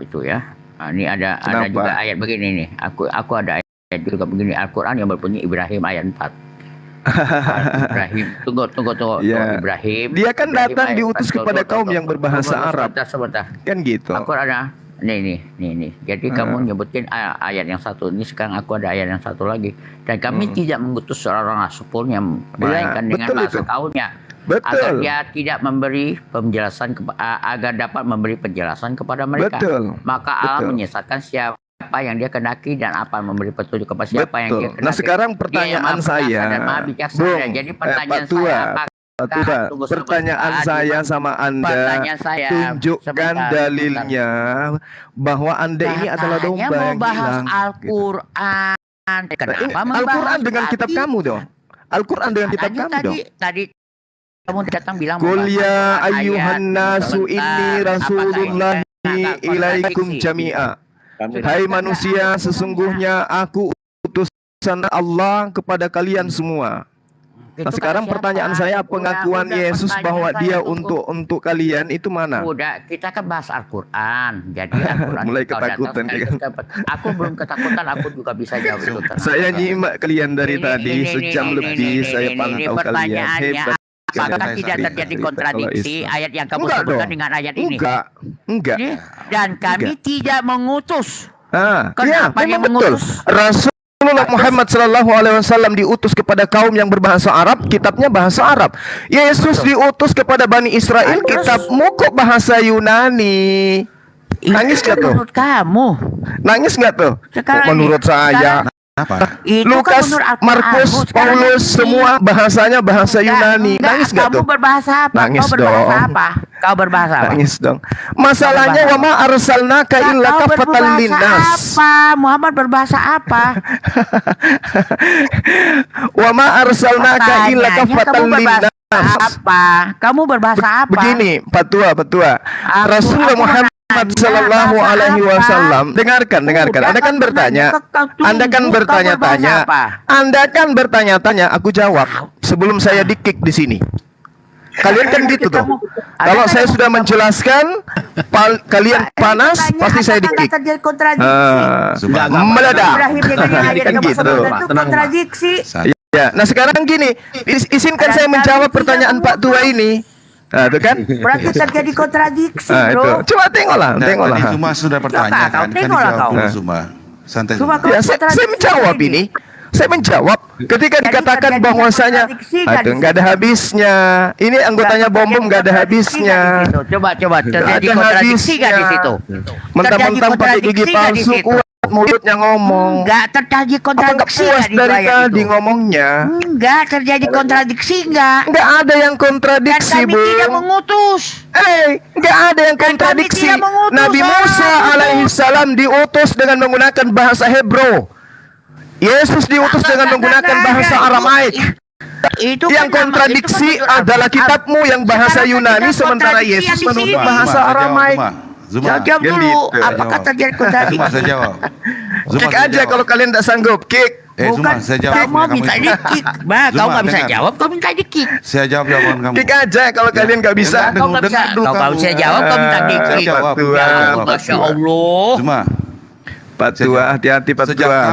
itu ya. Ini ada juga ayat begini nih. Aku ada ayat juga begini, Al-Qur'an yang berbunyi Ibrahim ayat 4. Ibrahim, tunggu. Ya. Ibrahim. Dia kan Ibrahim datang diutus kepada kaum yang berbahasa Arab. Sebentar. Kan gitu. Aku ada nih. Jadi kamu nyebutin ayat yang satu. Ini sekarang aku ada ayat yang satu lagi. Dan kami tidak mengutus seorang rasul pun yang melainkan dengan bahasa kaumnya. Betul. Agar dia tidak memberi penjelasan agar dapat memberi penjelasan kepada mereka. Betul. Maka Allah menyesatkan siapa yang dia kendaki dan apa memberi petunjuk kepada siapa yang dia kendaki. Nah sekarang pertanyaan saya, jadi pertanyaan saya pertanyaan saya sama Anda, tunjukkan dalilnya bahwa Anda ini adalah domba yang hilang. Al-Quran. Kenapa Al-Quran dengan kitab kamu dong? Al-Quran dengan kitab kamu dong? Tadi kamu datang bilang Qul ya ayyuhan nasu inni rasulullahi ilaikum jami'a. Hai manusia, sesungguhnya aku utusan Allah kepada kalian semua. Nah sekarang pertanyaan saya, pengakuan Yesus bahwa dia untuk kalian itu mana? Udah, kita kan bahas Al-Quran. Jadi Al-Quran mulai ketakutan aku belum ketakutan, aku juga bisa jawab itu. Saya nyimak kalian dari tadi sejam lebih, saya pantau kalian. Hebat. Apakah tidak terjadi kontradiksi ayat yang kamu sebutkan dengan ayat ini? Enggak. Dan kami tidak mengutus. Kenapa yang mengutus? Rasulullah Muhammad sallallahu alaihi wasallam diutus kepada kaum yang berbahasa Arab, kitabnya bahasa Arab. Yesus diutus kepada Bani Israel, kitabmu kok bahasa Yunani. Nangis gak tuh? Menurut kamu? Nangis gak tuh? Menurut saya. Lukas, Markus, Paulus, semua bahasanya bahasa Yunani. Nangis gak tuh? Kamu berbahasa apa? Nangis Kau berbahasa apa? Nangis dong. Masalahnya wa ma arsalnaka illa kafatan linnas. Muhammad berbahasa apa? Wa ma arsalnaka illa kafatan linnas. Kamu berbahasa apa? Begini, Patua. Rasulullah Muhammad sallallahu alaihi wasallam, dengarkan. Anda kan bertanya-tanya, aku jawab sebelum saya di-kick di sini. Kalian kan gitu tuh. Kalau saya sudah menjelaskan, kalian panas, pasti saya di-kick. Meledak. Kan gitu. Kontradiksi. Ya, nah sekarang gini, izinkan saya menjawab pertanyaan Pak Tua ini. Nah, itu kan berarti terjadi kontradiksi, bro. Coba tengoklah. Cuma sudah pertanyaan kan dijawab dulu Zuma. Santai. Ya, saya menjawab ini. Saya menjawab ketika dikatakan bahwasanya itu nggak ada habisnya. Ini anggotanya bom nggak ada habisnya. Coba terjadi kontradiksi nggak di situ? Mentang-mentang pakai gigi palsu, kuat mulutnya ngomong. Nggak terjadi kontradiksi. Puas dari tadi ngomongnya. Nggak terjadi kontradiksi nggak? Nggak ada yang kontradiksi, Bu. Dan kami tidak mengutus. Nggak ada yang kontradiksi. Nabi Musa alaihissalam diutus dengan menggunakan bahasa Hebrew. Yesus diutus dengan menggunakan bahasa Aramaik. Yang kontradiksi adalah kitabmu yang bahasa Yunani, sementara Yesus menurut bahasa Aramaik. Jawab dulu, apakah terjadi kontradiksi? Saya jawab. Kick aja kalau kalian tidak sanggup, kick. Zuma, saya jawab. Kamu minta di-kick. Kau nggak bisa jawab, kau minta di-kick. Saya jawab jawaban kamu. Kick aja kalau kalian nggak bisa. Kau nggak bisa jawab, kau minta di-kick. Masya Allah. Zuma. Pak Tua, hati-hati Pak Tua.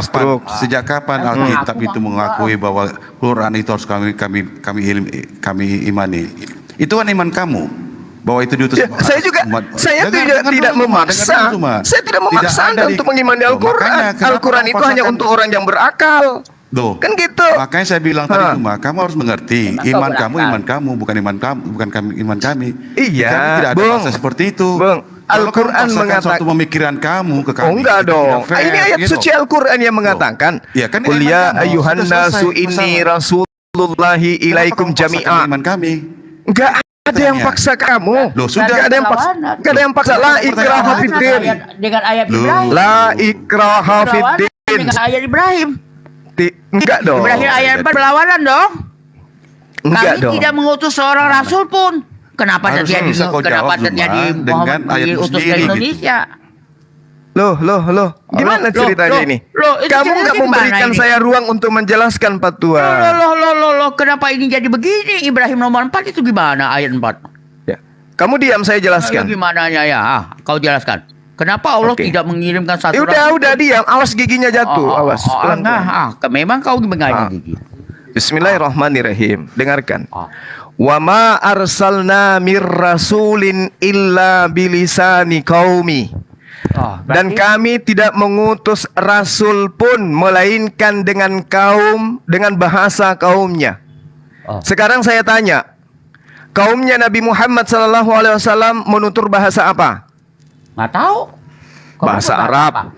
Sejak kapan Alkitab itu mengakui bahwa Quran itu harus kami imani? Itu kan iman kamu bahwa itu diutus. Saya juga tidak memaksa. Saya tidak memaksa Anda untuk mengimani Al-Quran. Al-Quran itu hanya untuk orang yang berakal. Kan gitu. Makanya saya bilang tadi cuma kamu harus mengerti iman kamu bukan iman kami. Iya. Kami tidak ada bahasa seperti itu. Al-Quran mengatakan suatu pemikiran kamu ke kami. Enggak dong. Ini ayat suci Al-Quran yang mengatakan, Qul ya ayyuhan nasu inni rasulullahi ilaikum jami'a. Iman kami. Enggak ada yang paksa kamu. Sudah enggak ada yang paksa. La ikraha fiddin. Dengan ayat Ibrahim. La ikraha fiddin. Dengan ayat Ibrahim. Enggak dong. Ibrahim ayat berlawanan dong. Enggak dong. Kami tidak mengutus seorang rasul pun. Kenapa terjadi dengan ayat diutus ke Indonesia? Loh. Gimana ceritanya ini? Kamu nggak memberikan saya ruang untuk menjelaskan, Pak Tua. Loh. Kenapa ini jadi begini? Ibrahim nomor 4 itu gimana ayat 4? Ya. Kamu diam, saya jelaskan. Gimana ya? Kau jelaskan. Kenapa Allah Oke. tidak mengirimkan satu Udah diam. Awas giginya jatuh. Awas. Pelan-pelan. Memang kau mengaji gigi. Bismillahirrahmanirrahim. Dengarkan. Oh. Wa ma arsalna mir rasulin illa bilisani qaumi. Dan kami tidak mengutus rasul pun melainkan dengan bahasa kaumnya. Sekarang saya tanya, kaumnya Nabi Muhammad SAW menutur bahasa apa? Nggak tahu. Bahasa Arab.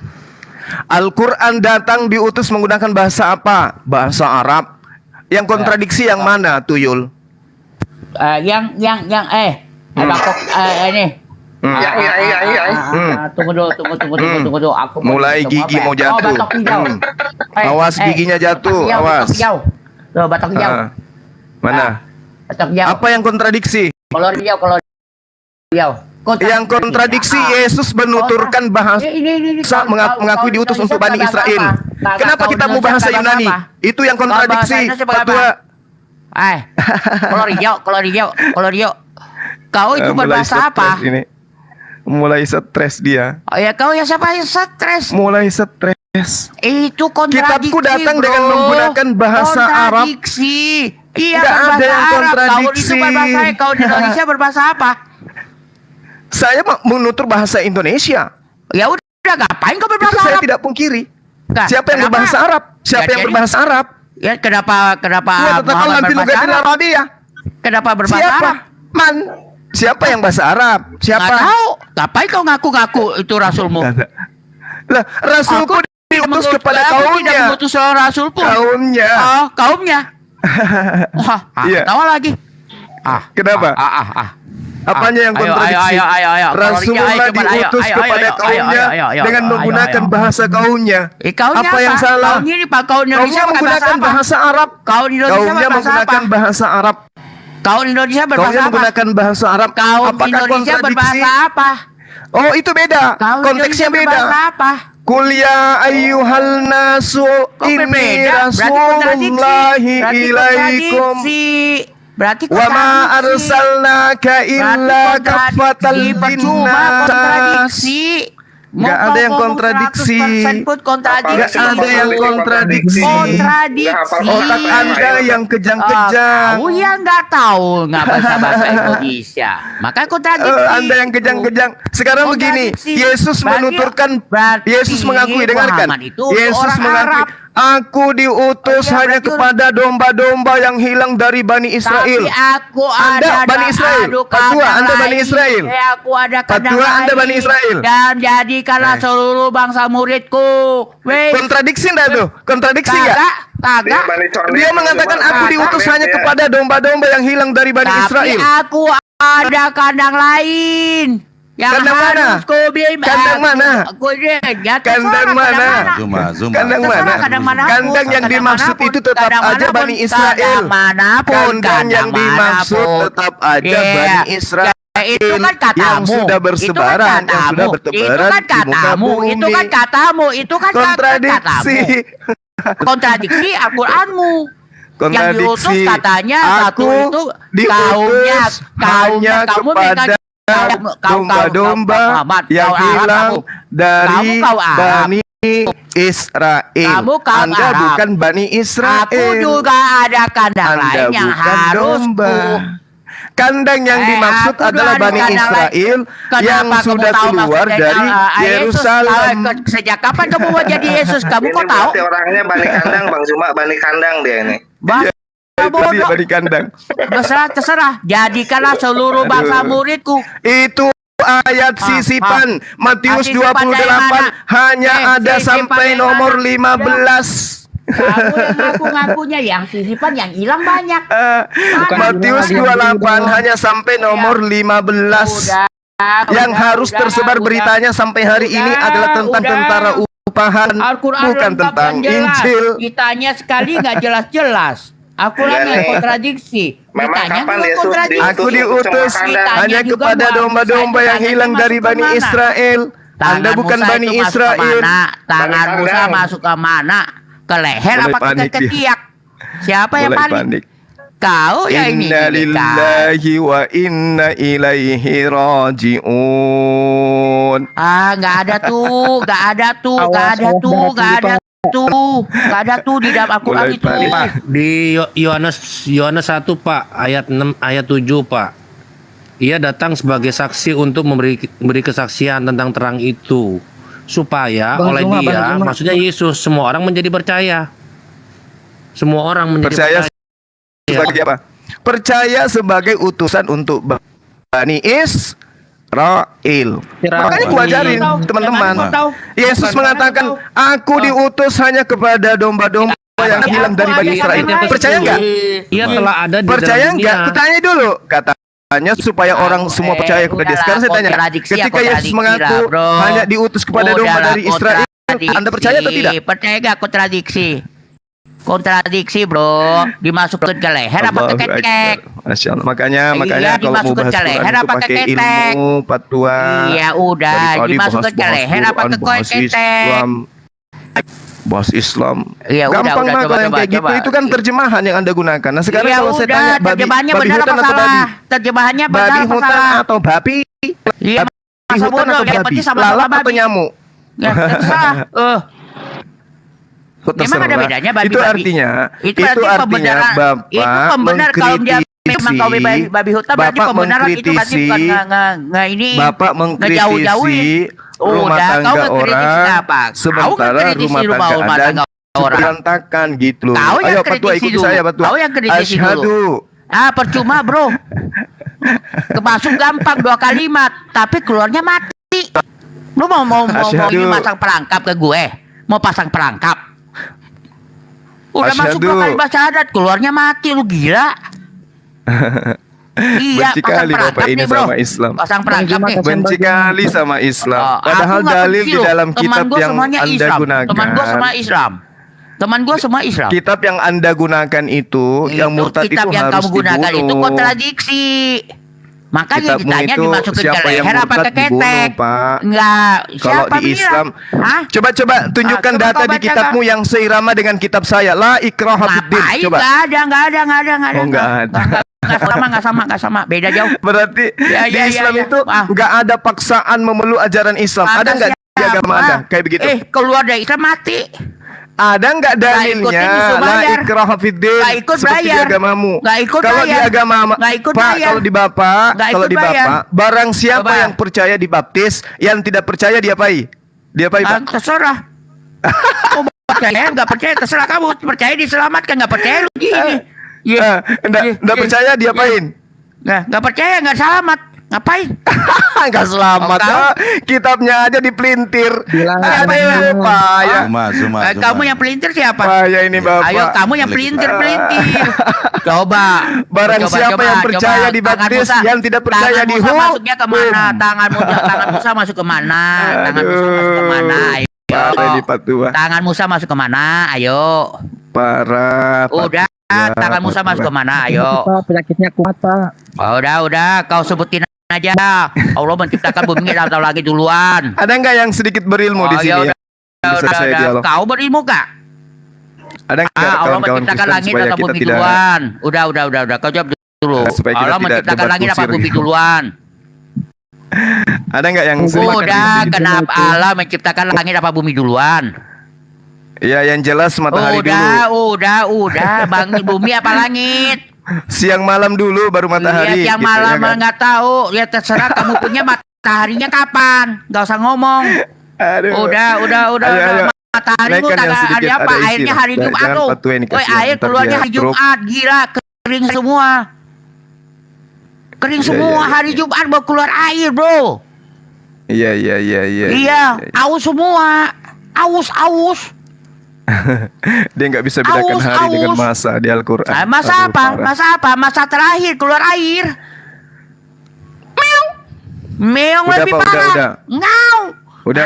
Al-Quran datang diutus menggunakan bahasa apa? Bahasa Arab. Yang kontradiksi yang mana, Tuyul? Ada kok ini. Tunggu dulu. Aku Mulai gigi mau jatuh. Batok hijau. Awas giginya jatuh. Awas. Tuh, batok hijau. Mana? Batok hijau. Apa yang kontradiksi? Kolor hijau. Yang kontradiksi Yesus menuturkan bahasa mengakui diutus untuk Bani Israel. Kenapa kita mau bahasa Yunani? Itu yang kontradiksi. Ketua. Kolor hijau. Kau itu berbahasa apa? Mulai stres dia. Oh ya, kau ya siapa yang stres? Mulai stres. Itu kontradiksi. Kitabku datang dengan menggunakan bahasa Arab. Kontradiksi. Iya, Nggak ada yang Arab. kontradiksi. Kau di Indonesia berbahasa apa? Saya menutur bahasa Indonesia. Ya udah, ngapain kau Itu berbahasa saya Arab? tidak pungkiri. Nggak, Siapa yang kenapa? berbahasa Arab? Siapa yang Jadi- berbahasa Arab? Ya kenapa Wa tatakalam Muhammad bil berbahasa lughatil Arab? Arabiyyah. Kenapa berbahasa Siapa? Arab? Man. Siapa yang bahasa Arab? Nggak Siapa? tahu. Ngapain kau ngaku-ngaku itu rasulmu? Lah, Rasulku diutus kepada Aku tidak kaumnya. mengutus seorang rasul pun. Kaumnya. Kaumnya. Iya. Tawa lagi. Kenapa? Apanya yang kontradiksi? Ayo. Rasulullah diutus kepada kaumnya dengan menggunakan bahasa kaumnya. Kaumnya Apa yang salah? Kaumnya ini Pak, kau Kaumnya Indonesia pakai menggunakan apa? bahasa Arab. Kau Indonesia Kaumnya berbahasa menggunakan apa? bahasa Arab. Kau Indonesia berbahasa Kaumnya apa? menggunakan bahasa Arab. Kaum Apakah Indonesia kontradiksi? berbahasa apa? Oh, itu beda. Kau Konteksnya Indonesia beda. berbahasa apa? Qul ya ayyuhal nasu Kok inni berbeda? rasulullahi ilaikum Berarti wa ma kontradiksi. arsalnaka illa kafatal linnas. Kontradiksi. Nggak ada yang kontradiksi. 100% pun kontradiksi. Nggak ada yang kontradiksi. Kontradiksi. Otak Anda yang kejang-kejang. Kau yang nggak tahu nggak bahasa Indonesia. Maka kontradiksi. Anda yang kejang-kejang. Sekarang begini, Kontradiksi. Yesus menuturkan, Berarti Yesus mengakui, dengarkan. Muhammad itu Yesus orang mengakui, Arab. aku diutus Oh, iya, hanya berarti- kepada domba-domba yang hilang dari Bani Israel. Tapi aku Anda ada Bani Israel. Ketua, Anda Bani Israel. Aku ada kandang Ketua, Anda lain. Bani Israel. Dan jadikanlah seluruh bangsa muridku. Weh, Kontradiksi enggak tuh? Kontradiksi enggak? kagak. Dia mengatakan aku diutus hanya kepada domba-domba yang hilang dari Bani Tapi Israel. aku ada kandang lain. Yang Kandang mana? harus ku bim- Kandang mana? Aku ya, Kandang mana? Zuma. Kandang mana? Kandang manapun. Kandang yang Kandang dimaksud manapun. itu tetap Kandang aja manapun. Bani Israel. Kandang manapun. Kandang yang dimaksud manapun. tetap aja Iya. Bani Israel. Itu kan katamu. yang sudah bersebaran, Itu kan yang sudah katamu. bertebaran Itu kan di muka katamu. bumi. Itu kan katamu. Itu kan Kontradiksi. katamu. Kontradiksi Al-Quranmu. Yang diutus Kontradiksi. katanya satu Aku itu diutus hanya kamu kepada domba-domba yang hilang dari kau Arab. Bani Israel. Kamu kaum Anda Arab. bukan Bani Israel. Aku juga ada kandang Anda lain yang bukan harus domba. Kandang yang dimaksud aku adalah ada Bani kandang Israel Kenapa yang kamu sudah tahu keluar maksudnya, dari Yesus? Yerusalem. Sejak kapan kamu mau jadi Yesus? Kamu Ini kok tahu? berarti orangnya Bani Kandang, Bang Zuma Bani Kandang dia ini. Bah, Itu dia bodoh. Bani kandang. Terserah. Jadikanlah seluruh bangsa muridku. Itu ayat sisipan Matius Sisipan 28 dari mana? hanya ada Sisipan sampai dari nomor mana? 15. Kamu yang ngaku-ngakunya yang sisipan yang hilang banyak. Matius 28 hanya sampai nomor 15. Yang harus tersebar beritanya sampai hari ini adalah tentang tentara upahan, Al-Quran bukan lengkap tentang dan jelas. Injil. Ditanya sekali nggak jelas-jelas. Al-Quran Iya yang nih. kontradiksi. Memang Ditanya kapan juga Yesus kontradiksi. Aku diutus Ditanya hanya juga kepada Muhammad domba-domba Musa yang itu hilang tanyanya dari masuk Bani kemana? Israel. Anda Tangan bukan Musa Bani itu masuk Israel. kemana? Tangan Bani Musa kandang. masuk ke mana? Ke leher Mulai apa ke panik dia. ketiak? Siapa yang Mulai panik? panik. Kau ya ini. Inna lillahi wa inna ilaihi raji'un. Nggak ada tuh di dalam Al-Quran Mulai itu. balik. Pak, di Yohanes 1 Pak, ayat 6 ayat 7 Pak. Ia datang sebagai saksi untuk memberi kesaksian tentang terang itu, supaya oleh dia, maksudnya Yesus, semua orang menjadi percaya. Semua orang menjadi Percaya percaya. sebagai apa? Percaya sebagai utusan untuk Bani Israel. Makanya gua ajarin teman-teman. Yesus mengatakan, aku diutus hanya kepada domba-domba yang hilang dari Bani Israel. Percaya nggak? Ia telah ada di Percaya dalam nggak? dunia. Kutanya dulu. Katanya supaya orang semua percaya kepada dia. Sekarang saya tanya, ketika Yesus mengaku hanya diutus kepada domba dari Israel, Anda percaya atau tidak? Percaya nggak kontradiksi bro, dimasukkan ke leher apa ke ketek? Masya Allah. Makanya kalau mau dimasukkan bahas ke leher Quran itu apa ke pakai ketek? ilmu fatwa. Iya udah, dimasukkan ke leher apa ke ketek? Bahas Islam. Iya, Gampang udah, mah kalau yang coba, kayak gitu. coba. Itu kan terjemahan yang Anda gunakan. Nah sekarang Iya kalau saya tanya terjemahannya babi benar hutan apa atau babi? salah? Terjemahannya benar Babi apa hutan salah? atau babi? Iya, Babi masa hutan bodoh, atau yang babi? penting sama-sama Lalat atau babi. nyamuk? Ya, terserah. Memang ada Terserah. bedanya babi-babi. Itu artinya Bapak itu pembenar kalau dia memang kau babi hutan berarti Bapak pembenaran itu berarti bukan nggak ini Bapak mengkritisi rumah udah, kau tangga mengkritisi orang apa? Kau sementara mengkritisi rumah tangga Anda orang. berantakan gitu loh. Kau yang Ayo Patua kritisi ikuti dulu. saya Patua. Kau yang kritisi Asyhadu. Percuma bro. Masuk gampang 2 kalimat, tapi keluarnya mati. Lu mau ini pasang perangkap ke gue? Mau pasang perangkap? Udah masuk 2 kalimat syahadat, keluarnya mati, lu gila. Iya, Benci pasang kali perangkap Bapak ini nih bro. sama Islam. Pasang perangkap nih. Benci kali sama Islam. Padahal Aku nggak dalil benci di loh. dalam Teman kitab gua yang semuanya Anda Islam. gunakan. Teman gue semua Islam. Teman gue semua Islam. Kitab yang Anda gunakan itu, yang murtad itu kitab yang harus kamu gunakan itu dibunuh. kontradiksi. Makanya Kitabmu ditanya itu dimasukin ke siapa yang leher apa murtad ke ketek? dibunuh, Pak. Enggak. Kalau Siapa di bilang? Islam, Hah? coba tunjukkan coba data kau di baca, kitabmu yang seirama dengan kitab saya. La ikraha fiddin. Ngapain? Coba. Enggak ada. Oh, nggak ada. Enggak sama. Beda jauh. Berarti Ya, di ya, Islam ya. itu nggak ada paksaan memeluk ajaran Islam. Ada nggak di agama Anda kayak begitu? Keluar dari Islam mati. Ada nggak dalilnya? disuruh La bayar. ikraha fiddin. Nggak ikut Seperti di bayar. agamamu. Nggak ikut Kalau di bayar. agama Nggak ikut Pak, bayar. kalau di Bapak, Nggak kalau ikut di bayar. Bapak, barang siapa Coba. yang percaya dibaptis, yang tidak percaya diapai? Diapai, Pak? Terserah. Oh, percaya nggak percaya terserah kamu. Percaya diselamatkan, nggak percaya lu gini. Nggak percaya diapain? Nah, nggak percaya nggak selamat. Ngapain? Nggak selamat. Oh, Oh, kitabnya aja dipelintir. Siapa Ada yang- payah. Zuma. Kamu yang pelintir siapa? Payah ini Bapak. Ayo kamu yang pelintir. Coba. Barang Coba, siapa yang percaya coba. dibaptis, Tangan Musa. yang tidak percaya Tangan Musa dihukum. masuknya kemana? Tangan Musa masuk kemana? Tangan Musa masuk kemana? Parah ini Ayo. Patua. Tangan Musa masuk kemana? Ayo. Parah. Udah. Tangan Musa masuk kemana? Ayo. Penyakitnya kuat Pak. Udah. Kau sebutin aja. Allah menciptakan bumi kita tahu lagi duluan. Ada nggak yang sedikit berilmu di sini? Bisa saya dialog. Kau berilmu kak? Ada nggak Allah kawan-kawan menciptakan Kristen langit supaya atau kita bumi tidak duluan? Udah. Kau jawab dulu. Supaya kita Allah tidak menciptakan debat langit apa kusir. bumi duluan? ada nggak yang sedikit? Udah, kenapa Allah menciptakan langit apa bumi duluan? Ya yang jelas matahari dulu. Udah. Bang, bumi apa langit? Siang malam dulu baru matahari. Lihat yang gitu, malam ya kan? nggak tahu. Ya terserah kamu punya mataharinya kapan? Gak usah ngomong. Aduh. Udah. Ayo. Matahari lu Naikkan yang kagak sedikit, ada apa? ada isi Airnya lah. hari Jumat Jangan tuh. Patua ini Woi, kasihan, air ntar keluarnya dia hari stroke. Jumat, gila kering semua. Kering semua hari Jumat mau keluar air, bro. Iya. Iya, aus semua. Aus. Dia nggak bisa bedakan Aus, hari dengan aus. masa di Al-Quran. Nah, masa Aduh, apa? parah. Masa terakhir keluar air. Meong Udah, lebih Pak, parah. udah. Ngau. Udah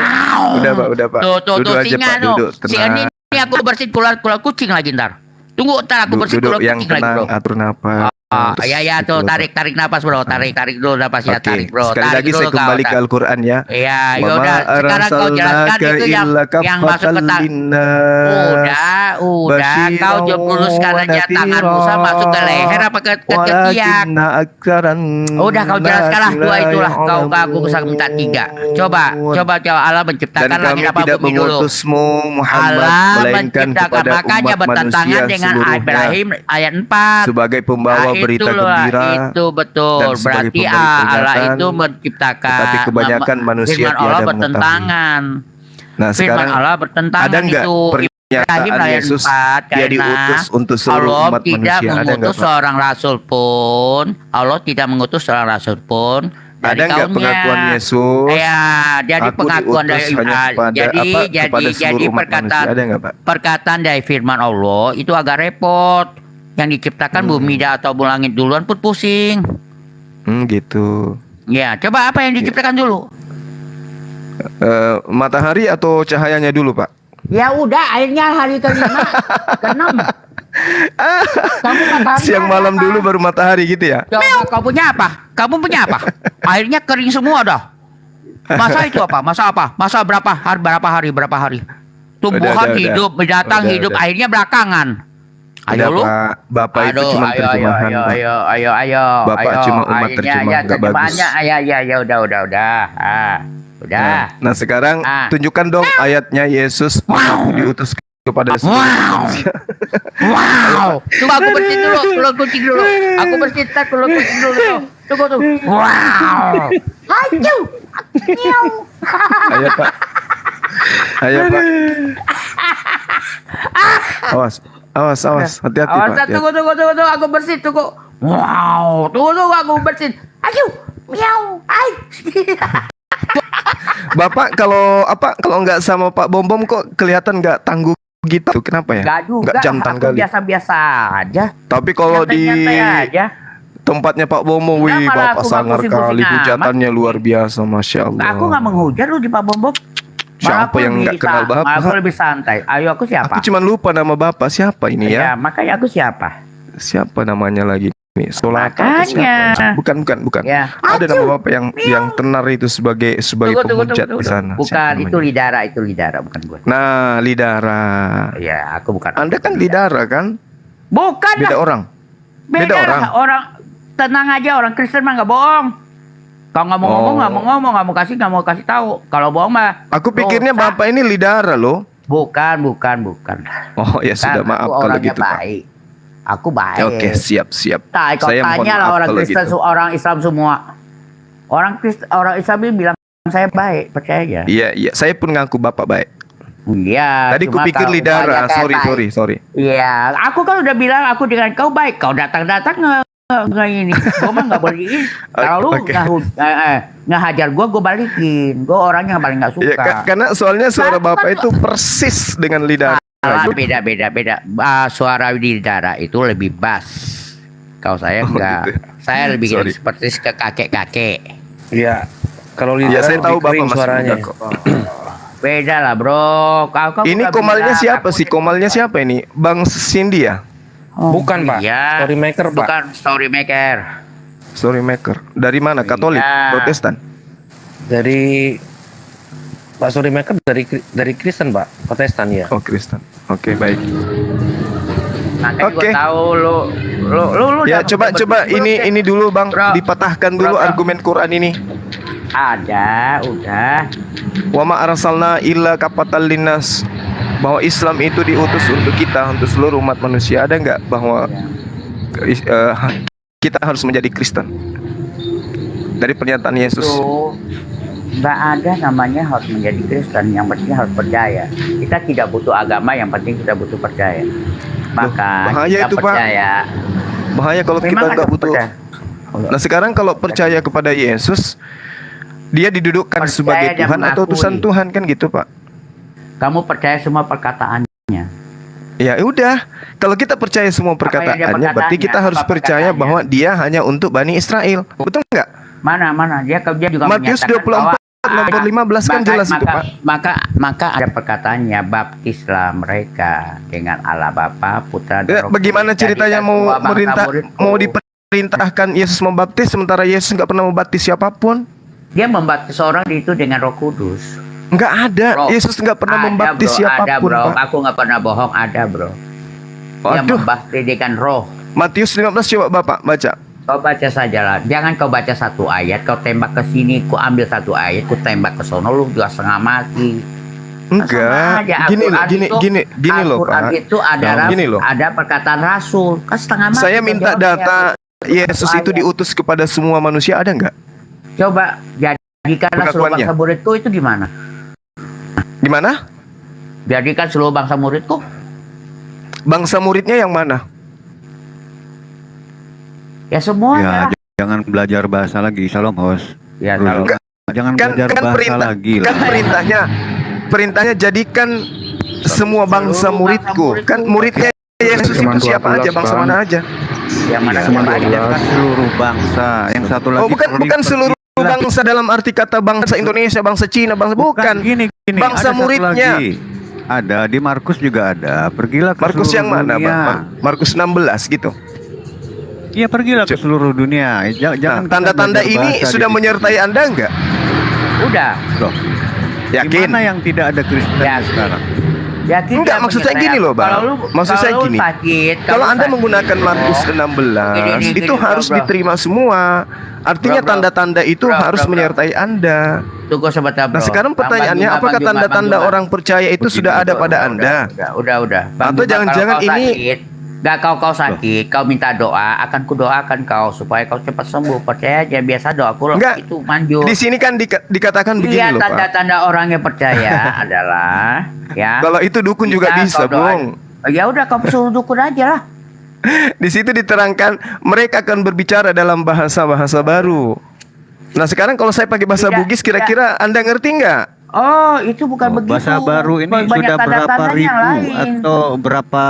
Pak. Tuh, Duduk aja singa Pak, tuh. duduk. Si Tenang. ini aku bersihin keluar kucing lagi ntar. Tunggu, ntar aku bersihin Duduk keluar yang kucing lagi, tenang, bro. atur napas. Ya tuh, tarik napas, bro. Tarik dulu napas ya, Oke, tarik, bro. sekali Tarik lagi dulu, saya kembali kau, ke Al-Quran ya. Iya, Wa ma yaudah. Sekarang kau jelaskan arsalnaka itu yang illa masuk ke kaffatan linnas. udah. Kau juruskan aja tangan Musa masuk ke leher apa ke ketiak. Udah kau jelaskanlah dua itulah. Kau aku minta tiga. Coba Allah menciptakan Dan langit kami apa tidak bumi dulu. mengutusmu Muhammad Allah melainkan menciptakan, kepada makanya umat bertentangan manusia dengan seluruhnya Ibrahim ayat 4. sebagai pembawa berita itulah, gembira itu betul. dan sebagai Berarti pemberi Allah peringatan. itu menciptakan. Tetapi kebanyakan manusia firman tiada Allah mengetahui. bertentangan. Nah Firman sekarang Allah bertentangan ada nggak itu. Ibrahim pernyataan ayat Yesus 4, dia diutus untuk seluruh Allah umat tidak manusia? Ada nggak mengutus Pak? seorang rasul pun. Allah tidak mengutus seorang rasul pun dari Ada nggak kaumnya. pengakuan Yesus? Ya, jadi Aku pengakuan diutus dari hanya kepada kepada seluruh umat manusia. Ada nggak Pak? perkataan dari firman Allah itu agak repot. Yang diciptakan bumi atau langit duluan pun pusing. Gitu. Ya, coba apa yang diciptakan dulu? Matahari atau cahayanya dulu Pak? Ya udah, akhirnya hari kelima, keenam. Kamu matahari Siang malam apa? dulu baru matahari gitu ya? Coba kau punya apa? Kamu punya apa? Akhirnya kering semua dah. Masa itu apa? Masa apa? Masa berapa hari? Tumbuhan Udah. hidup, binatang Udah, hidup, udah. akhirnya belakangan. Udah, Ayo lu. Pak. Bapak itu cuma terjemahan Pak. Ayo. Bapak cuma umat terjemah, ya, nggak bagus. terjemahannya, ya, udah. Udah. Nah sekarang tunjukkan dong ayatnya Yesus mengaku diutus kepada seluruh manusia. Wow. Tunggu aku bersihin dulu, keluar kucing dulu. Aku bersihin keluar kucing dulu. Tunggu tuh. Wow. Hancur. Miau. Ayo Pak. Awas. Hati-hati Pak. Awas, tunggu. Aku bersihin, tunggu. Wow. Tunggu, aku bersihin. Ayo. Miau. Ai. Bapak kalau nggak sama Pak Bom kok kelihatan nggak tangguh gitu? Kenapa ya? Enggak juga. Nggak jantan Aku kali. biasa-biasa aja. Tapi kalau di Nyantai aja. tempatnya Pak Bomo, Enggak, wih malah Bapak aku sangar nggak pusing-pusing kali, amat. hujatannya luar biasa, Masya Allah. Aku nggak menghujat lu di Pak Bombom. Siapa yang nggak kenal Bapak? Aku lebih santai. Ayo, aku siapa? Aku cuma lupa nama Bapak siapa ini Ya, ya? makanya aku siapa? Siapa namanya lagi nih? Solata atau Makanya. siapa? Bukan. Ya. Ada nama Bapak yang tenar itu sebagai penghujat di sana. Bukan, Siapa itu namanya? Lidara, bukan gue. Nah, Lidara. Ya, aku bukan. Anda kan Lidara kan? Bukan Beda lah. orang. Beda orang. Orang tenang aja, orang Kristen mah nggak bohong. Kalau nggak mau ngomong, nggak mau kasih tahu. Kalau bohong mah. Aku pikirnya dosa. Bapak ini Lidara loh. Bukan. Oh ya sudah, Kan maaf aku kalau orangnya gitu Pak. baik. Aku baik. Oke, siap. Kau Saya mohon tanya lah maaf orang kalau Kristen, gitu. orang Islam semua. Orang Islam ini bilang saya baik, percaya aja. Iya, saya pun ngaku Bapak baik. Iya. Tadi cuma kupikir kalau Lidara. upaya kayak baik. Sorry. Iya, aku kan udah bilang aku dengan kau baik. Kau datang nggak ini. Gue mah nggak boleh ini. Kalau lu Oke. ngehajar gue balikin. Gue orangnya yang paling nggak suka. Ya, karena soalnya suara Bapak itu persis dengan Lidara. Beda. Suara Lidara itu lebih bass. Kalau saya enggak. gitu. Saya lebih Sorry. seperti ke kakek-kakek. Iya. Kalau Ya, Lidara saya tahu lebih kering Bapak masih suaranya. muda kok. Beda lah bro. Kau Ini udah komalnya bilang, siapa aku sih? Komalnya siapa ini? Bang Cindy ya? Bukan, Pak. Iya. Story maker, Pak. Bukan story maker. Story maker. Dari mana? Katolik? Iya. Protestan? Dari Pak Story maker dari Kristen, Pak. Protestan ya. Oh, Kristen. Oke, baik. Makanya Oke. gue tahu lu Ya, udah coba berdua, ini dulu Bang, Bro. dipatahkan dulu Bro. argumen Quran ini. Ada, udah. Wa ma arsalna illa kafatal linnas. Bahwa Islam itu diutus untuk kita, untuk seluruh umat manusia. Ada nggak bahwa kita harus menjadi Kristen? Dari pernyataan Yesus. Itu nggak ada namanya harus menjadi Kristen. Yang penting harus percaya. Kita tidak butuh agama, yang penting kita butuh percaya. Maka bahaya kita itu, Pak. percaya. Bahaya kalau kita Memang nggak harus butuh. percaya. Nah sekarang kalau percaya kepada Yesus, dia didudukkan Percaya sebagai dan Tuhan atau mengakui. utusan Tuhan kan gitu Pak? Kamu percaya semua perkataannya. Ya udah, kalau kita percaya semua perkataannya, berarti kita harus Apa percaya perkataannya? bahwa dia hanya untuk Bani Israel. Betul nggak? Mana dia juga Matius menyatakan 24 bahwa nomor 15 kan jelas itu Pak. Maka ada perkataannya, baptislah mereka dengan Allah Bapa, Putra dan Ya, Roh bagaimana Kudus. ceritanya Jadikan mau semua bangsa merintah, muridku. mau diperintahkan Yesus membaptis sementara Yesus nggak pernah membaptis siapapun? Dia membaptis orang itu dengan Roh Kudus. Enggak ada. Bro, Yesus enggak pernah ada, membaptis bro, siapapun, ada, bro. Pak. Aku nggak pernah bohong, ada bro. Dia Waduh. membaptiskan roh. Matius 15 coba Bapak baca. Kau baca sajalah, jangan kau baca satu ayat, kau tembak ke sini, ku ambil satu ayat, ku tembak ke sono, lu juga setengah mati. Sama Enggak. aja, Gini Al-Quran itu- gini loh, Al-Quran Pak. itu ada Gini loh. ada perkataan Rasul, kan setengah mati. Saya kau minta jawabnya. data Yesus itu Ayat. diutus kepada semua manusia, ada enggak? Coba jadikanlah seluruh Pengakuannya. bangsa muridku itu gimana? Gimana? Jadikan seluruh bangsa muridku. Bangsa muridnya yang mana? Ya semua. Ya, jangan belajar bahasa lagi, Shalom host. Ya, Bro, kalau jangan Kan belajar bahasa perintah, lagi kan lah. perintahnya jadikan semua bangsa Seluruh muridku. bangsa Kan muridnya Yesus Cuma itu siapa 12, aja, bangsa Bang. mana aja? yang mana Cuma siapa aja? 12. Bukan seluruh bangsa. Yang satu lagi Oh, bukan seluruh bangsa dalam arti kata bangsa Indonesia, bangsa Cina, bangsa bukan. Gini, Bangsa ada satu muridnya. lagi. Ada di Markus juga ada. Pergilah ke Markus seluruh yang mana, dunia. Bang? Markus 16 gitu. Iya, pergilah ke seluruh dunia. Nah, Jangan kita tanda-tanda belajar ini bahasa sudah di situ. menyertai Anda enggak? Udah. Loh, Yakin? Gimana yang tidak ada Kristen Yakin. sekarang? Yakin Enggak, dia maksud saya menyertai gini loh, aku. Bang. Kalau lu, Maksud saya kalau lu gini. sakit, Kalau Anda sakit, menggunakan Markus bro. 16, Gini, itu bro, harus bro. diterima semua. Artinya Bro, bro. tanda-tanda itu Bro, harus bro, bro. menyertai Anda. Tunggu sebentar, bro. Nah, sekarang Bang pertanyaannya, Bang Juma, apakah Bang Juma, tanda-tanda Bang Juma. orang percaya itu Begini, sudah ada bro. pada Anda? Udah. Bang Atau Juma, jangan-jangan kalau kau ini- sakit, gak kau sakit, kau minta doa, akan kudoakan kau supaya kau cepat sembuh. Percaya aja, biasa doaku Enggak. itu manjur. Di sini kan dikatakan begini Lihat loh, Pak. tanda-tanda orang yang percaya adalah ya. Kalau itu dukun juga bisa, kau doain. Bung. Ya udah kau suruh dukun aja lah. Di situ diterangkan mereka akan berbicara dalam bahasa-bahasa baru. Nah, sekarang kalau saya pakai bahasa Tidak, Bugis, kira-kira Anda ngerti nggak? Oh, itu bukan begitu. Bahasa baru ini Banyak sudah berapa tanda-tandanya yang ribu lain. atau berapa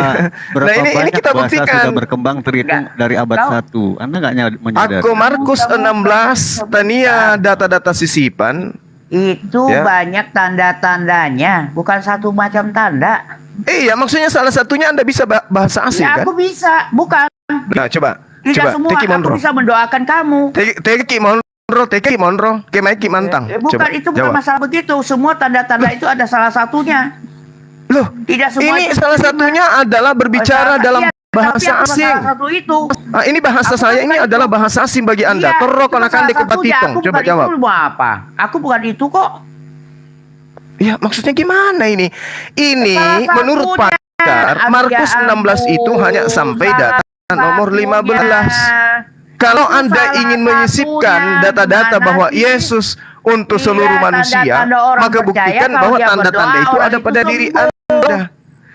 ini banyak kita bahasa buktikan. sudah berkembang terhitung Enggak. dari abad Kau- 1. Anda nggak menyadari? Aku Markus 16, tania data-data sisipan. Itu Ya. banyak tanda-tandanya, bukan satu macam tanda. Iya, maksudnya salah satunya Anda bisa bahasa asing Ya, kan? aku bisa, bukan. Nah, coba. Tidak Coba, semua Teki aku Monro. bisa mendoakan kamu. Teki Monro, Kemaiki Mantang. Bukan, Coba, itu bukan jawab. masalah begitu. Semua tanda-tanda itu ada salah satunya. Loh, Tidak semua ini itu salah diterima. satunya adalah berbicara Iya, dalam tapi bahasa apa asing. salah satu itu? Ah, ini bahasa Aku saya bukan ini itu. adalah bahasa asing bagi Anda. Iya, Torok itu akan salah dek satunya. batitong. Aku Coba bukan jawab. Itu mau apa? Aku bukan itu kok. Ya, maksudnya gimana ini? Ini Salah menurut satunya. pakar Markus Ya 16 itu ampun, hanya sampai salah data nomor satunya. 15. Kalau Itu Anda salah ingin satunya. menyisipkan data-data Gimana bahwa sih? Yesus untuk Iya, seluruh manusia, tanda-tanda orang maka percaya buktikan kalau bahwa dia tanda-tanda berdoa, itu orang ada itu pada diri sembuh. Anda.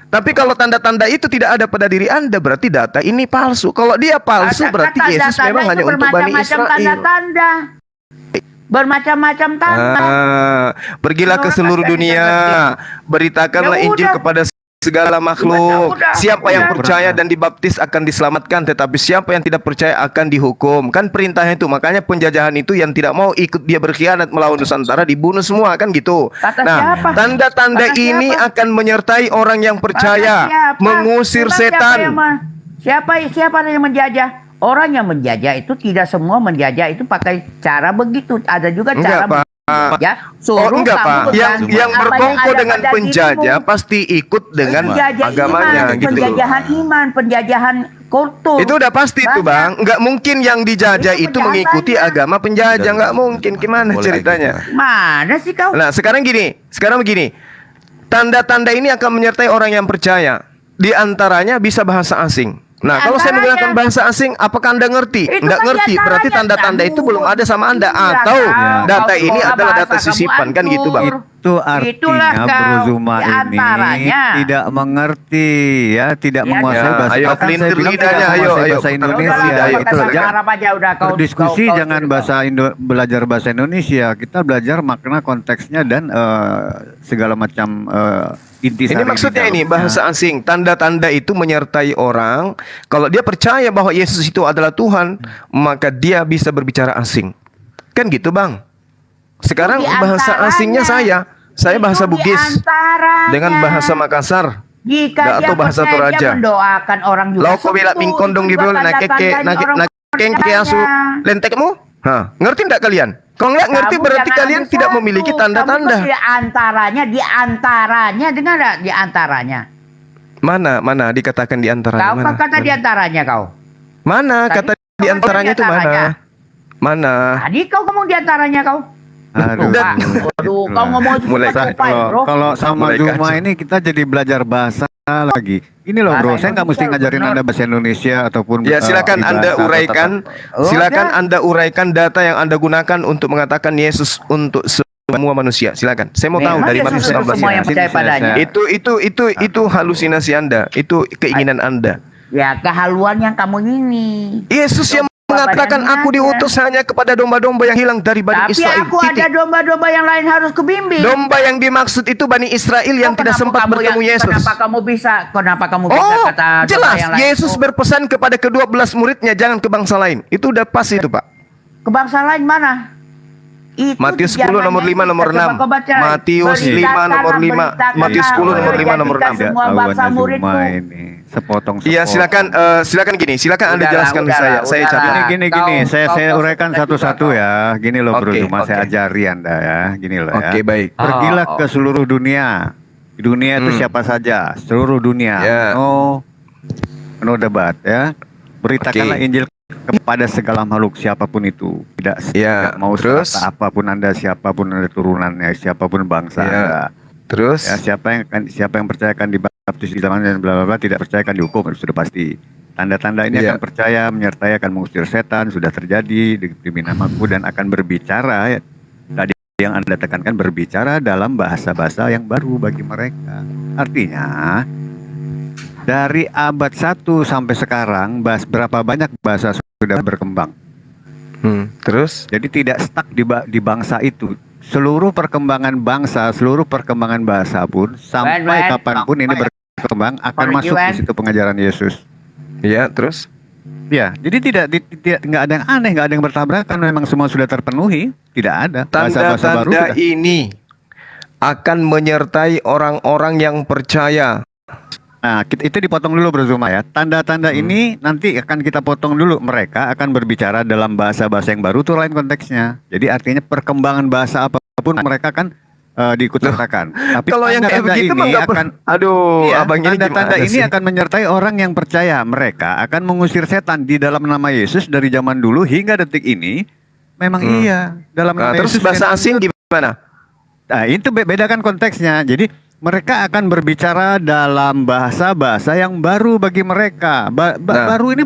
Tapi kalau tanda-tanda itu tidak ada pada diri Anda, berarti data ini palsu. Kalau dia palsu, berarti Yesus Tanda-tanda memang itu hanya untuk Bani bermacam-macam Israel. tanda-tanda. Bermacam-macam tanda. Pergilah ke seluruh dunia, beritakanlah Ya Injil udah. kepada segala makhluk. Udah, Siapa yang udah. percaya dan dibaptis akan diselamatkan, tetapi siapa yang tidak percaya akan dihukum. Kan perintahnya itu. Makanya penjajahan itu yang tidak mau ikut dia berkhianat melawan Nusantara dibunuh semua, kan gitu. Kata Nah, siapa? tanda-tanda Kata ini siapa? akan menyertai orang yang percaya, Siapa? mengusir Memang setan. Siapa yang menjajah? Orang yang menjajah itu tidak semua menjajah itu pakai cara begitu. Ada juga cara Enggak, Pak. ya. Oh, Suruh enggak, kamu Pak. Yang bergantung apa berkongko ada dengan pada penjajah dirimu. pasti ikut dengan Penjajah agamanya iman, gitu. penjajahan iman, penjajahan kultur. Itu udah pasti tuh, Bang. Nggak mungkin yang dijajah itu Itu mengikuti penjahatannya. agama penjajah. Nggak mungkin. Gimana Boleh ceritanya? gitu. Mana sih kau? Nah, sekarang begini. Tanda-tanda ini akan menyertai orang yang percaya. Di antaranya bisa bahasa asing. Nah, kalau saya Antaranya. menggunakan bahasa asing, apakah Anda ngerti? Itu Nggak kan ngerti. di Berarti antaranya. tanda-tanda itu Aduh, belum ada sama Anda. iya, Atau kau. data Kau ini sekolah adalah data bahasa kamu sisipan. Kan gitu, Bang. hancur. Itu Itulah artinya kau. Brozuma Di ini antaranya. tidak mengerti ya, tidak Ya, menguasai ya, bahasa. ayo, Bahkan saya kelintir bilang lidahnya, tidak ayo, menguasai ayo, bahasa putar Indonesia. lidah, ayo, Itu putar aja. Arab aja udah kau. Berdiskusi kau jangan cerita. bahasa belajar bahasa Indonesia. Kita belajar makna konteksnya dan segala macam intisari Ini di maksudnya ini dalamnya. bahasa asing. Tanda-tanda itu menyertai orang. Kalau dia percaya bahwa Yesus itu adalah Tuhan, maka dia bisa berbicara asing. Kan gitu, Bang. Sekarang Itu di bahasa antaranya. asingnya saya bahasa Itu di Bugis antaranya. dengan bahasa Makassar. Jika atau dia bahasa percaya, Toraja. dia mendoakan orang juga. Lau kau bela sembuh. pingkondong Itu di juga bawah nakeke tanda-tandanya orang nakengke percaya. asu lentekmu. Hah, ngerti enggak kalian? Kalau nggak ngerti Kamu berarti jangan kalian ambil tidak satu. memiliki Kamu tanda-tanda. tuh di antaranya, dengar nggak? Di antaranya. Mana dikatakan di antaranya? Kau Mana? kan kata di antaranya kau. Mana Tadi kata kau di kata antaranya di itu mana? antaranya. Mana? Tadi kau ngomong di antaranya kau. Aduh, Lupa. Aduh, kau ngomong itu Mulai lupa, kacau. ya, bro. Kalau sama Mulai Zuma kacau. ini kita jadi belajar bahasa lagi. Ini loh bro, Bahasa saya nggak mesti Indonesia, ngajarin benar. Anda bahasa Indonesia ataupun Ya silakan bahasa Anda atau uraikan, tata- silakan Udah. Anda uraikan data yang Anda gunakan untuk mengatakan Yesus untuk semua manusia. Silakan. Saya mau tahu Memang dari Yesus Matius untuk 16. semua yang Sini percaya saya- padanya. saya- Itu halusinasi Anda, itu keinginan Anda. Ya kehaluan yang kamu ini. Yesus yang mengatakan badannya aku aja. diutus hanya kepada domba-domba yang hilang dari Bani Tapi Israel. aku ada Titik. domba-domba yang lain harus kebimbing. Domba yang dimaksud itu Bani Israel yang Oh, tidak kenapa sempat kamu bertemu yang- Yesus. Kenapa kamu bisa Oh, kata domba jelas. yang lain? Yesus Oh, berpesan kepada ke-12 muridnya jangan ke bangsa lain. Itu udah pas itu, Pak. ke bangsa lain mana? Itu Matius di 10 nomor zamannya 5 nomor Coba 6. kau baca. Matius 5 nomor 5. Matius 10 nomor 5 nomor 6. Semua bangsa Tahuannya muridku. Zuma ini sepotong. Iya, silakan silakan gini. Silakan Anda Udahlah, jelaskan ke udahlah, saya. Saya udahlah. capek. Gini, saya Kau uraikan sukses satu-satu juga, ya. Gini loh bro, Oke, cuma saya oke. ajari Anda ya. Gini loh ya. Oke, baik. Pergilah Oh. ke seluruh dunia. Di dunia itu Hmm. siapa saja, seluruh dunia. Ya. No debat ya. Beritakanlah Oke. Injil kepada segala makhluk siapapun itu. Tidak, Ya, tidak mau terus? serata apapun Anda, siapapun Anda turunannya, siapapun bangsa Ya. Anda. Terus Ya, siapa yang percaya akan dibaptis di dalam dan bla bla bla, tidak percaya akan dihukum, itu sudah pasti. Tanda-tanda ini Iya. akan percaya, menyertai akan mengusir setan, sudah terjadi demi namaku dan akan berbicara. Tadi yang Anda tekankan berbicara dalam bahasa-bahasa yang baru bagi mereka. Artinya dari abad 1 sampai sekarang berapa banyak bahasa sudah berkembang. terus Jadi tidak stuck di bangsa itu. Seluruh perkembangan bangsa, seluruh perkembangan bahasa pun sampai Wen. kapanpun ini berkembang akan Pergi, masuk Wen. di situ pengajaran Yesus. ya, terus Ya, jadi tidak nggak ada yang aneh, nggak ada yang bertabrakan. Memang semua sudah terpenuhi, tidak ada bahasa-bahasa baru. tanda-tanda sudah. ini akan menyertai orang-orang yang percaya. Nah, itu dipotong dulu Bro Zuma ya. Tanda-tanda ini nanti akan kita potong dulu. Mereka akan berbicara dalam bahasa-bahasa yang baru, itu lain konteksnya. Jadi artinya perkembangan bahasa apapun mereka kan diikut sertakan. Tapi Kalau yang kayak tanda-tanda begitu mah ini nggak akan aduh, iya, abang ini tanda-tanda gimana ini sih? akan menyertai orang yang percaya. Mereka akan mengusir setan di dalam nama Yesus dari zaman dulu hingga detik ini. Memang iya dalam Nah, nama terus Yesus. bahasa setan- asing gimana? Nah, itu bedakan konteksnya. Jadi mereka akan berbicara dalam bahasa-bahasa yang baru bagi mereka. Nah. Baru ini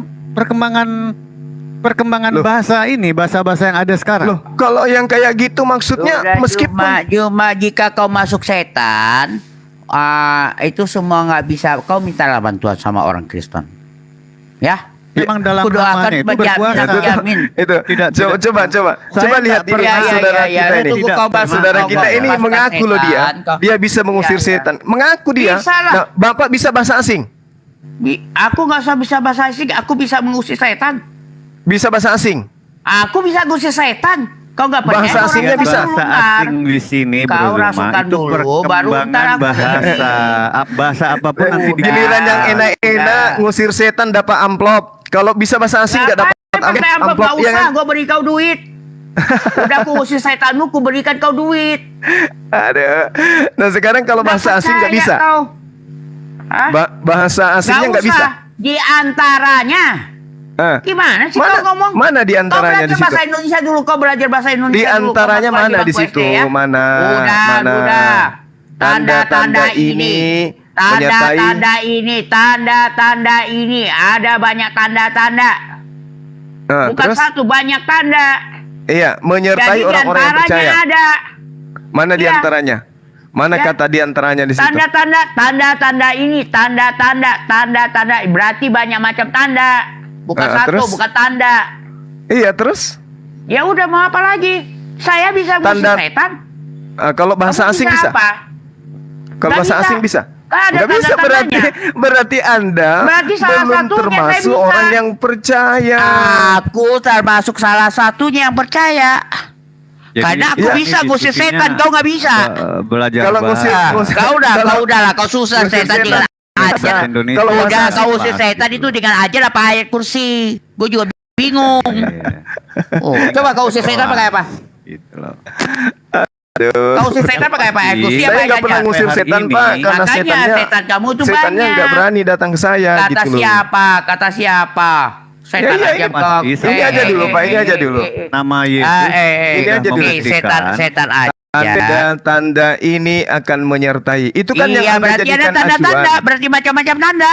perkembangan Loh. bahasa ini, bahasa-bahasa yang ada sekarang. Loh, kalau yang kayak gitu maksudnya Sudah, meskipun cuma jika kau masuk setan, itu semua nggak bisa. Kau mintalah bantuan sama orang Kristen, ya. Memang dalam Aku doakan namanya itu menjamin, berkuasa. menjamin. itu Tidak- coba tidak. coba Saya coba lihat tak ini Ya, ya, saudara ya, ya. kita ini. Tunggu kau masuk, Saudara kau kita ini masukkan mengaku loh setan, kau- dia bisa mengusir Ya, ya. setan. Mengaku dia. Bisa lah. Nah, Bapak bisa bahasa asing? Aku nggak usah bisa bahasa asing, aku bisa mengusir setan. Bisa bahasa asing? Aku bisa ngusir setan. Kau nggak percaya? Bahasa orang asingnya yang bisa. dulu, Bahasa Mar. asing di sini Kau Bro Zuma rasukan itu dulu, baru ntar perkembangan aku- bahasa. Bahasa apapun nanti di Giliran yang enak-enak udah. ngusir setan dapat amplop. Kalau bisa bahasa asing nggak dapat Pakai amplop nggak ya usah, kan? gue beri kau duit. Udah aku usir setanmu, ku berikan kau duit. Ada. Nah sekarang kalau bahasa asing nggak bisa. Bahasa asingnya nggak bisa. Di antaranya. Ah. Gimana sih Mana- kau ngomong? mana di antaranya Kau di belajar situ? bahasa Indonesia dulu, kau belajar bahasa Indonesia Di dulu. Kau antaranya masuk lagi mana di bangku situ? SD, ya? Mana? Udah. Tanda-tanda ini. menyertai Tanda-tanda ini. Ada banyak tanda-tanda. Nah, Bukan terus satu, banyak tanda. iya menyertai Jadi orang-orang yang diantaranya percaya. ada. Mana di Iya. antaranya? Mana Ya. kata di antaranya di situ? Tanda-tanda ini, tanda-tanda. Berarti banyak macam tanda. Bukan Nah, satu, terus? bukan tanda. Iya terus Ya udah mau apa lagi? Saya bisa ngusir Tanda- setan. kalau bahasa Kamu asing bisa? Apa? Kalau Nggak bahasa bisa. asing bisa? Kan ada Nggak bisa berarti tanda-tandanya. berarti Anda Berarti salah belum satunya saya termasuk bisa. orang yang percaya. Aku termasuk salah satunya yang percaya. Jadi, Karena aku iya, bisa ini ngusir diskusinya, setan, kau nggak bisa. Belajar Kalau bahasa. ngusir- Kau udah lah, kau susah ngusir setan setan. dengan aja. Bahasa Indonesia. Kalau bahasa Udah asing kau usir setan itu dengan aja apa ayat kursi. Gue juga bingung. Iya. Oh, coba kau usir setan pakai apa? Gitu loh. Kau usir setan pakai apa? Gusti apa Saya nggak pernah aja? ngusir Hari setan ini. Pak, karena Makanya setan kamu tuh setannya banyak. nggak berani datang ke saya Kata gitu loh. siapa? Kata siapa? Setan iya, aja ini kok. ini aja dulu, Pak, ini aja dulu. Nama Yesus Ini aja dulu. Setan aja. Tanda-tanda ini akan menyertai. Itu kan Iya, yang Anda berarti ada jadikan tanda-tanda, acuan. berarti macam-macam tanda.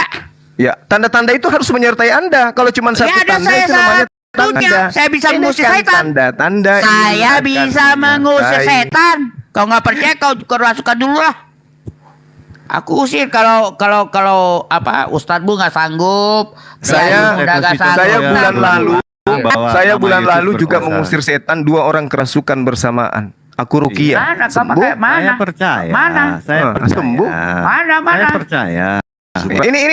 Ya, tanda-tanda itu harus menyertai Anda. Kalau cuma satu Ya, ada tanda saya itu namanya satunya. tanda. Saya bisa Ini mengusir kan setan. Tanda-tanda ini Saya akan bisa mengusir menyertai. setan. Kau nggak percaya, kau kerasukan dulu lah. Aku usir kalau apa Ustadz Bu nggak sanggup. Saya- udah nggak saya sanggup. bulan lalu bahwa Saya nama bulan Yesus lalu juga berkuasa. mengusir setan 2 orang kerasukan bersamaan. Aku ruqyah. Mana? Kau Sembuh. pakai mana? Saya percaya. Mana? Saya Ah, percaya. sembuh. Mana? Saya percaya.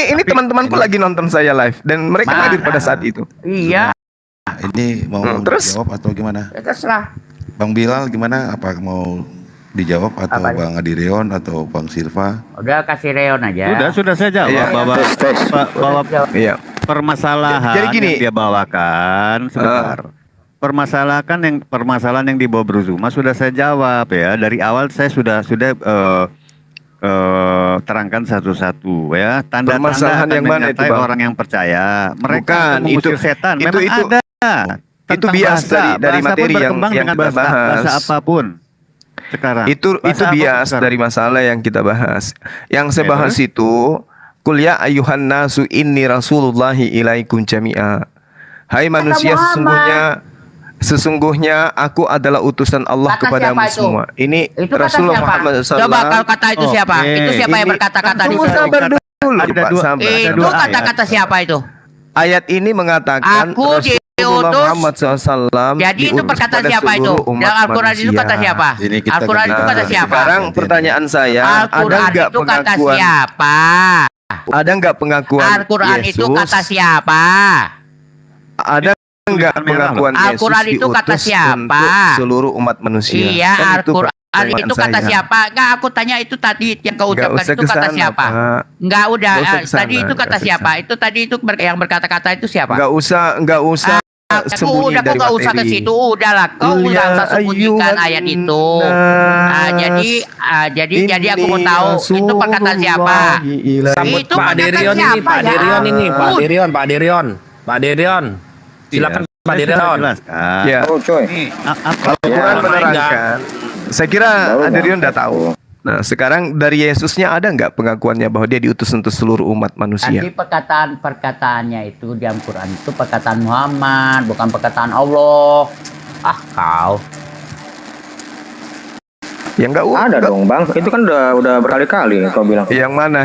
Ini teman-temanku lagi nonton saya live dan mereka Mana? hadir pada saat itu. Iya, Ini mau Terus? dijawab atau gimana? ya terserah. Bang Bilal gimana? Apa mau dijawab atau Apa? Bang Adirion atau Bang Silva? Udah kasih Reon aja. Sudah saya jawab Iya. bahwa bahwa Iya. permasalahan Jadi gini. yang dia bawakan sebentar. Permasalahan yang dibawa Bruzuma sudah saya jawab ya. Dari awal saya sudah terangkan satu-satu ya. Tanda-tanda Permasalahan akan yang mana itu, menyertai Bang? orang yang percaya. Mereka Bukan, mengusir itu- setan. itu- Memang itu- ada. itu Tentang bias bahasa. dari Bahasa materi pun berkembang yang dengan kita bahasa bahas. apapun sekarang. Itu Bahasa apapun bias sekarang. dari masalah yang kita bahas. Yang saya Ya, bahas itu Qul ya ayyuhan nasu inni rasulullahi ilaikum jami'a. Hai manusia, sesungguhnya aku adalah utusan Allah Kata kepadamu siapa itu? semua. Ini Itu kata Rasulullah siapa? Muhammad SAW. Coba kalau kata itu siapa? Oke. Itu siapa yang Ini- berkata-kata Tunggu, itu? sabar dulu, Ada Pak, dua- sabar. ada Itu dua kata-kata siapa itu? Ayat ini mengatakan Aku Rasulullah diutus. Muhammad SAW Jadi itu diutus perkataan pada siapa itu? seluruh umat Dalam Al-Quran itu manusia. kata siapa? Ini kita Al-Quran itu ganti- kata Nah, siapa? Sekarang pertanyaan saya, ada Al-Quran nggak itu kata pengakuan? siapa? Ada nggak pengakuan Al-Quran itu Yesus? kata siapa? Ada enggak Tulisan merah, pengakuan Yesus Al-Quran itu kata diutus siapa? untuk seluruh umat manusia? Iya, Kan Al-Quran pertanyaan itu kata saya. siapa? Enggak, aku tanya itu tadi yang kau Nggak ucapkan usah itu ke kata sana, siapa? Pak. Enggak, udah. Nggak usah ke sana, Tadi itu nggak kata usah ke siapa? sana. Itu tadi itu yang berkata-kata itu siapa? Nggak usah Aku sembunyi udah, kau dari nggak usah ke materi. situ, udahlah. Kau Qul udah ya usah sembunyikan ayyuhan ayat itu. nas, Jadi aku mau inni tahu itu perkataan siapa? Rasulullahi ilaikum. Sambut Itu Pak perkataan Derion ini, siapa Pak ya? Derion ini, Pak Ampun. Derion, Pak Derion, Pak Derion. Silakan Iya. Pak Saya sudah Derion. jelaskan. Ya, Ini apa Al-Quran Ya, menerangkan. Saya kira Adrian udah tahu. Nah, sekarang dari Yesusnya ada nggak pengakuannya bahwa dia diutus untuk seluruh umat manusia? Nanti perkataannya itu di Al-Quran itu perkataan Muhammad, bukan perkataan Allah. Ah, kau. Ya nggak Ada nggak- dong bang, itu kan udah berkali-kali kau bilang. Yang mana?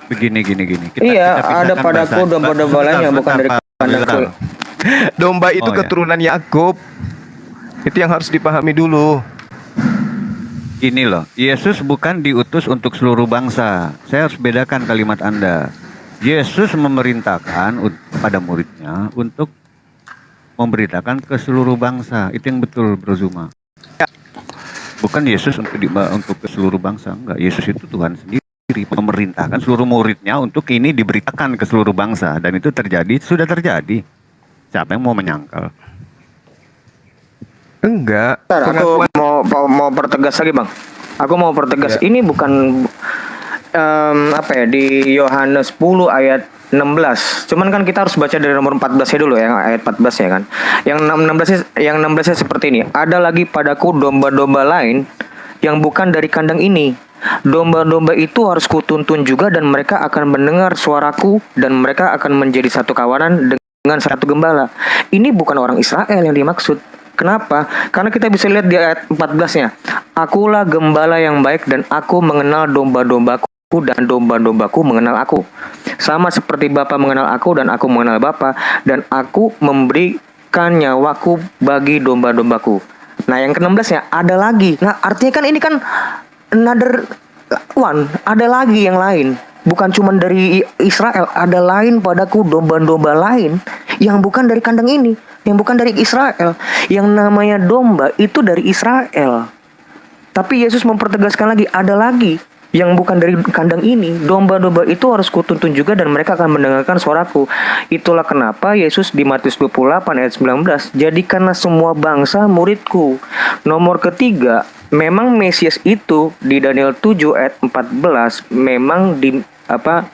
begini. Iya, Kita ada pisahkan padaku bahasa. domba-domba lain yang bukan dari Bentar, kandangku. bentar. Domba itu Oh, ya. keturunan Yakub. Itu yang harus dipahami dulu. Ini loh, Yesus bukan diutus untuk seluruh bangsa. Saya harus bedakan kalimat Anda. Yesus memerintahkan pada muridnya untuk memberitakan ke seluruh bangsa. Itu yang betul, Bro Zuma. Bukan Yesus untuk ke seluruh bangsa. Enggak, Yesus itu Tuhan sendiri memerintahkan seluruh muridnya untuk ini diberitakan ke seluruh bangsa. Dan itu sudah terjadi. Siapa yang mau menyangkal? Enggak. Bentar, aku mau pertegas lagi bang. Aku mau pertegas. Ini bukan apa ya di Yohanes 10 ayat 16. Cuman kan kita harus baca dari nomor 14-nya dulu ya, ayat 14 ya kan. Yang 16-nya seperti ini. Ada lagi padaku domba-domba lain yang bukan dari kandang ini. Domba-domba itu harus kutuntun juga dan mereka akan mendengar suaraku dan mereka akan menjadi satu kawanan dengan satu gembala. Ini bukan orang Israel yang dimaksud. Kenapa? Karena kita bisa lihat di ayat 14-nya. Akulah gembala yang baik dan aku mengenal domba-dombaku dan domba-dombaku mengenal aku. Sama seperti Bapa mengenal aku dan aku mengenal Bapa dan aku memberikan nyawaku bagi domba-dombaku. Nah, yang ke-16-nya ada lagi. Nah, artinya kan ini kan another one, ada lagi yang lain. Bukan cuma dari Israel, ada lain padaku domba-domba lain yang bukan dari kandang ini, yang bukan dari Israel. Yang namanya domba itu dari Israel. Tapi Yesus mempertegaskan lagi, ada lagi yang bukan dari kandang ini. Domba-domba itu harus kutuntun juga dan mereka akan mendengarkan suaraku. Itulah kenapa Yesus di Matius 28 ayat 19, jadikanlah semua bangsa muridku. Nomor ketiga, memang Mesias itu di Daniel 7 ayat 14 memang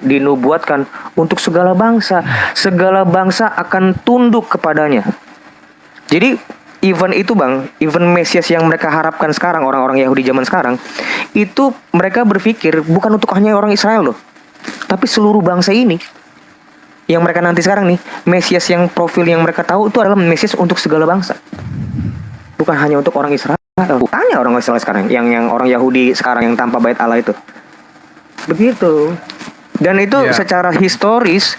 dinubuatkan untuk segala bangsa. Segala bangsa akan tunduk kepadanya. Jadi event itu bang, event Mesias yang mereka harapkan sekarang, orang-orang Yahudi zaman sekarang, itu mereka berpikir bukan untuk hanya orang Israel loh, tapi seluruh bangsa ini. Yang mereka nanti sekarang nih, Mesias yang profil yang mereka tahu itu adalah Mesias untuk segala bangsa, bukan hanya untuk orang Israel. Tanya orang Israel sekarang, yang orang Yahudi sekarang yang tanpa bait Allah itu, begitu. Dan itu secara historis,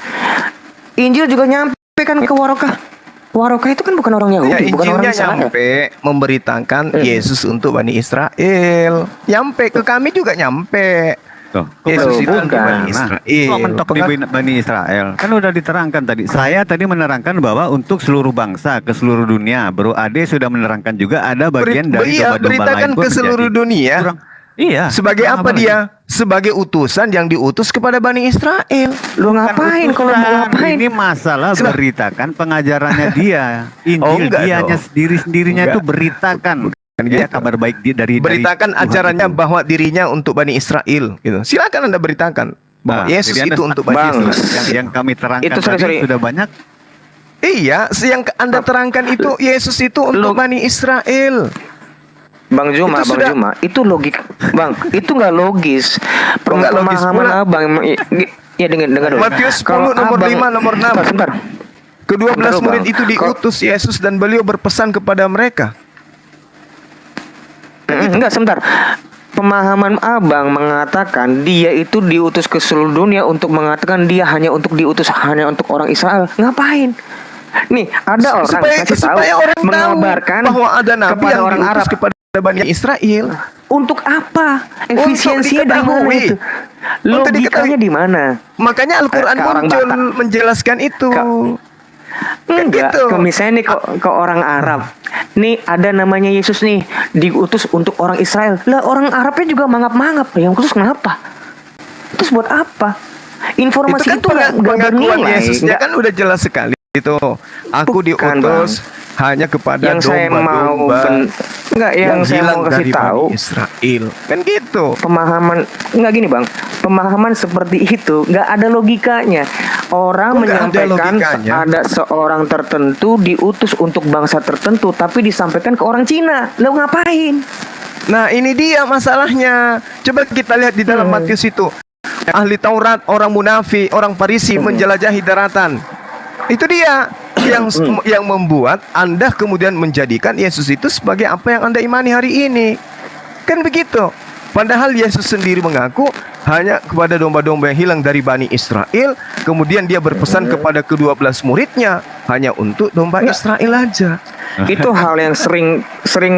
Injil juga nyampe kan ke Warokah. Warokah itu kan bukan orang Yahudi, bukan orang Israel. Nyampe memberitakan Yesus untuk Bani Israel. Nyampe ke kami juga nyampe. Tuh, Yesus itu bukan. untuk Bani Kok Israel. mentok di Bani Israel? Kan udah diterangkan tadi. Saya tadi menerangkan bahwa untuk seluruh bangsa ke seluruh dunia. Bro Ade sudah menerangkan juga ada bagian dari domba-domba lain beritakan pun ke seluruh terjadi. dunia. Iya. Sebagai apa lagi? dia? Sebagai utusan yang diutus kepada Bani Israel. Lu ngapain kalau mau ngapain? Ini masalah beritakan pengajarannya dia. Oh, Injil enggak dianya dong. sendiri-sendirinya Enggak. itu beritakan. Bukan Dia gitu. kabar baik dari Beritakan Tuhan ajarannya itu. bahwa dirinya untuk Bani Israel. Gitu. Silakan Anda beritakan bahwa Yesus jadi itu Anda- untuk Bani Bang, Israel. yang kami terangkan Itu tadi sorry. sudah banyak. Iya, yang Anda terangkan itu Yesus itu untuk Bani Israel. Bang Juma, Itu Bang sudah- Juma, itu logik, Bang, itu nggak logis. Kok nggak logis Pemahaman pula? Abang, ya dengar dulu. Matius 10 Kalau nomor Abang- 5 nomor 6. Sebentar. Kedua belas Bentar, murid Bang. itu diutus Yesus dan beliau berpesan kepada mereka. Enggak, sebentar. Pemahaman Abang mengatakan dia itu diutus ke seluruh dunia untuk mengatakan dia hanya untuk diutus hanya untuk orang Israel. Ngapain? Nih, ada orang kasih tahu supaya orang mengabarkan tahu bahwa ada nabi kepada yang orang diutus Arab. kepada Bani Israel. Untuk apa? Efisiensinya dari mana diketahui. itu? Untuk Logikanya diketahui. di mana? Makanya Al-Quran Ke orang muncul Batak. menjelaskan itu. Kan Enggak, gitu. misalnya nih ke orang Arab. Nih ada namanya Yesus nih diutus untuk orang Israel. Lah orang Arabnya juga mangap-mangap. Yang khusus kenapa? Terus buat apa? Informasi itu nggak pengakuan bernilai. Yesusnya kan udah jelas sekali itu. Aku Bukan, diutus hanya kepada yang saya mau domba-domba enggak yang saya hilang mau kasih dari tahu Bani Israel. Kan gitu. pemahaman enggak gini Bang. Pemahaman seperti itu nggak ada logikanya. Orang Kok nggak ada menyampaikan logikanya? ada seorang tertentu diutus untuk bangsa tertentu tapi disampaikan ke orang Cina. Lo ngapain? Nah, ini dia masalahnya. Coba kita lihat di dalam Matius itu. Ahli Taurat, orang munafik, orang Farisi menjelajahi daratan. Itu dia yang membuat Anda kemudian menjadikan Yesus itu sebagai apa yang Anda imani hari ini. Kan begitu. Padahal Yesus sendiri mengaku hanya kepada domba-domba yang hilang dari Bani Israel. Kemudian dia berpesan kepada ke-12 muridnya hanya untuk domba Israel aja. Itu hal yang sering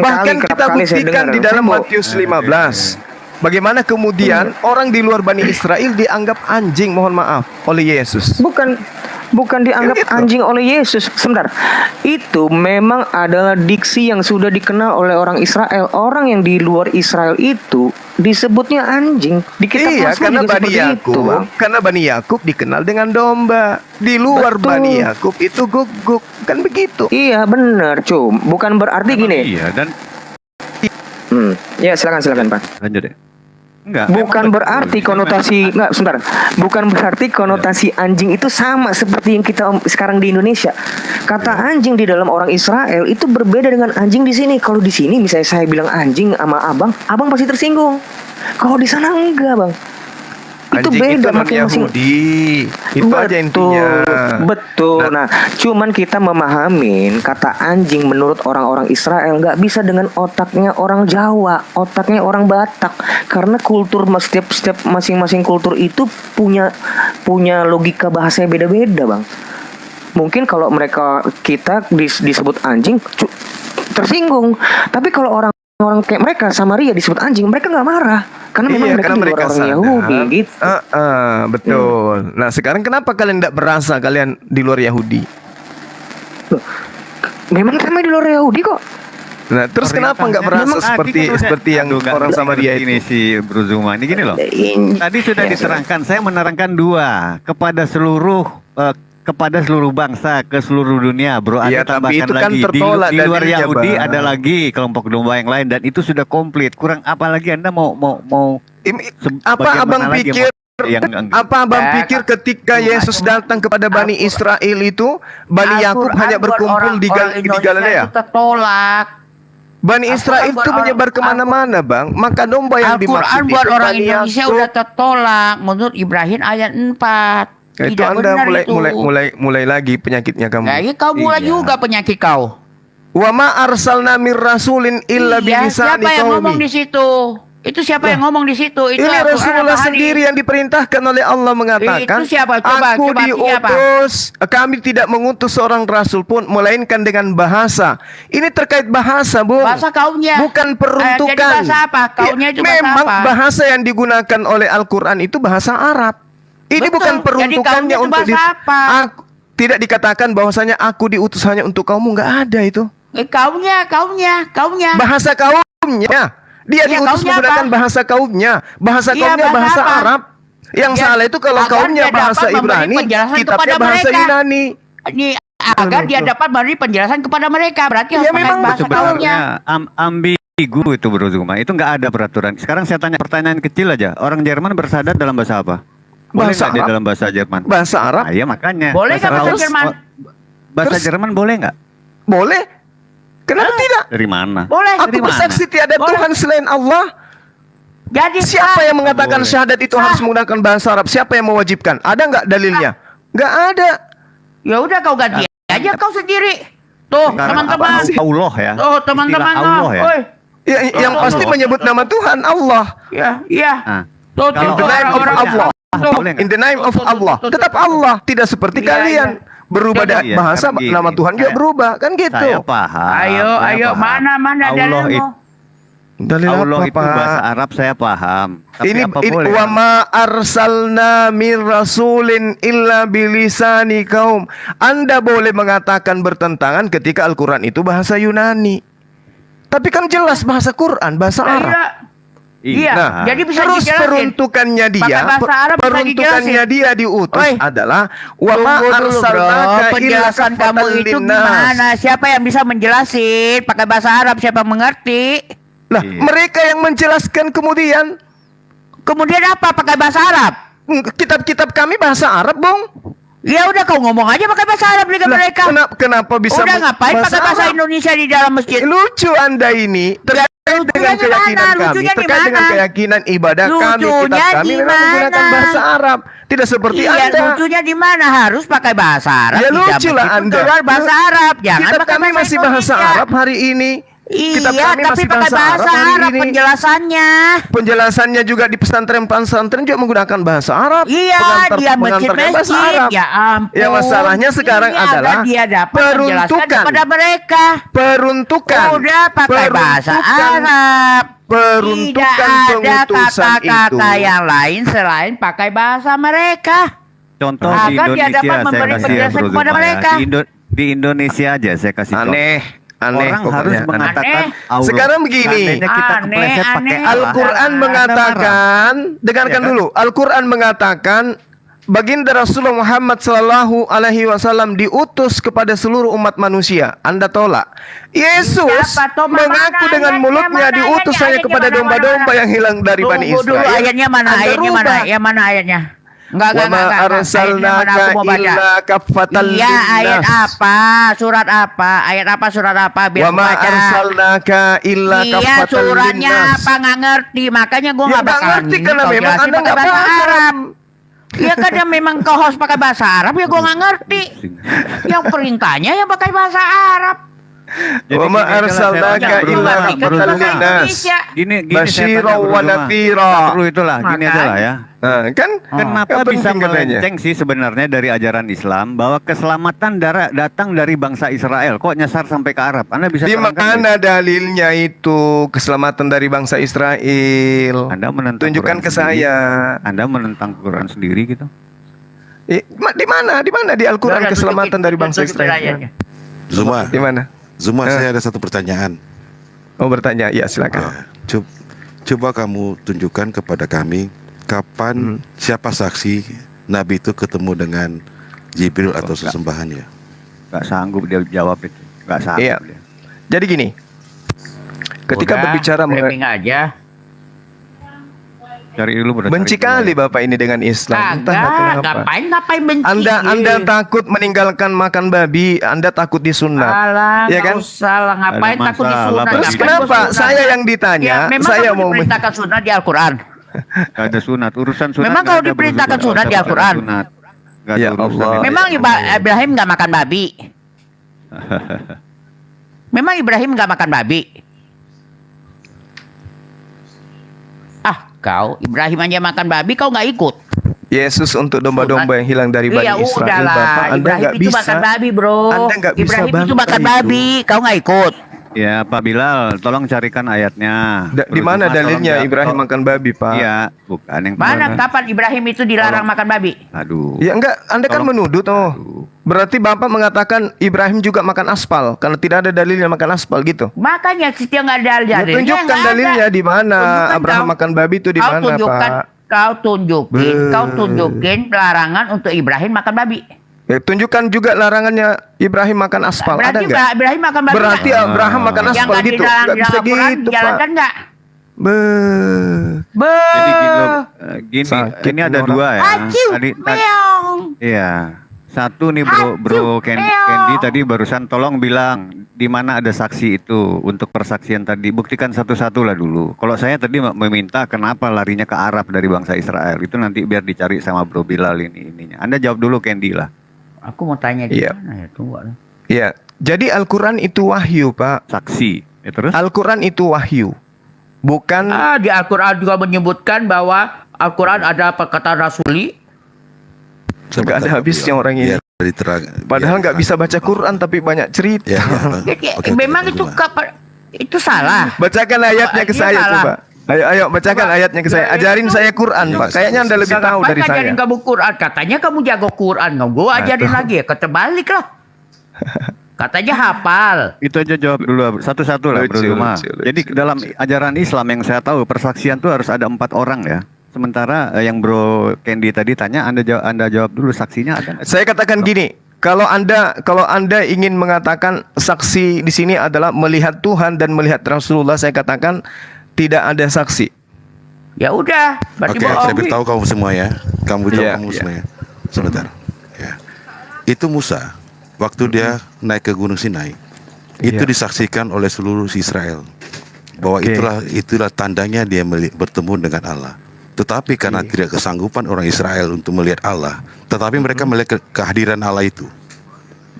Bahkan kali kita saya buktikan dengar. di dalam Saya mau- Matius 15. Bagaimana kemudian orang di luar Bani Israel dianggap anjing, mohon maaf, oleh Yesus. Bukan dianggap Kan gitu. anjing oleh Yesus. Sebentar. Itu memang adalah diksi yang sudah dikenal oleh orang Israel. Orang yang di luar Israel itu disebutnya anjing. Di kitab Iya, Mazmur karena juga Bani seperti itu, Yakub, Bang. karena Bani Yakub dikenal dengan domba. Di luar Betul. Bani Yakub itu guguk, kan begitu. Iya, benar, Cum. Bukan berarti gini. Iya, dan Ya, silakan, Pak. lanjut deh. Enggak. Bukan memang berarti betul. konotasi enggak sebentar. Bukan berarti konotasi anjing itu sama seperti yang kita sekarang di Indonesia. Kata anjing di dalam orang Israel itu berbeda dengan anjing di sini. Kalau di sini misalnya saya bilang anjing sama abang pasti tersinggung. Kalau di sana enggak, Bang. Itu Anjing beda non masing-masing. Yahudi. Itu aja intinya. Betul. Nah, cuman kita memahamin kata anjing menurut orang-orang Israel nggak bisa dengan otaknya orang Jawa, otaknya orang Batak, karena kultur setiap masing-masing kultur itu punya logika bahasanya beda-beda, Bang. Mungkin kalau kita disebut anjing tersinggung, tapi kalau orang kayak mereka Samaria disebut anjing, mereka nggak marah. Karena memang mereka di luar orang sadar. Yahudi gitu. Betul. Nah, sekarang kenapa kalian tidak berasa kalian di luar Yahudi? Memang kami di luar Yahudi kok. Nah, terus kenapa nggak merasa seperti yang orang sama dia ini itu? si Bro Zuma ini gini loh. Tadi sudah diterangkan, saya menerangkan dua kepada seluruh bangsa, ke seluruh dunia, Bro. Iya, Anda tapi tambahkan itu kan lagi tertolak di luar dalilnya, Yahudi Bang. ada lagi kelompok domba yang lain dan itu sudah komplit. Kurang apa lagi Anda mau Apa bagaimana abang lagi pikir? yang Apa abang pikir ketika Yesus datang kepada Bani Israel itu, Bani Yakub hanya berkumpul di Galilea? Itu tertolak. Bani Israel itu menyebar kemana-mana, Bang. Maka domba yang dimaksud Al-Quran itu buat orang Bani Indonesia Yakub. udah tertolak menurut Ibrahim ayat 4. Itu Tidak Anda benar itu. mulai lagi penyakitnya kamu. Nah, kau mulai Iya. juga penyakit kau. Wa ma arsalna mir rasulin illa Iya, bilisani siapa yang ngomong di qaumi. situ? Itu siapa yang ngomong di situ? Itu Ini Al-Quran Rasulullah apa hadis? sendiri yang diperintahkan oleh Allah mengatakan, Itu siapa? Coba aku siapa? diutus, kami tidak mengutus seorang rasul pun melainkan dengan bahasa. Ini terkait bahasa, Bung. Bahasa kaunya. Bukan peruntukan. Jadi bahasa apa? Kaunya itu bahasa memang apa? bahasa yang digunakan oleh Al-Quran itu bahasa Arab. Ini Betul. bukan Jadi peruntukannya kaunya itu untuk bahasa apa? tidak dikatakan bahwasanya aku diutus hanya untuk kamu, nggak ada itu. Kaunya. Bahasa kaumnya. Dia Iya, diutus kaumnya menggunakan apa? bahasa kaumnya. Bahasa Iya, kaumnya bahasa apa? Arab. Yang Ya, salah itu kalau agar kaumnya dia bahasa dapat memberi Ibrani, penjelasan kitabnya kepada bahasa mereka. Yunani. Ini agar dia dapat memberi penjelasan kepada mereka. Berarti Ya, harus pakai memang bahasa kaunya. sebenarnya ambigu itu Bro Zuma. Itu nggak ada peraturan. Sekarang saya tanya pertanyaan kecil aja. Orang Jerman bersyahadat dalam bahasa apa? Boleh Bahasa nggak dia Arab. dalam bahasa Jerman? Bahasa Arab. Ah, iya makanya. Boleh nggak bahasa Raus- Jerman? Bahasa Terus- Jerman boleh nggak? Boleh. Kenapa tidak? Dari mana? Boleh. Aku bersaksi tiada Tuhan selain Allah. Jadi Siapa yang mengatakan Boleh. syahadat itu harus menggunakan bahasa Arab? Siapa yang mewajibkan? Ada nggak dalilnya? Nggak ada. Ya udah kau ganti aja kau sendiri. Tuh Sekarang teman-teman. apa? Allah ya. Tuh teman-teman. Istilah Allah ya. Oi. Yang pasti menyebut nama Tuhan Allah. Iya. Nah, Tuh kalau In the name of orang-orang. Allah. Tuh. boleh nggak? In the name of Allah. Tetap Allah. Tidak seperti Iya, kalian. Berubah Iya, bahasa, kan gini. nama Tuhan juga berubah. Kan gitu. Saya paham. Ayo, saya paham. mana Allah dalilmu? itu, Dalil Allah apa, itu Pak? bahasa Arab saya paham. Tapi Ini apa boleh? wa ma arsalna mir rasulin illa bilisani kaum. Anda boleh mengatakan bertentangan ketika Al-Quran itu bahasa Yunani. Tapi kan jelas bahasa Quran, bahasa Arab. Iya. Nah, Jadi bisa terus dijelasin. peruntukannya dia, Pakai bahasa Arab bisa peruntukannya dijelasin. dia diutus Oi. adalah wa ma Tunggu dulu, bro. arsalnaka illa Penjelasan kamu kafatan itu linnas. gimana? Siapa yang bisa menjelasin? Pakai bahasa Arab siapa mengerti? Lah, Iya. mereka yang menjelaskan kemudian Kemudian apa? Pakai bahasa Arab? kitab-kitab kami bahasa Arab, Bung. Ya udah kau ngomong aja pakai bahasa Arab dengan Lah, mereka. kenapa bisa Udah ngapain pakai bahasa Arab? Indonesia di dalam masjid? Lucu Anda ini terkait dengan lucunya di keyakinan mana? kami, Lucunya di terkait dengan mana? keyakinan ibadah kami, Lucunya kitab kami di memang menggunakan mana? bahasa Arab, tidak seperti Iya, Anda. lucunya di mana? Harus pakai bahasa Arab. Ya Di lucu dalam lah masjid pun Anda. keluar bahasa Arab. Jangan Kitab pakai kami masih bahasa Indonesia. Arab hari ini. Kitab Iya, kami tapi masih pakai bahasa hari Arab ini. penjelasannya. Penjelasannya juga di pesantren-pesantren juga menggunakan bahasa Arab. Iya, Pengantar- dia mengantarkan bahasa masjid-masjid. Arab. Ya ampun. Yang masalahnya sekarang Ini adalah agar dia dapat menjelaskan peruntukan. kepada mereka. Peruntukan. Udah pakai bahasa Peruntukan. Arab. Peruntukan Tidak ada pengutusan kata-kata itu. yang lain selain pakai bahasa mereka. Contoh Agar di dia Indonesia dapat saya memberi kasih ya penjelasan Bro kepada Zuma ya. mereka. Di Indonesia aja saya kasih contoh. Aneh Orang pokoknya, harus aneh. mengatakan Aneh. Allah. Sekarang begini. Seandainya kita Aneh, kepleset pakai aneh. Allah. Al-Quran Anda mengatakan, dengarkan Ya kan? dulu. Al-Quran mengatakan baginda Rasulullah Muhammad sallallahu alaihi wasallam diutus kepada seluruh umat manusia. Anda tolak. Yesus Siapa tuh? Mana mengaku dengan ayatnya? mulutnya Mana diutus ayatnya? hanya Ayatnya kepada mana, domba-domba mana? yang hilang dari Bani Tunggu dulu Israel. ayatnya mana? Anda Ayatnya mana? rubah. Yang mana ayatnya? Enggak, Wa ma Ayatnya mana arsalnaka aku mau baca. illa kaffatan Iya, ayat linnas. apa? Surat apa? Ayat apa? Surat apa? Wa Biar ma aku baca. arsalnaka illa Iya, kaffatan suratnya linnas. apa? Nggak ngerti. Makanya gue Ya, nggak nggak bakalan ngerti ini karena kau memang jelasin Anda pakai nggak bahasa paham. Arab. Ya karena memang kau harus pakai bahasa Arab ya gue nggak ngerti. Yang perintahnya ya pakai bahasa Arab. Jadi Wa ma gini aja lah, saya arsalnaka tanya, Bro illa Zuma, Ngerti kan Bro kaffatan bahasa Zuma. linnas. Indonesia. Gini saya Basyira tanya, Bro wa Zuma. nadhira. Nggak perlu itulah, gini aja lah ya. Nah, kan Kenapa yang bisa penting katanya. melenceng sih sebenarnya dari ajaran Islam bahwa keselamatan datang dari bangsa Israel? Kok nyasar sampai ke Arab? Anda bisa Di terangkan mana dalilnya itu keselamatan dari bangsa Israel? Anda menentang Tunjukkan Quran ke sendiri. saya. Anda menentang Quran sendiri gitu? Di mana? Di mana di Al-Quran Udah, keselamatan tunjukin, dari bangsa tunjukin Israel? ayatnya. Zuma, Di mana? Zuma Eh. saya ada satu pertanyaan. Oh bertanya, ya silakan. Coba kamu tunjukkan kepada kami kapan siapa saksi Nabi itu ketemu dengan Jibril atau sesembahannya. Nggak sanggup dia jawab itu. Nggak sanggup Iya. dia. Jadi gini, ketika Udah, berbicara framing aja. Cari dulu bener, benci cari dulu. kali Bapak ini dengan Islam. Entah kenapa. Ngapain benci? Anda takut meninggalkan makan babi, Anda takut disunat. Alah, Ya nggak kan? usah lah, ngapain Ada takut masalah, disunat? Pak. Terus Ngapain kenapa gua sunat? saya yang ditanya? Ya, memang Saya kamu mau diperintahkan sunat di Al-Quran. Nggak ada sunat, urusan sunat. Memang nggak kalau ada, diperintahkan berurusan sunat di sama Al-Quran. sunat. Nggak ada Ya urusan Allah. ini. Memang Ibrahim nggak makan babi. Memang Ibrahim nggak makan babi. Ah, kau Ibrahim aja makan babi, kau nggak ikut. Yesus untuk domba-domba yang hilang dari Bani Iya Israel. udahlah, Bapak, Anda Ibrahim nggak itu bisa. makan babi, bro. Anda nggak bisa Ibrahim itu bantah makan itu. babi, kau nggak ikut. Ya Pak Bilal, tolong carikan ayatnya. Di mana Terus, Mas, dalilnya tolong Ibrahim makan babi, Pak? Iya, bukan yang Mana mana. kapan Ibrahim itu dilarang makan babi? Aduh. Ya enggak, Anda kan Tolong. menuduh toh. Berarti Bapak mengatakan Ibrahim juga makan aspal karena tidak ada dalilnya makan aspal gitu. Makanya setiap nggak ada Ya, dalilnya. tunjukkan nggak ada. dalilnya di mana Tunjukkan Abraham kau. makan babi itu di Kau mana, tunjukkan, Pak? kau tunjukin larangan untuk Ibrahim makan babi. Ya, tunjukkan juga larangannya Ibrahim makan aspal, ada Berarti enggak? Ibrahim makan babi. Berarti nggak? Abraham makan yang aspal nggak gitu. dilarang Enggak di bisa dalam Al-Quran gitu, Pak. dijalankan nggak? Be. Jadi gini, Sakit ini ada orang. dua ya. Aciu, Tadi- meong. Iya. Satu nih bro Candy tadi barusan tolong bilang di mana ada saksi itu untuk persaksian tadi, buktikan satu-satu lah dulu. Kalau saya tadi meminta kenapa larinya ke Arab dari bangsa Israel, itu nanti biar dicari sama Bro Bilal ininya. Anda jawab dulu Candy lah. Aku mau tanya di Iya. mana ya? Tunggu. Ya, jadi Al-Quran itu wahyu, Pak. Saksi. Ya, terus? Al-Quran itu wahyu. Bukan Di Al-Quran juga menyebutkan bahwa Al-Quran ada perkataan rasuli. enggak ada habisnya orang ini. Biar diterang. Padahal nggak bisa baca Quran tapi banyak cerita. Ya, ya. Jadi, Oke, memang oke, itu Cuma. itu salah. Bacakan ayatnya ke Iya, saya salah. coba. Ayo bacakan Coba. ayatnya ke saya. Ajarin saya Quran, Iya, Pak. Kayaknya Anda lebih tahu dari saya. Ajarin kamu Quran. Katanya kamu jago Quran. Gue ajarin lagi ya. Ketebalik lah. Katanya hafal. Itu aja jawab dulu satu-satu lah Bro Lucu, Zuma. lucu, lucu, Jadi dalam ajaran Islam yang saya tahu persaksian tuh harus ada 4 orang ya. Sementara yang Bro Candy tadi tanya, Anda jawab dulu saksinya ada nggak? Saya katakan gini, kalau Anda ingin mengatakan saksi di sini adalah melihat Tuhan dan melihat Rasulullah, saya katakan tidak ada saksi. Ya udah. Berarti Oke, saya bohong. beritahu kamu semua ya. Kamu jawab Iya, kamu iya. semua ya. Sebentar. Ya. Itu Musa waktu dia naik ke Gunung Sinai. Itu Iya. disaksikan oleh seluruh Israel bahwa Oke. itulah tandanya dia bertemu dengan Allah. Tetapi karena tidak kesanggupan orang Israel untuk melihat Allah, tetapi mereka melihat kehadiran Allah itu.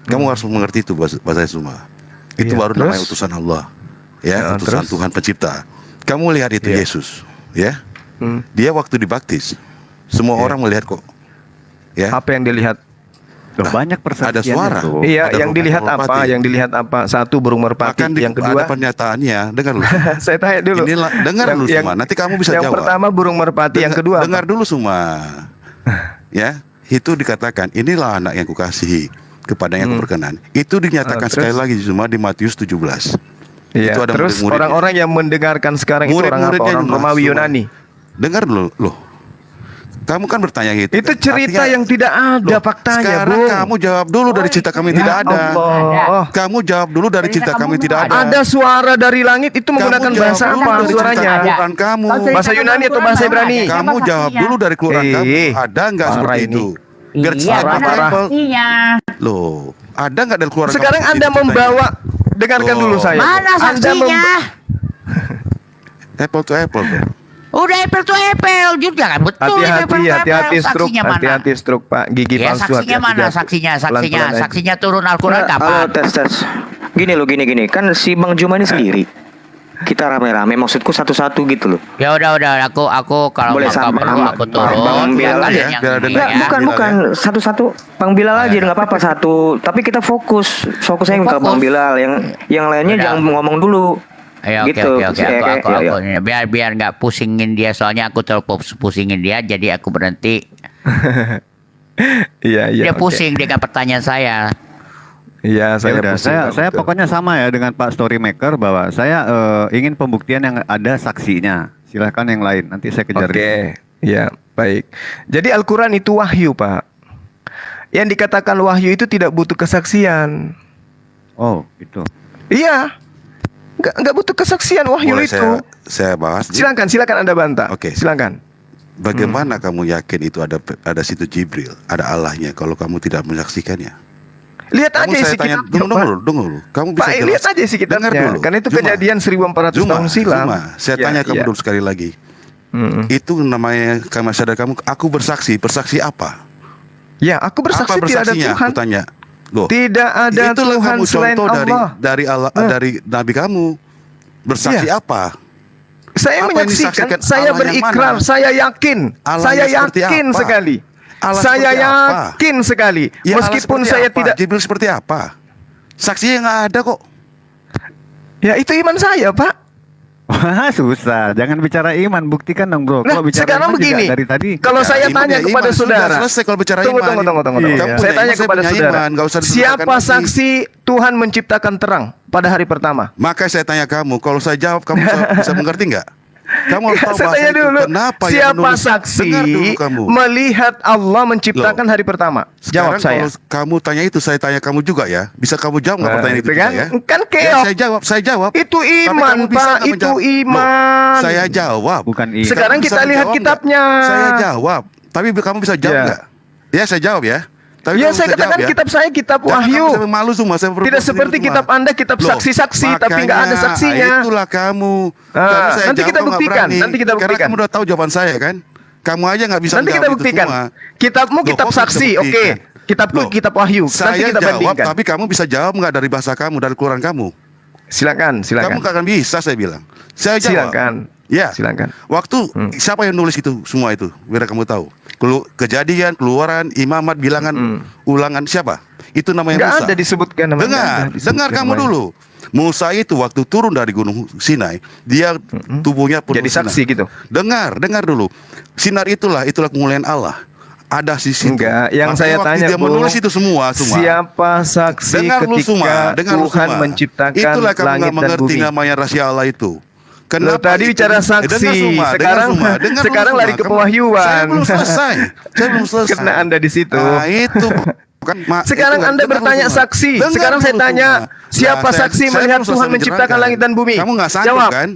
Kamu harus mengerti itu bahasa Suma. Itu Iya, baru namanya terus? utusan Allah. Ya, Ya, utusan terus? Tuhan pencipta. Kamu lihat itu Iya. Yesus, ya. Hmm. Dia waktu dibaptis, semua orang melihat kok. Ya. Apa yang dilihat? Loh, banyak ada persaksian suara. itu. Iya, ada yang dilihat burung apa? merpati. Yang dilihat apa? Satu burung merpati, Bahkan yang ada kedua pernyataannya. Dengar dulu. saya tanya dulu. Inilah, dengar dulu semua. Nanti kamu bisa yang jawab. pertama burung merpati, yang kedua apa? Dengar dulu semua. Ya, itu dikatakan inilah anak yang kukasihi, kepada yang kuberkenan. Itu dinyatakan Terus? sekali lagi cuma di Matius 17. Iya, Itu ada terus murid-muridnya. orang-orang yang mendengarkan sekarang itu orang apa? Murid-muridnya Orang cuma Romawi semua. Yunani. Dengar dulu, loh. Kamu kan bertanya gitu. Itu kan? cerita Artinya, yang tidak ada loh, faktanya, sekarang Bung. kamu jawab dulu dari cerita kami Ya tidak ada. Allah. Kamu jawab dulu dari cerita Cerita kami kamu tidak nggak ada. Ada suara dari langit itu menggunakan Kamu bahasa jawab dulu apa dari cerita suaranya? Al-Quran kamu. Kalau cerita Bahasa Yunani atau Al-Quran bahasa mana Ibrani? ada? Kamu Siapa jawab saksinya? dulu dari Quran kamu. Ada nggak Parah seperti ini. itu? Biar Iya, simple, mana parah. simple. saksinya? Loh, ada nggak dari Quran? Sekarang kamu Anda seperti itu membawa, dengarkan Loh. dulu saya. Mana Anda saksinya? ceritanya? Apple to apple bro. Udah apple to apple juga kan betul. Hati-hati stroke, Saksinya mana? hati-hati stroke Pak, gigi Ya palsu. saksinya hati-hati, mana? jatuh. Saksinya Pelan-pelan aja. saksinya turun Al-Quran Halo, kapan? tes. Gini loh, gini. Kan si Bang Juma ini sendiri. Kita rame-rame, maksudku satu-satu gitu loh. Ya udah aku kalau Boleh mau sampai perlu sama aku turun. Bang biar Bilal kalian ya, yang biar ada ini Enggak, ya. bukan. Satu-satu. Bang Bilal aja nggak apa-apa satu. Tapi kita fokus aja ke Bang Bilal. Yang lainnya Udah. jangan ngomong dulu. Ya, oke, Gitu. oke. Aku Ya. biar nggak pusingin dia, soalnya aku terlalu pusingin dia, jadi aku berhenti. Iya, Dia oke. pusing dengan pertanyaan saya. Iya, Ya udah, saya betul. pokoknya sama ya dengan Pak Storymaker bahwa saya ingin pembuktian yang ada saksinya. Silahkan yang lain, nanti saya kejar. Oke, ya baik. Jadi Al-Quran itu wahyu, Pak. Yang dikatakan wahyu itu tidak butuh kesaksian. Oh, itu. Iya, nggak butuh kesaksian wahyu Boleh itu. saya bahas? Silakan Anda bantah. Oke. Silakan. Bagaimana kamu yakin itu ada situ Jibril, ada Allahnya kalau kamu tidak menyaksikannya? Lihat Kamu aja saya isi tanya, kitabnya, tunggu Pak. dulu. Kamu bisa Pak, jelas. lihat aja isi Dengar kitabnya. dulu. Karena itu Zuma. kejadian 1400 Zuma, tahun silam. Zuma, saya Ya, tanya kamu ya. dulu sekali lagi. Itu namanya kamu sadar kamu, aku bersaksi apa? Ya, aku bersaksi Apa tidak ada bersaksinya? Tuhan. Aku tanya. Loh, Tidak ada itulah Tuhan kamu selain contoh Allah. dari Nabi kamu. Bersaksi Iya. apa? Saya Apa yang menyaksikan, disaksikan? saya Allah yang berikrar, mana? saya yakin. Allahnya Saya seperti yakin apa? sekali. Allah Saya seperti apa? yakin sekali. Ya, Allah Meskipun seperti saya apa? tidak. Jibril seperti apa? Saksinya nggak ada kok. Ya, itu iman saya, Pak. Wah, susah. Jangan bicara iman, buktikan dong, Bro. Nah, Kalau bicara sekarang iman juga begini. dari tadi. Kalau Ya, saya iman tanya ya kepada iman. saudara. Sudah selesai kalau bicara Tunggu, iman. tunggu. Iya. Kamu Saya punya tanya iman, saya kepada punya saudara. iman, nggak usah Siapa diserahkan lagi. saksi Tuhan menciptakan terang pada hari pertama? Maka saya tanya kamu, kalau saya jawab kamu bisa mengerti nggak? Kamu harus tahu Saya bahasa tanya itu. dulu. Kenapa yang Siapa menulis? saksi Dengar dulu kamu. melihat Allah menciptakan hari pertama? Sekarang Jawab saya. kalau kamu tanya itu, saya tanya kamu juga ya. Bisa kamu jawab nggak Nah, pertanyaan itu itu kan? juga ya? Kan Ya, keok. saya jawab. Itu Tapi iman, kamu bisa Pak. nggak Itu menjawab? iman. Loh, saya jawab. Bukan iman. Sekarang Kamu kita bisa lihat menjawab kitabnya. nggak? Saya jawab. Tapi kamu bisa jawab Ya. nggak? Ya, saya jawab ya. Tapi Ya, kamu saya bisa katakan jawab ya. kitab saya kitab Jangan wahyu. kamu sampai malu semua. Saya Tidak seperti kitab Anda kitab Loh, saksi-saksi tapi nggak ada makanya, saksinya. Itulah kamu. Ah, Kamu saya nanti jawab, kita kamu nggak buktikan, berani. nanti kita Karena buktikan. kamu udah tahu jawaban saya kan. Kamu aja nggak bisa Nanti kita menjawab itu buktikan. semua. Kitabmu Loh, kitab kok bisa saksi, oke. buktikan? Kitabku Loh, kitab wahyu. Nanti Saya kita jawab, bandingkan. tapi kamu bisa jawab nggak dari bahasa kamu, dari keluaran kamu? Silakan. Kamu nggak akan bisa, saya bilang. Saya jawab. Silakan. Ya. Silakan. Waktu siapa yang nulis itu semua itu? Biar kamu tahu. Kejadian, keluaran, imamat, bilangan, ulangan siapa? Itu namanya Nggak Musa. ada disebutkan namanya. Dengar, Nggak ada disebutkan dengar kamu namanya. dulu. Musa itu waktu turun dari Gunung Sinai, dia tubuhnya penuh Jadi saksi sinar. gitu. Dengar dulu. Sinar itulah kemuliaan Allah. Ada sisi itu. Enggak, yang Makanya saya waktu tanya, dia Bu, menulis itu semua. Siapa saksi Dengar lu ketika semua, dengar lu Tuhan semua. menciptakan Itulah kamu langit nggak dan mengerti bumi? namanya rahasia Allah itu. Loh, tadi itu? bicara saksi, dengar semua, sekarang dengar sekarang dulu lari semua. ke pewahyuan. Saya belum selesai. Saya belum selesai. Karena Anda di situ. Nah, itu bukan Sekarang itu, Anda dengar bertanya dulu semua. saksi. Dengar Sekarang saya dulu tanya, semua. siapa Nah, saksi saya melihat belum Tuhan selesai menciptakan menjelaskan. langit dan bumi? Kamu nggak sanggup Jawab. kan?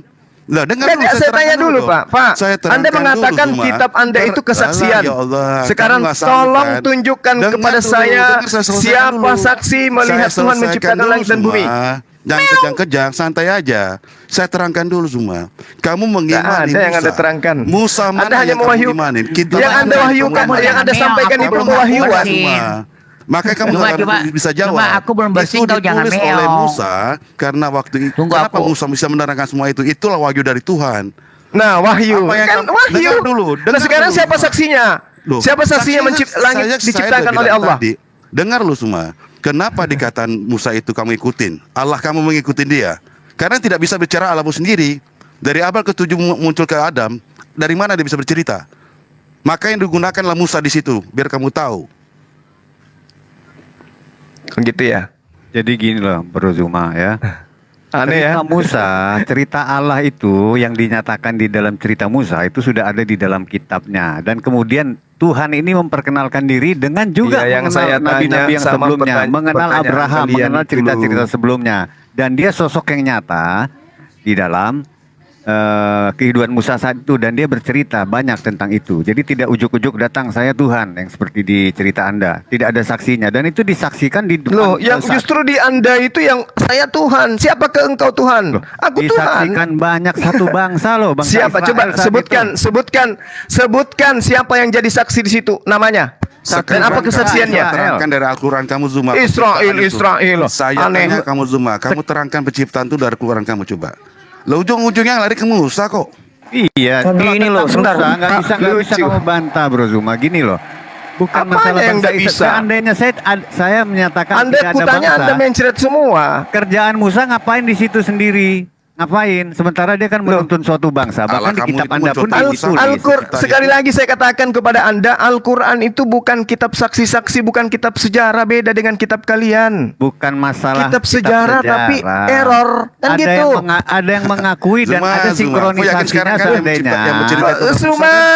Lah, dengar Kan dulu, saya terangkan tanya dulu, Pak. Pak, Saya Anda terangkan mengatakan dulu, Zuma. kitab Anda itu kesaksian. Ya Allah, Sekarang kamu nggak sanggup, tolong kan? tunjukkan Dengar kepada dulu, saya dengar saya selesaikan siapa dulu. saksi melihat Saya Tuhan selesaikan menciptakan dulu langit dan bumi. semua. Jangan kejang-kejang, santai aja. Saya terangkan dulu semua. Kamu mengimani Nggak ada yang Musa. Anda terangkan. Musa mana Anda hanya yang kamu mewahyu. imanin? Kita Yang mana Anda wahyukan, kamu yang Anda Meo, sampaikan aku itu belum pewahyuan. bersin. semua. Makanya kamu Cuma- nggak cuma- bisa jawab. cuma aku belum bersin, Itu kau jangan ditulis meo. oleh Musa karena waktu itu. Tunggu Kenapa aku. Musa bisa menerangkan semua itu? Itulah wahyu dari Tuhan. Nah, wahyu. Apa yang Kan kamu- wahyu. dengar dulu, Nah, dengar sekarang dulu. siapa saksinya? Loh, Siapa saksinya langit saya diciptakan udah oleh bilang Allah? tadi. Dengar lu semua. Kenapa dikatakan Musa itu kamu ikutin? Allah kamu mengikutin dia. Karena tidak bisa bicara Allahmu sendiri. Dari abad ke-7 muncul ke Adam, dari mana dia bisa bercerita? Maka yang digunakanlah Musa di situ, biar kamu tahu. Gitu ya. Jadi gini loh, Bro Zuma ya. Aneh ya. Cerita Musa, cerita Allah itu yang dinyatakan di dalam cerita Musa itu sudah ada di dalam kitabnya. Dan kemudian Tuhan ini memperkenalkan diri dengan juga Iya, yang mengenal saya nabi-nabi yang tanya sama sebelumnya, mengenal pertanyaan Abraham, kalian mengenal itu cerita-cerita sebelumnya. Dan dia sosok yang nyata di dalam kehidupan Musa saat itu, dan dia bercerita banyak tentang itu. Jadi tidak ujuk-ujuk datang saya Tuhan yang seperti di cerita Anda. Tidak ada saksinya, dan itu disaksikan di depan. Loh, yang justru di Anda itu yang saya Tuhan. Siapakah engkau Tuhan? Aku Tuhan. Disaksikan banyak satu bangsa loh, bangsa Siapa? Israel Coba saat sebutkan siapa yang jadi saksi di situ namanya. Dan apa kesaksiannya? Saya terangkan dari Al-Quran kamu Zuma. Israel, Penciptaan itu. Israel. Saya Aneh. tanya kamu Zuma, kamu terangkan penciptaan itu dari Al-Quran kamu coba. Lah ujung-ujungnya lari ke Musa kok. Iya, Gini loh, sebentar. nggak bisa Lucu. kamu bantah, Bro Zuma. Gini loh, bukan Apanya masalah yang bangsa nggak Israel. bisa? Seandainya saya menyatakan Anda tidak ada kutanya bangsa, Anda mencret semua. kerjaan Musa ngapain di situ sendiri? Ngapain? Sementara dia kan menuntun suatu bangsa. Bahkan di kamu kitab itu Anda pun mencontoh ditulis. Al-Qur'an. Sekali lagi saya katakan kepada Anda, Al-Quran itu bukan kitab saksi-saksi, bukan kitab sejarah, beda dengan kitab kalian. Bukan masalah Kitab sejarah tapi error, kan ada gitu. ada yang mengakui dan Zuma, ada Zuma. sinkronisasinya Sekarang kan seandainya. yang menceritakan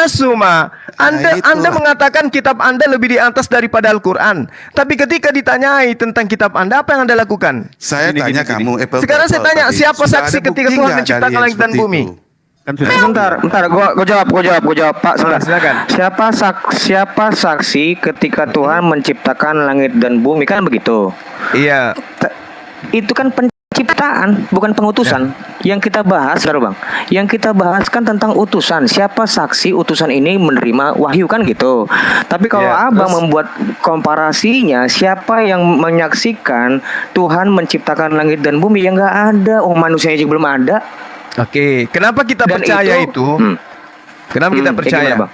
Suma. Anda itulah. mengatakan kitab Anda lebih di atas daripada Al-Quran. Tapi ketika ditanyai tentang kitab Anda, apa yang Anda lakukan? Saya Gini, tanya gini, kamu apple to Sekarang saya apple tanya, tadi. siapa Sudah saksi ada ketika bukti Tuhan nggak menciptakan dari yang langit dan seperti bumi? itu? Kan sudah Bentar, gua jawab, Pak. Sebentar. Silakan. Siapa saksi ketika Tuhan menciptakan langit dan bumi, kan begitu? Iya. Itu kan penciptaan, bukan pengutusan. Yang kita bahas, saudara Bang. Yang kita bahas kan tentang utusan. Siapa saksi utusan ini menerima wahyu, kan gitu. Tapi kalau Ya, Abang terus? membuat komparasinya, siapa yang menyaksikan Tuhan menciptakan langit dan bumi? Yang nggak ada. Oh, manusianya juga belum ada. Oke, kenapa kita Dan percaya itu? Hmm. Kenapa kita Ya percaya? gimana, Bang?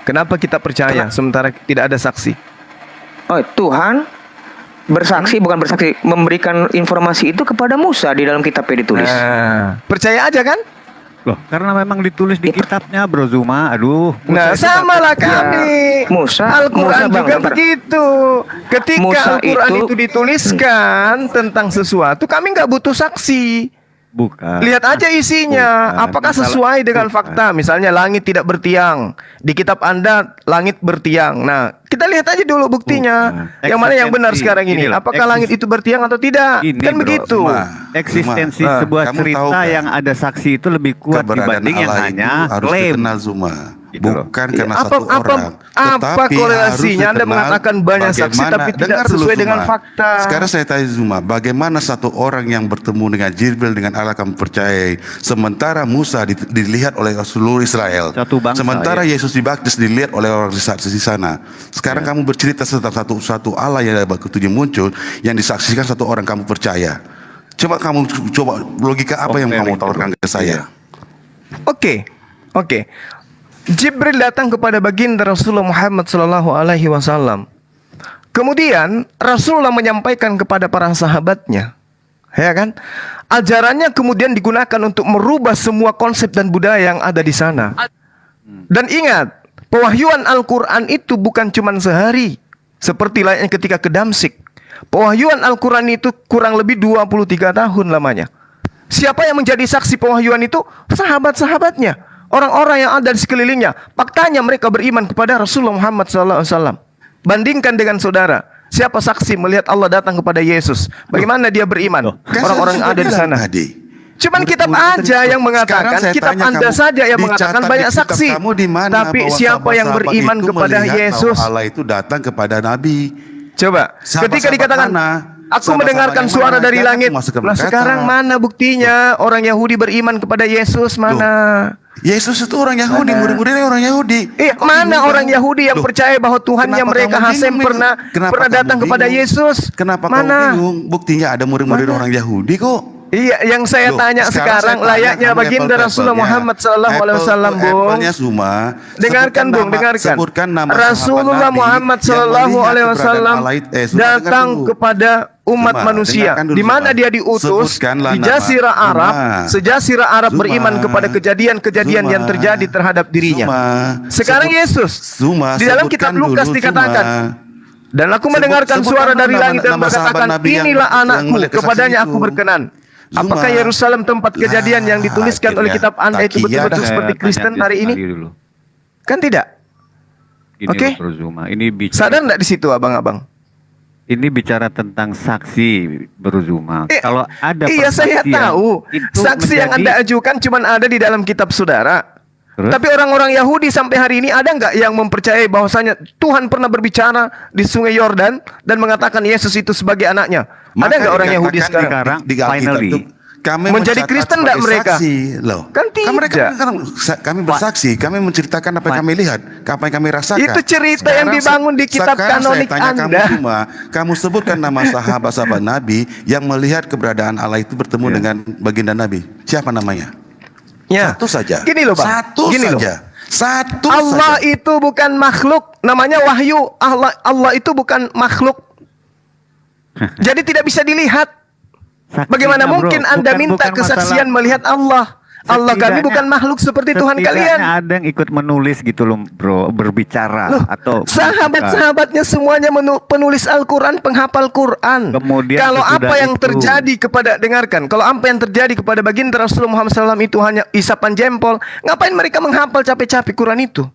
Kenapa kita percaya sementara tidak ada saksi? Oh, Tuhan bersaksi, bukan bersaksi, memberikan informasi itu kepada Musa di dalam kitabnya ditulis. Nah, percaya aja kan? loh, karena memang ditulis di kitabnya, Bro Zuma. Aduh. Nah, sama lah kami. Musa, Al-Quran Bang, juga bentar. begitu. Ketika Musa Al-Quran itu- itu dituliskan tentang sesuatu, kami nggak butuh saksi. Bukan. Lihat aja isinya, Bukan. apakah Masalah- sesuai dengan bukan. fakta. Misalnya langit tidak bertiang. Di kitab Anda langit bertiang. Nah, kita lihat aja dulu buktinya. Bukan. Yang mana yang benar Eksistensi. sekarang ini? Gini loh, Apakah langit itu bertiang atau tidak? Gini, Kan bro, begitu. Zuma. Eksistensi Zuma. sebuah Kamu cerita tahu kan? yang ada saksi itu lebih kuat Keberadaan dibanding yang Allah hanya itu harus klaim. dikenal Zuma, Gitu loh. bukan Iya, karena apa- satu apa- orang. apa Tetapi korelasinya? harus Anda dikenal mengatakan banyak saksi bagaimana- tapi tidak dengar dulu, sesuai dengan Zuma. fakta. Sekarang saya tanya Zuma, bagaimana satu orang yang bertemu dengan Jibril dengan Allah kamu percayai, sementara Musa dilihat oleh seluruh Israel, Satu bangsa, sementara ya. Yesus dibaptis dilihat oleh orang di sana. Sekarang kamu bercerita tentang satu Allah yang ketujuh muncul yang disaksikan satu orang, kamu percaya? Coba logika apa yang kamu tawarkan ke saya? Oke. Jibril datang kepada baginda Rasulullah Muhammad sallallahu alaihi wasallam. Kemudian Rasulullah menyampaikan kepada para sahabatnya, ya kan? Ajarannya kemudian digunakan untuk merubah semua konsep dan budaya yang ada di sana. Dan ingat, pewahyuan Al-Quran itu bukan cuma sehari, seperti layaknya ketika ke Damsyik. Pewahyuan Al-Quran itu kurang lebih 23 tahun lamanya. Siapa yang menjadi saksi pewahyuan itu? Sahabat-sahabatnya, orang-orang yang ada di sekelilingnya. Faktanya mereka beriman kepada Rasulullah Muhammad SAW. Bandingkan dengan saudara, siapa saksi melihat Allah datang kepada Yesus? Bagaimana dia beriman? Orang-orang yang ada di sana. Cuman kitab aja yang mengatakan, kitab Anda saja yang mengatakan banyak saksi. Tapi siapa yang beriman kepada Yesus? Allah itu datang kepada Nabi. Coba, ketika dikatakan, aku mendengarkan suara dari langit. Lah sekarang mana buktinya orang Yahudi beriman kepada Yesus? Mana? Yesus itu orang Yahudi, murid-muridnya orang Yahudi. Mana orang Yahudi yang percaya bahwa Tuhannya Kenapa mereka kamu Hasem bingung, pernah Kenapa kamu datang kepada bingung? Yesus? Kenapa Mana? kamu bingung? Buktinya ada murid-murid orang Yahudi kok. Iya, yang saya Loh, tanya sekarang saya tanya layaknya kamu baginda apple to Rasulullah apple-nya. Muhammad sallallahu alaihi wasallam, Apple to Bung. apple-nya, Zuma. Dengarkan, Bung, dengarkan. Sebutkan nama Rasulullah sahabat Nabi Muhammad yang sallallahu melihat alaihi keberadaan wasallam Allah itu. Zuma, dengar datang dulu. kepada umat Zuma, manusia, dengarkan dulu, di mana Zuma. dia diutus Sebutkanlah di nama. Jazirah Arab. Zuma. Sejazirah Arab Zuma. beriman kepada kejadian-kejadian Zuma. yang terjadi terhadap dirinya. Zuma. Sekarang Yesus Zuma, di dalam sebutkan kitab Lukas dulu, dikatakan, Zuma. dan aku mendengarkan Sebutkan suara dari nama- langit dan nama sahabat berkatakan, Nabi yang- inilah yang anakku, melihat kesaksian kepadanya itu. aku berkenan. Zuma. Apakah Yerusalem tempat kejadian yang dituliskan oleh akhirnya kitab Anda itu Takia betul-betul dah. seperti Kristen hari ini? Dulu. Kan tidak. Gini Oke. loh, Bro Zuma. Ini bicara, Sadar enggak di situ abang-abang? ini bicara tentang saksi, Bro Zuma. Kalau ada Iya, saya persaksian, tahu. itu Saksi yang menjadi- Anda ajukan cuma ada di dalam kitab saudara. Terus? Tapi orang-orang Yahudi sampai hari ini ada nggak yang mempercayai bahwasanya Tuhan pernah berbicara di Sungai Yordan dan mengatakan Yesus itu sebagai anaknya? Ada nggak orang Yahudi sekarang? sekarang, di Alkitab finally, itu, kami menjadi mencatat Kristen sebagai enggak mereka? saksi, loh. Kan tidak. Kami bersaksi, kami menceritakan apa yang kami lihat, apa yang kami rasakan. Itu cerita yang dibangun di kitab sekarang kanonik saya tanya Anda. Kamu semua, kamu sebutkan nama sahabat-sahabat Nabi yang melihat keberadaan Allah itu bertemu dengan baginda Nabi. Siapa namanya? Ya. Satu saja. Gini loh, Bang. Satu Gini loh. saja. Satu Allah saja. itu bukan makhluk, namanya wahyu. Allah itu bukan makhluk. Jadi tidak bisa dilihat. Saksinya, Bagaimana bro. mungkin Anda Bukan- minta bukan kesaksian masalah- melihat Allah? Allah kami Setidaknya- bukan makhluk seperti Tuhan setidaknya kalian. ada yang ikut menulis gitu loh, bro, berbicara Loh, atau sahabat-sahabatnya semuanya penulis Al-Quran, penghafal Quran. Kemudian Kalau sesudah apa yang itu- terjadi kepada, dengarkan, kalau apa yang terjadi kepada baginda Rasulullah Muhammad SAW itu hanya isapan jempol, ngapain mereka menghafal capek-capek Quran itu?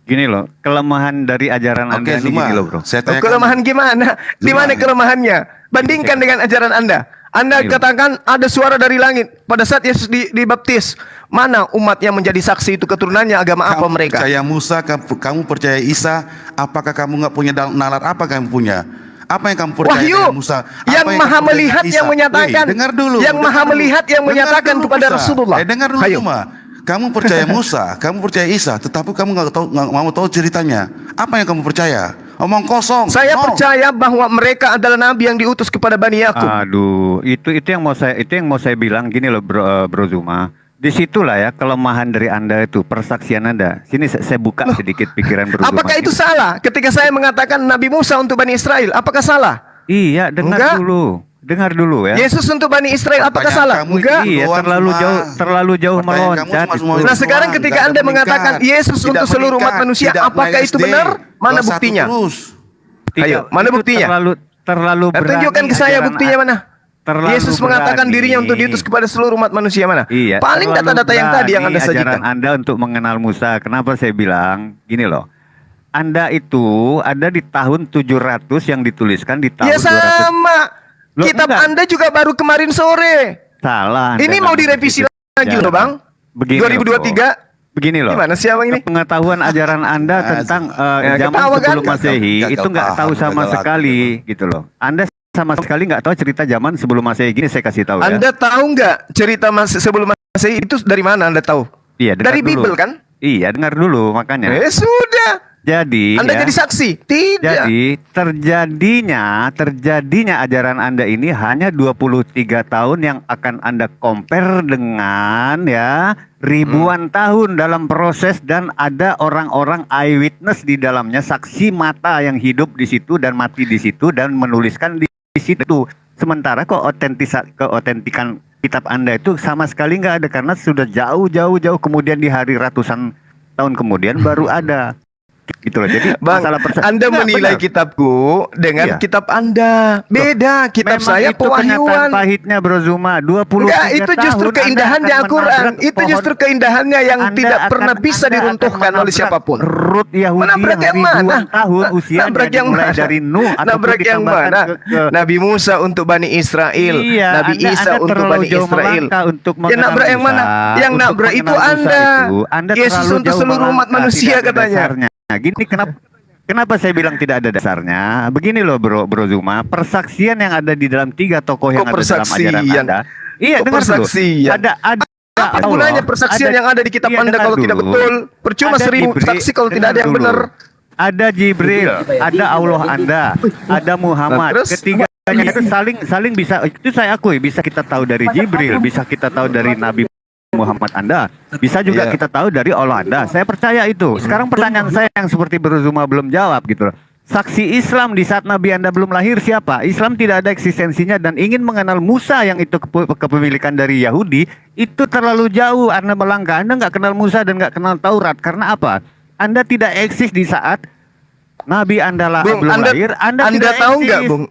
gini loh, kelemahan dari ajaran Oke, Anda ini Zuma, gini loh, bro. saya Oh, tanyakan. kelemahan gimana? Di Zuma. mana kelemahannya? Bandingkan dengan ajaran Anda. Anda Ini loh. katakan ada suara dari langit pada saat Yesus dibaptis. Mana umat yang menjadi saksi itu keturunannya agama apa Kamu mereka? percaya Musa, kamu percaya Isa, apakah kamu nggak punya nalar apa kamu punya? Apa yang kamu percaya Wahyu dengan Musa? Apa yang maha kamu melihat dengan Isa? yang menyatakan, Weh, dengar dulu. yang dengar maha dulu. melihat yang Dengar menyatakan dulu, kepada Musa. Rasulullah. Dengar dulu Ayo. Zuma. Kamu percaya Musa, kamu percaya Isa, tetapi kamu nggak mau tahu ceritanya. Apa yang kamu percaya? Omong kosong. Saya No. percaya bahwa mereka adalah nabi yang diutus kepada Bani Yakub. Aduh, itu yang mau saya bilang gini loh, bro Zuma. Disitulah ya kelemahan dari Anda itu, persaksian Anda. Sini saya buka sedikit pikiran bro Zuma. Apakah itu salah ketika saya mengatakan Nabi Musa untuk Bani Israel? Apakah salah? Iya, Enggak. dengar dulu ya. Yesus untuk Bani Israel, apakah Pertanyaan salah? kamu itu Enggak. Iya, doang, terlalu jauh Pertanyaan kamu meloncat. cuma semua itu. Nah, sekarang doang, ketika tidak Anda ada mengatakan meningkat, Yesus tidak untuk seluruh umat meningkat, manusia, tidak apakah naik itu SD, benar? Mana kelas satu buktinya? terus. Ayo, mana Itu buktinya? Terlalu Nah, berani tunjukkan ke saya ajaran buktinya mana? terlalu Yesus mengatakan berani. dirinya untuk diutus kepada seluruh umat manusia mana? Iya, Paling terlalu data-data yang tadi yang Anda berani sajikan. ajaran Anda untuk mengenal Musa. Kenapa saya bilang gini loh? Anda itu ada di tahun 700 yang dituliskan di tahun Ya 200. sama. Loh, Kitab enggak. Anda juga baru kemarin sore. Salah. Ini Anda mau ngomong direvisi begitu. lagi loh, Bang. Begini loh, 2023. Begini loh. Gimana sih abang ini? Pengetahuan ajaran Anda tentang zaman ketawa kan? sebelum Masehi Gagal itu nggak paham, tahu sama gagal sekali gitu loh. Anda sama sekali nggak tahu cerita zaman sebelum Masehi. Gini saya kasih tahu ya. Anda tahu nggak cerita sebelum Masehi itu dari mana Anda tahu? Iya, dengar Dari dulu. Bible kan? Iya, dengar dulu makanya. Sudah. Jadi Anda ya, jadi saksi? Tidak. Jadi terjadinya ajaran Anda ini hanya 23 tahun yang akan Anda compare dengan ya ribuan tahun dalam proses, dan ada orang-orang eyewitness di dalamnya, saksi mata yang hidup di situ dan mati di situ dan menuliskan di situ. Sementara keotentikan kitab Anda itu sama sekali nggak ada, karena sudah jauh kemudian di hari ratusan tahun kemudian baru ada. Gitu loh. Jadi Bang, masalah Anda Enggak, menilai benar. kitabku dengan Iya. kitab Anda. Beda, kitab Memang saya itu kenyataan pewahyuan. pahitnya Bro Zuma. 23 Enggak, itu justru tahun keindahannya Anda akan Al-Quran. menabrak Itu pohon. justru keindahannya yang Anda tidak akan- pernah bisa Anda diruntuhkan akan oleh siapapun. Rut Yahudi Menabrak yang yang ribuan mana? tahun usianya, Nabrak yang dimulai mana? dari Nuh ataupun Nabrak yang ditambahkan mana? ke- Nabi Musa untuk Bani Israel, Iya, Nabi Isa Anda untuk terlalu Bani jauh Israel. melangkah untuk Ya mengenal nabrak yang Musa. mana? Yang Untuk nabrak itu mengenal Musa Anda. itu, Anda Yesus terlalu untuk jauh seluruh umat melangkah, manusia tidak ada katanya. dasarnya. Nah, gini kenapa saya bilang tidak ada dasarnya? Begini loh Bro Zuma, persaksian yang ada di dalam 3 tokoh yang Kok ada dalam ajaran persaksian? Anda. Iya, Kok dengar dulu. persaksian? Ada Apa Allah, gunanya persaksian yang ada di kitab iya, Anda dengar kalau tidak dulu. betul? Percuma Ada 1000 Jibril, saksi kalau tidak ada yang dengar benar. dulu. Ada Jibril, ada Allah Anda, ada Muhammad. Nah, terus? Ketiganya itu saling bisa, itu saya akui, bisa kita tahu dari Jibril, bisa kita tahu dari Nabi Muhammad Anda, bisa juga Iya. kita tahu dari Allah Anda. Saya percaya itu. Sekarang pertanyaan saya yang seperti Bro Zuma belum jawab gitu loh. Saksi Islam di saat Nabi Anda belum lahir siapa? Islam tidak ada eksistensinya dan ingin mengenal Musa yang itu kepemilikan dari Yahudi, itu terlalu jauh Anda melangkah. Anda nggak kenal Musa dan nggak kenal Taurat. Karena apa? Anda tidak eksis di saat Nabi Anda Bung, belum Anda, lahir. Anda Anda tidak tahu eksis. nggak, Bung?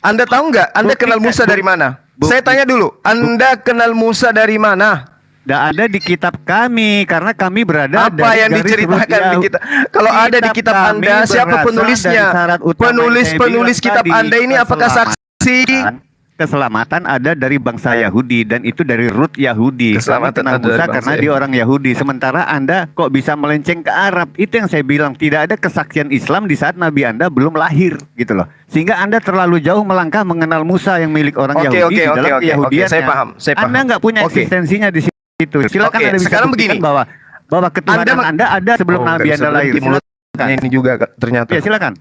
Anda tahu nggak? Anda Bukti- kenal Musa dari mana? Bukti- Saya tanya dulu. Anda kenal Musa dari mana? Tidak ada di kitab kami karena kami berada Apa yang garis diceritakan Rut di kitab? Kalau ada di kitab kami Anda, siapa berasal penulisnya? dari syarat utama yang saya Penulis bilang kitab tadi, Anda ini apakah saksi? Keselamatan ada dari bangsa Yahudi dan itu dari Rut Yahudi. Keselamatan Kami kenal ada dari Musa bangsa karena dia Yahudi. orang Yahudi. Sementara Anda kok bisa melenceng ke Arab? Itu yang saya bilang, tidak ada kesaksian Islam di saat Nabi Anda belum lahir gitu loh. Sehingga Anda terlalu jauh melangkah mengenal Musa yang milik orang Oke, Yahudi di dalam oke. Keyahudiannya. Saya paham. Anda nggak punya Oke. eksistensinya di situ. Silakan Oke, Anda bisa sekarang buktikan begini. bahwa ketuhanan Anda ada sebelum Nabi Anda lahir. Ini juga ternyata. Ya, silakan.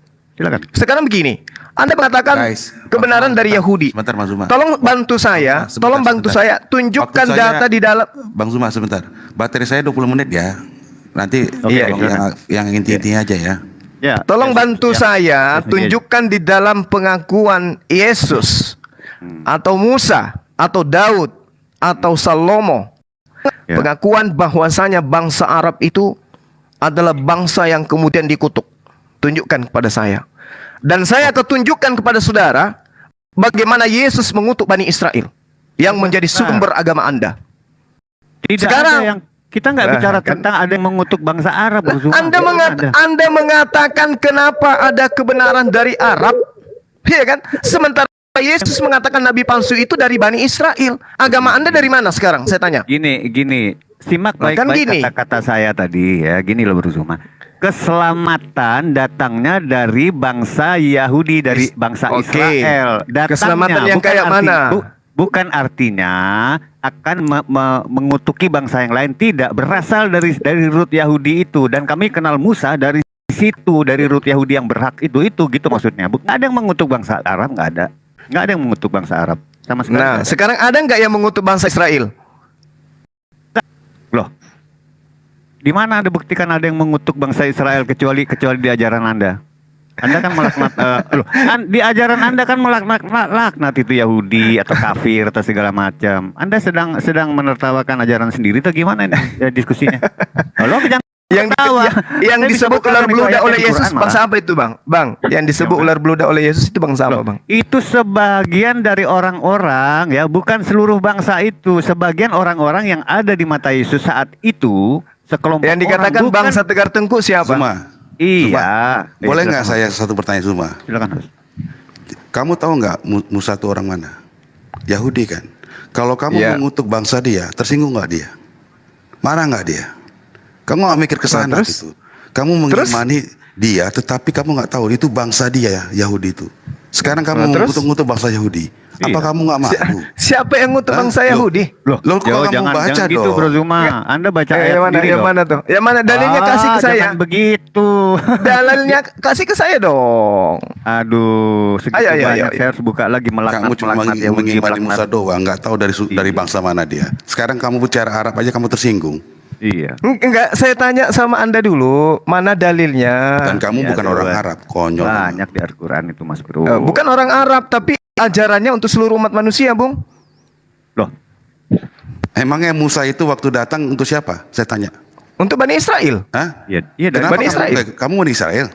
Sekarang begini. Anda mengatakan Guys, kebenaran dari Yahudi. Sebentar Mas Zuma. Tolong bantu saya, Sebentar, tolong bantu sebentar. saya tunjukkan Waktu saya- data di dalam. Bang Zuma sebentar. Baterai saya 20 menit ya. Nanti Iya, tolong yang inti-intinya aja ya. Ya. Tolong bantu saya Ya. tunjukkan di dalam pengakuan Yesus atau Musa atau Daud atau Salomo, Ya. pengakuan bahwasanya bangsa Arab itu adalah bangsa yang kemudian dikutuk. Tunjukkan kepada saya. Dan saya akan tunjukkan kepada saudara bagaimana Yesus mengutuk Bani Israel yang menjadi sumber agama Anda. Tidak Sekarang- ada yang kita nggak bicara tentang ada yang mengutuk bangsa Arab. Bang Zuma. Anda, Tidak ada. Anda mengatakan kenapa ada kebenaran dari Arab, iya kan? Sementara Yesus mengatakan nabi palsu itu dari Bani Israel. Agama Anda dari mana sekarang? Saya tanya. Gini, simak Nah, kan baik-baik gini. kata-kata saya tadi ya. Gini loh Bro Zuma. Keselamatan datangnya dari bangsa Yahudi, dari bangsa Oke. Israel. Datangnya, Keselamatan yang bukan kayak mana? Bukan artinya akan mengutuki bangsa yang lain. Tidak, berasal dari root Yahudi itu. Dan kami kenal Musa dari situ, dari root Yahudi yang berhak itu gitu maksudnya. Bukan ada yang mengutuk bangsa Arab, nggak ada yang mengutuk bangsa Arab sama sekali. Nah, nggak ada. sekarang ada nggak yang mengutuk bangsa Israel? Loh, di mana ada buktikan ada yang mengutuk bangsa Israel kecuali di ajaran Anda? Anda kan melaknat, di ajaran Anda kan melaknat itu Yahudi atau kafir atau segala macam. Anda sedang menertawakan ajaran sendiri atau gimana ini diskusinya? Halo, jangan Yang, ketawa. yang Saya disebut bisa ular bukakan itu beludak ayatnya oleh di Yesus Quran, bangsa malah. apa itu, Bang? Bang, yang disebut ular beludak oleh Yesus itu bangsa apa, Bang? Itu sebagian dari orang-orang ya, bukan seluruh bangsa itu. Sebagian orang-orang yang ada di mata Yesus saat itu, sekelompok Yang dikatakan orang, bukan- bangsa Tegar Tengku siapa? Zuma, Iya. boleh nggak Silakan. saya satu pertanyaan Zuma? Silakan. Kamu tahu nggak Musa itu orang mana? Yahudi kan. Kalau kamu Iya. mengutuk bangsa dia, tersinggung nggak dia? Marah nggak dia? Kamu nggak mikir ke sana terus? gitu. Kamu mengimani dia, tetapi kamu nggak tahu itu bangsa dia, Yahudi itu. Sekarang kamu Nah, terus? mengutuk bangsa Yahudi. Apa Iya. kamu nggak malu? Siapa yang ngutuk Hah? bangsa Loh. Yahudi? Loh, kok Yo, kamu jangan baca gitu dong? Bro Zuma. Anda baca ayat Yang mana? sendiri Yang dong. mana tuh? Yang mana? Dalilnya kasih ke saya. Jangan begitu. Dalilnya kasih ke saya dong. Aduh, segitu Ayo, ayo, banyak. ayo. Saya harus buka lagi Kamu cuma melaknat Yahudi, mengimani melaknat. Musa doang, nggak tahu dari bangsa mana dia. Sekarang kamu bicara Arab aja kamu tersinggung. Iya. Enggak, saya tanya sama Anda dulu, mana dalilnya? Dan kamu Iya, bukan ada orang dua. Arab, konyol. Banyak di Al-Quran itu Mas Bro. Bukan orang Arab, tapi ajarannya untuk seluruh umat manusia, Bung. Loh, Emangnya Musa itu waktu datang untuk siapa? Saya tanya. Untuk Bani Israel. Hah? iya dari Kenapa Bani Israel. kamu Bani Israel?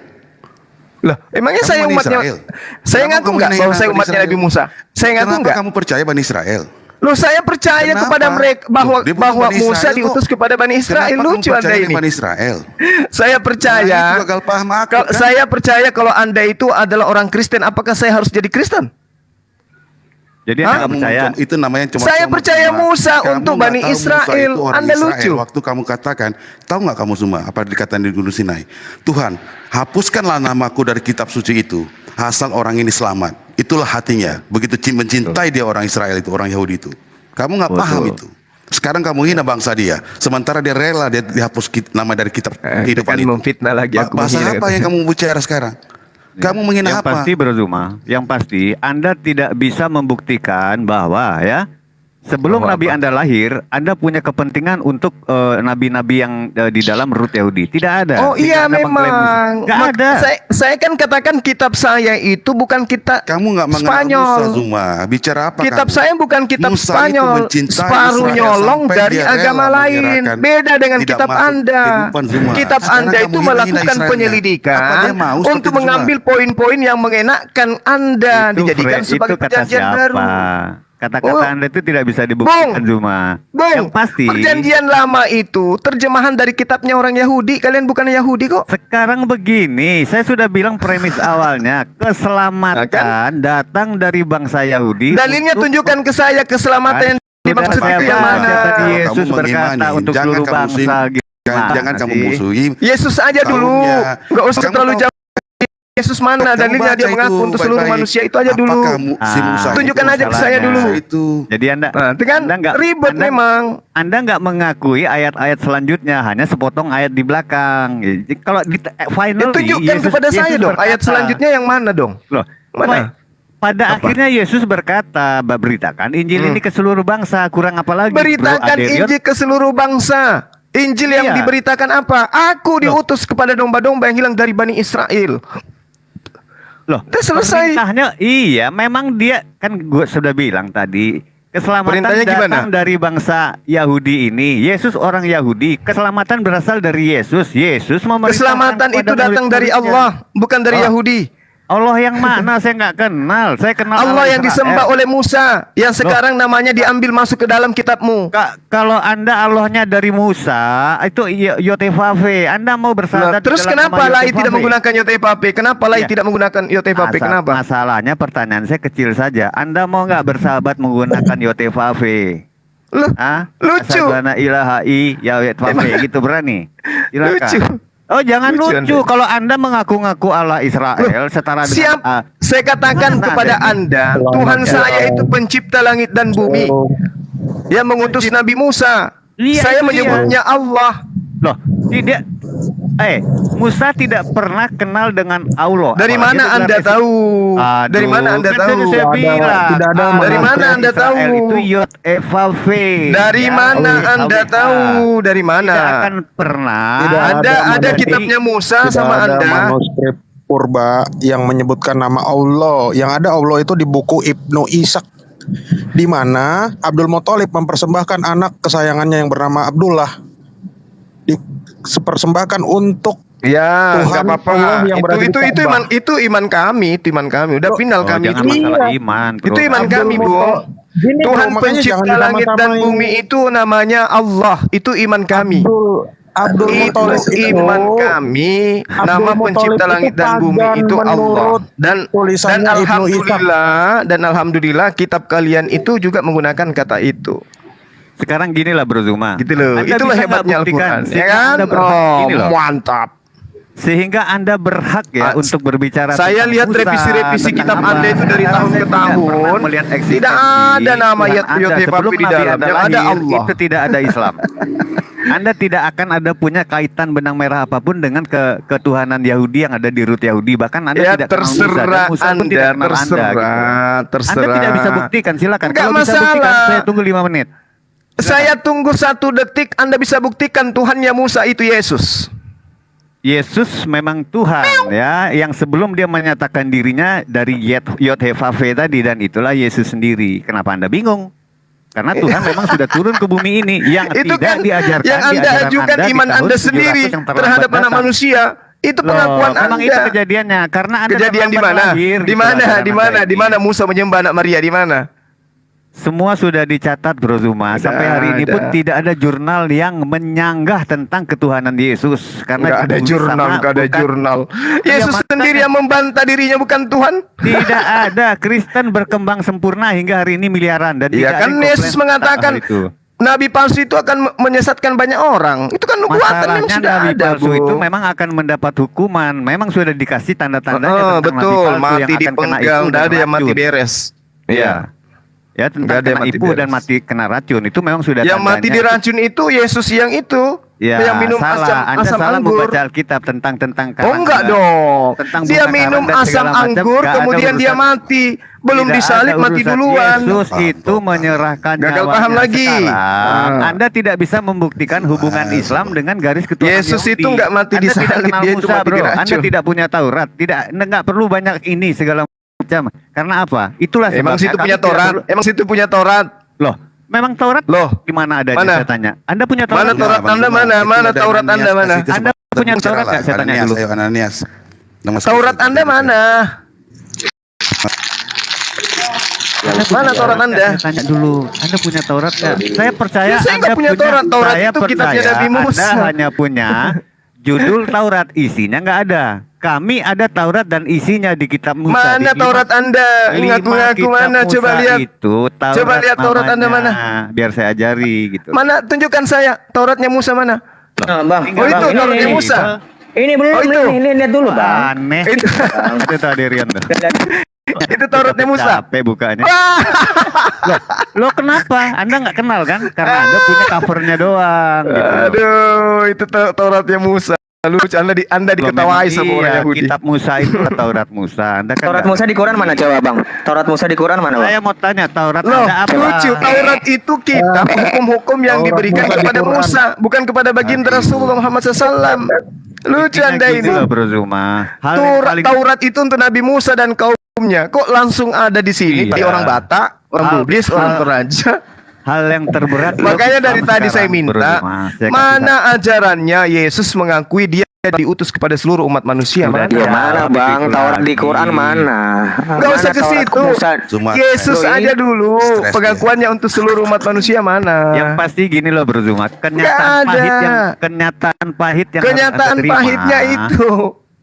Loh, emangnya Kamu saya Bani umatnya? Israel. Saya Kenapa ngaku kamu enggak hina-hina bahwa saya Bani umatnya Israel? Nabi Musa? Saya ngaku Kenapa enggak? kamu percaya Bani Israel? Loh, saya percaya Kenapa? kepada mereka bahwa Loh, dia bukan bahwa Bani Musa Israel kok. diutus kepada Bani Israel. Kenapa Lucu kamu Anda percaya ini. Bani Israel? Saya percaya. Nah, itu gagal paham aku, Kalau kan? saya percaya kalau Anda itu adalah orang Kristen, apakah saya harus jadi Kristen? jadi Hah? Anda nggak percaya? Itu namanya cuma Saya comot percaya semua. Musa Kamu untuk nggak Bani tahu Musa Israel. itu orang Anda Israel. lucu. Waktu kamu katakan, tahu nggak kamu semua apa dikatakan di Gunung Sinai? Tuhan, hapuskanlah namaku dari kitab suci itu, asal orang ini selamat. Itulah hatinya. Begitu mencintai dia orang Israel itu, orang Yahudi itu. Kamu nggak Betul. paham itu. Sekarang kamu hina bangsa dia, sementara dia rela dia dihapus nama dari kitab Itu kehidupan kan itu. memfitnah lagi aku Bahasa menghina. apa yang kamu bicara sekarang? Kamu menghina Yang apa? pasti Bro Zuma, yang pasti Anda tidak bisa membuktikan bahwa ya sebelum Bahwa Nabi apa? Anda lahir, Anda punya kepentingan untuk nabi-nabi yang di dalam root Yahudi. Tidak ada. Oh Sehingga iya Anda mengklaim memang. Nggak ada. Saya kan katakan kitab saya itu bukan kitab Kamu nggak mengenal Spanyol. Musa Zuma. Bicara apa Kitab kamu? saya bukan kitab Musa itu Spanyol. mencintai Separuh Israel nyolong sampai dari dia rela agama lain. menyerahkan, Beda dengan tidak kitab masuk Anda. kehidupan Zuma. Kitab Sekarang Anda kamu itu hina-hina melakukan Israelnya. Apa penyelidikan dia mau seperti untuk Zuma? mengambil poin-poin yang mengenakan Anda dijadikan sebagai itu kata perjanjian siapa? baru. Kata-kata Oh. Anda itu tidak bisa dibuktikan Zuma. Bung, Yang pasti perjanjian lama itu terjemahan dari kitabnya orang Yahudi. Kalian bukan Yahudi kok. sekarang begini, saya sudah bilang premis awalnya, keselamatan datang dari bangsa Yahudi. Dalilnya untuk- tunjukkan ke saya keselamatan yang Sudah dimaksud saya itu yang baca mana. tadi Kamu Yesus berkata mengimani. untuk Jangan seluruh kamu bangsa. Jangan kamu sih? musuhi. Yesus aja dulu. Kaumnya. Nggak usah Kamu terlalu tahu- jauh. Yesus mana Kamu dalilnya baca dia mengaku itu untuk seluruh baik-baik. manusia itu aja dulu. Apakah si Musa Tunjukkan itu aja ke saya masalahnya. dulu. itu? Jadi Anda Nah, itu kan Anda nggak- ribet Anda- memang. Anda nggak mengakui ayat-ayat selanjutnya, hanya sepotong ayat di belakang. Jadi, kalau di final Tunjukkan kepada saya dong. Ayat selanjutnya yang mana dong? Loh, Mana? pada Apa? akhirnya Yesus berkata, beritakan Injil ini ke seluruh bangsa. Kurang apa lagi? Beritakan Bro Aderiot? Injil ke seluruh bangsa. Injil yang Iya. diberitakan apa? Aku diutus kepada domba-domba yang hilang dari Bani Israel. Loh, Udah selesai. perintahnya iya, memang dia kan gue sudah bilang tadi Keselamatan Perintahnya gimana? datang dari bangsa Yahudi ini. Yesus orang Yahudi. Keselamatan berasal dari Yesus. Yesus memerintahkan Keselamatan kepada itu datang dari murid-muridnya. Allah, bukan dari Oh. Yahudi. Allah yang mana? Saya nggak kenal. Saya kenal Allah yang Israel. disembah oleh Musa, yang sekarang namanya diambil masuk ke dalam kitabmu. Kalau Anda Allahnya dari Musa, itu Yotevave. Anda mau Nah, bersahadat terus di dalam kenapa nama Lai tidak Yotevave? menggunakan Yotevave? Kenapa Lai Ya. tidak menggunakan Yotevave? Kenapa? Masalahnya pertanyaan saya kecil saja. Anda mau nggak bersahabat menggunakan Yotevave? Loh, lucu. Asyhadu anna ilaha Yotevave gitu berani? Silakan. Lucu. Oh jangan Lucu lucu, Anda. kalau Anda mengaku-ngaku Allah Israel setara dengan Siap, saya katakan Mana kepada ada? Anda, Tuhan saya itu pencipta langit dan bumi, yang mengutus Nabi Musa. Iya, Saya itu dia. menyebutnya Allah. Loh, tidak. Musa tidak pernah kenal dengan Allah. Dari Apalagi mana itu Anda gelar tahu? Aduh, Dari mana Anda kan tahu? tadi saya bilang. Dari mana Anda tahu? Israel itu Yod Evave. Dari mana Anda tahu? Dari mana? Tidak akan pernah. Ada kitabnya Musa Tidak sama ada Anda. manuskrip purba yang menyebutkan nama Allah. Yang ada Allah itu di buku Ibnu Ishaq, di mana Abdul Muthalib mempersembahkan anak kesayangannya yang bernama Abdullah, dipersembahkan untuk Ya, Tuhan nggak apa-apa. Allah yang berada di Itu Ka'bah. iman kami, itu iman kami. Udah final Oh, kami jangan itu. masalah iman, bro. Itu iman kami, Bu. Gini, Tuhan bro, makanya jangan pencipta langit dan ditambah-tambahin. bumi itu namanya Allah. Itu iman kami. Abdul Itu Muthalib itu iman kami. Abdul Nama Muthalib pencipta itu langit dan bumi pagan itu Allah. menurut Dan tulisannya Ibnu alhamdulillah kitab kalian itu juga menggunakan kata itu. Sekarang gini lah Bro Zuma. Gitu loh. Anda Itulah bisa nggak hebatnya buktikan Al-Qur'an. Ya sehingga kan? Anda berhak, gini loh. Mantap. Sehingga Anda berhak ya untuk berbicara. Saya tentang lihat Musa, revisi-revisi tentang kitab apa. Anda itu dari Karena tahun saya ke tidak tahun. pernah melihat eksistensi Tidak ada nama Tuhan Yotevave Anda. di Sebelum Nabi dalamnya. Anda Ada lahir, Allah. itu tidak ada Islam. Anda tidak akan ada punya kaitan benang merah apapun dengan ketuhanan Yahudi yang ada di Rut Yahudi. Bahkan Anda Ya tidak kenal Musa dan terserah Musa pun Anda, tidak kenal Anda. Gitu. terserah. Anda tidak bisa buktikan, silakan. Nggak Kalau bisa buktikan, masalah. saya tunggu 5 menit. Saya tunggu 1 detik, Anda bisa buktikan Tuhannya Musa itu Yesus. Yesus memang Tuhan ya, yang sebelum dia menyatakan dirinya dari Yod-Heh-Vav-He tadi, dan itulah Yesus sendiri. Kenapa Anda bingung? Karena Tuhan memang sudah turun ke bumi ini yang Itu tidak kan diajarkan yang di Anda ajaran ajukan Anda di iman tahun Anda 700 sendiri yang terlambat terhadap anak datang. manusia. Itu Loh, pengakuan memang itu Anda. kejadiannya karena Anda Kejadian di terlambat mana? lahir Di gitu mana? ajaran Di mana? Anda Di ini. mana Musa menyembah anak Maria di mana? Semua sudah dicatat Bro Zuma. Sampai hari ini pun tidak ada jurnal yang menyanggah tentang ketuhanan Yesus. Karena Enggak ada ditulis jurnal, sama enggak ada bukan- jurnal. Ya, Yesus makanya- sendiri yang membantah dirinya bukan Tuhan. Tidak ada. Kristen berkembang sempurna hingga hari ini miliaran dan Iya tidak ada kan yang Yesus komplain mengatakan tentang hal itu. Nabi palsu itu akan menyesatkan banyak orang. Itu kan nubuatan memang Masalahnya sudah Nabi ada, palsu Bu. itu memang akan mendapat hukuman. Memang sudah dikasih tanda-tandanya tentang betul, Nabi palsu mati yang akan kena dipenggal, ibu enggak dan ada yang mati racun. beres. Iya. Ya tentang Nggak ada yang kena mati ibu beres. dan mati kena racun itu memang sudah Yang mati tandanya. diracun itu Yesus yang itu. Ya, yang minum salah. Anda asam salah anggur. membaca Alkitab tentang Oh enggak dong. Tentang Dia bunga minum karang dan asam segala macam, anggur nggak ada kemudian dia urusan. mati. Belum Tidak disalib ada mati urusan. duluan. Yesus itu menyerahkan Gagal nyawanya. paham lagi. Sekarang, Anda tidak bisa membuktikan hubungan Islam dengan garis ketuhanan Yesus Yahudi. itu nggak mati Anda tidak disalib, kenal dia itu Musa, mati bro. diracun. Anda tidak punya Taurat. Tidak, Anda nggak perlu banyak ini segala macam. Karena apa? Itulah Emang sebabnya situ kami punya tidak Taurat? perlu- Emang situ punya Taurat? Loh, memang Taurat Loh, di mana adanya mana? saya tanya? Anda punya Taurat? Mana nggak? Taurat Anda mana? Mana Taurat Anda mana? Anda punya Taurat nggak? Saya tanya dulu. Ayo Ananias. Nama Taurat saya- Anda mana? Mana Taurat Anda? Saya tanya dulu, Anda punya Taurat nggak? Saya percaya Ya, saya nggak Anda punya Taurat. Taurat saya itu kitabnya percaya Nabi Musa. Anda hanya punya judul Taurat, isinya nggak ada. Kami ada Taurat dan isinya di kitab Musa. Mana Di Taurat Anda? Ngaku-ngaku kitab mana? Musa Coba lihat. Itu Taurat Coba lihat Taurat Anda namanya. mana? Biar saya ajari gitu. Mana? Tunjukkan saya Tauratnya Musa mana? Nah, Bang. Oh, itu Bang, Tauratnya Musa. Ini belum, Oh, itu. ini lihat dulu, Bang. Aneh. Itu. Itu tadi Rian tuh. Itu Tauratnya Musa. Capek bukanya. Wah. Lo kenapa? Anda nggak kenal kan? Karena Anda punya covernya doang. Gitu. Aduh, itu Tauratnya Musa. Lucu, Anda Loh, diketawain memang sama orang iya, Yahudi. Kitab Musa itu Taurat Musa. Anda kan Taurat nggak- Musa di Quran mana coba, Bang? Taurat Musa di Quran mana, Bang? Saya mau tanya Taurat Loh, ada apa? lucu. Taurat itu kitab hukum-hukum yang Taurat diberikan Musa di kepada Quran. Musa, bukan kepada baginda Rasulullah Muhammad SAW. Lucu Intinya Anda gini ini. loh, Bro Zuma. Hal yang paling Taurat itu untuk Nabi Musa dan kaum hukumnya? Kok langsung ada di sini? Iya. Orang Batak, orang Buddhis, orang Toraja. Hal yang terberat. Makanya loh, dari Islam tadi saya sekarang, minta, Bro Dimas. Saya mana ajarannya Yesus mengakui dia diutus kepada seluruh umat manusia? Sudah Mana? Ya mana bang, Itu Taurat di lagi. Quran mana? Nggak usah ke situ. Cuma Yesus Loh, ini aja dulu stres pengakuannya untuk seluruh umat manusia mana? Yang pasti gini loh Bro Zuma, Nggak kenyataan ada. pahit kenyataan pahit yang Kenyataan harus Anda terima. pahitnya itu.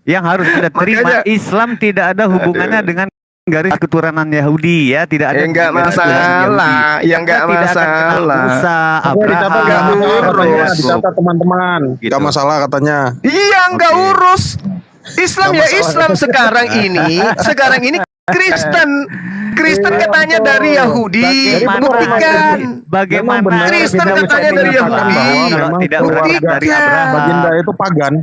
Yang harus kita terima, Makanya- Islam tidak ada hubungannya dengan garis keturunan Yahudi ya, tidak ada. Enggak garis keturunan masalah, Yahudi. ya enggak Kita tidak akan kenal masalah. Musa, Oke, dicatat Abraham, nggak masalah katanya, urus. dicatat teman-teman. Gitu. Nggak masalah katanya. Iya, enggak Oke. urus. Islam Nggak ya masalah. Islam sekarang ini Kristen. Kristen Iya, katanya betul. dari Yahudi. Bagaimana- Buktikan. Bagaimana Memang benar, Kristen tidak bisa katanya dari dikatakan Yahudi. bahwa Kalau memang tidak keluarga berangkat dari Buktikan. Abraham. Baginda itu pagan.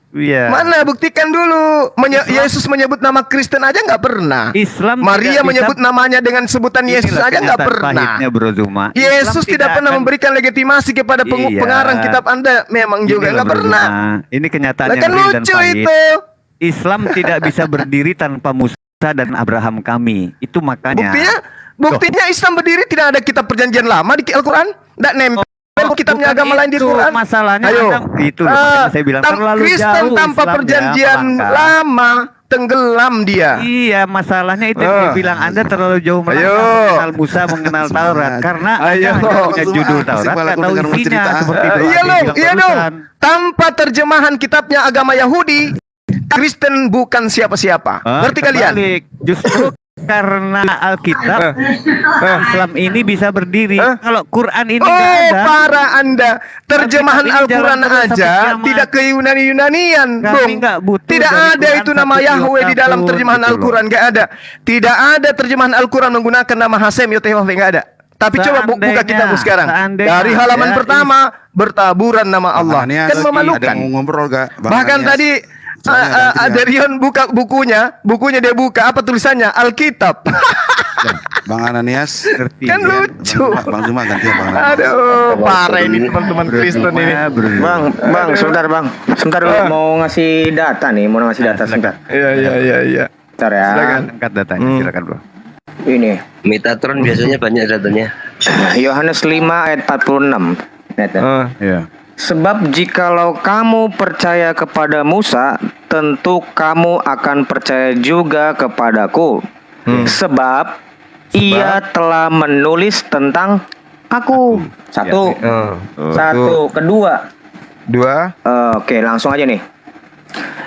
Iya. Mana buktikan dulu. Yesus menyebut nama Kristen aja nggak pernah. Islam Maria tidak menyebut bisa- namanya dengan sebutan Yesus Inilah aja nggak kenyataan pernah. pahitnya, Bro Zuma. Yesus Islam tidak pernah akan- memberikan legitimasi kepada Iya. pengarang kitab Anda. Memang juga Gini loh, nggak Bro pernah. Zuma. Ini kenyataan Lah yang kan real dan lucu pahit. itu. Islam tidak bisa berdiri tanpa Musa dan Abraham kami. Itu makanya. Buktinya Islam berdiri tidak ada kitab perjanjian lama di Al-Quran. Tidak nempel kitabnya Bukan agama lain di itu Quran. masalahnya. Ayo. Itu loh, makanya saya bilang terlalu Kristen jauh tanpa Islam perjanjian ya, Pak. lama tenggelam dia. Iya, masalahnya itu yang saya bilang Anda terlalu jauh Ayo. mengenal Musa, mengenal Taurat karena Ayo. Anda hanya punya Zuma, judul Taurat, Istiqbal, nggak aku tahu dengar mau isinya cerita. seperti itu. Iya dong, iya dong. Tanpa terjemahan kitabnya agama Yahudi, Kristen bukan siapa-siapa. Ngerti kalian? Justru karena Alkitab Islam ini bisa berdiri. Kalau Quran ini nggak Oh, ada. para Anda, terjemahan Tapi Al-Quran jalan terus sampai aja kiamat. tidak ke Yunani-Yunanian, Kami Bung. nggak butuh Tidak dari ada Quran itu nama satu Yahweh di dalam pun, terjemahan gitu loh. Al-Quran, nggak ada. Tidak ada terjemahan Al-Quran menggunakan nama Hasem Yotehove, nggak ada. Tapi coba buka Seandainya, kitabmu sekarang. seandainya, Dari halaman ya, pertama bertaburan nama Allah. Anias, Kan memalukan. ada yang mau ngobrol gak? Bang Bahkan Anias. tadi Soalnya ganti ya. Darion buka bukunya dia buka, apa tulisannya? Alkitab. Bang Ananias. Ngerti Kan ya. lucu. Bang Zuma ganti ya Bang Ananias. Aduh, parah ini teman-teman Kristen ini. Bang, sebentar bang, sebentar dulu mau ngasih data nih, mau ngasih data sebentar. Iya. Bentar ya. Silakan. Angkat datanya, silakan bro. Ini Metatron biasanya banyak datanya. Yohanes 5 ayat 46. Lihat ya. Iya. Sebab jikalau kamu percaya kepada Musa, tentu kamu akan percaya juga kepadaku. Sebab ia telah menulis tentang aku. Satu. Satu. Kedua. Dua. Oke, langsung aja nih.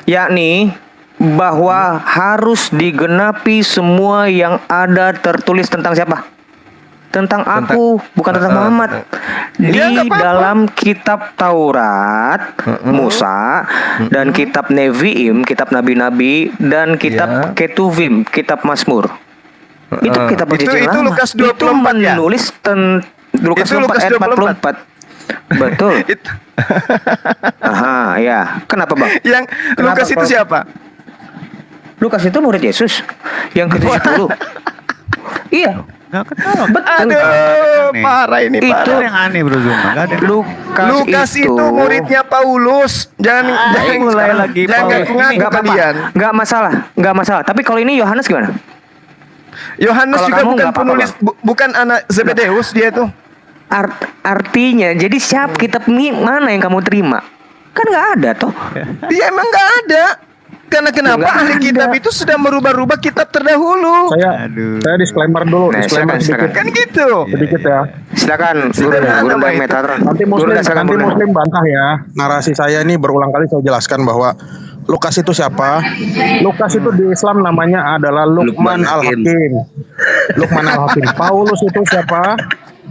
Yakni bahwa harus digenapi semua yang ada tertulis tentang siapa? Tentang aku, bukan tentang Muhammad. Di Ya, nggak apa-apa. dalam kitab Taurat, Musa, dan kitab Nevi'im, kitab nabi-nabi, dan kitab Ketuvim, kitab Mazmur. Itu kitab perjanjian itu lama. Lukas Itu 24 ya? menulis Lukas Itu 24 Lukas ayat 44. Betul. Itu- Aha, ya. Kenapa, Bang? Yang Kenapa Lukas itu kalau- siapa? Lukas itu murid Yesus yang ke-70. Iya. Nggak ketawa. Aduh, parah ini Itu Itu parah. yang aneh bro Zuma. Nggak ada. Lukas itu muridnya Paulus. Jangan mulai lagi jangan Paulus. ngaku Nggak apa-apa. kalian. Nggak masalah, nggak masalah. Tapi kalau ini Yohanes gimana? Yohanes Kalau juga kamu bukan nggak apa-apa, penulis, bukan anak Zebedeus dia itu. Artinya, jadi siapa kitab mana yang kamu terima? Kan nggak ada toh. Dia emang nggak ada. Karena kenapa Nggak ahli ada. kitab itu sudah merubah-rubah kitab terdahulu. Saya disclaimer dulu, Nah, disclaimer silakan, sedikit. Kan gitu. Sedikit ya. Silakan, guru Sederhana, Pak, itu. Metatron. Nanti Guru muslim, silakan, nanti guru. muslim bantah ya. Narasi saya ini berulang kali saya jelaskan bahwa Lukas itu siapa? Lukas itu di Islam namanya adalah Luqman Luqman Hakim. Al-Hakim. Luqman Al-Hakim. Paulus itu siapa?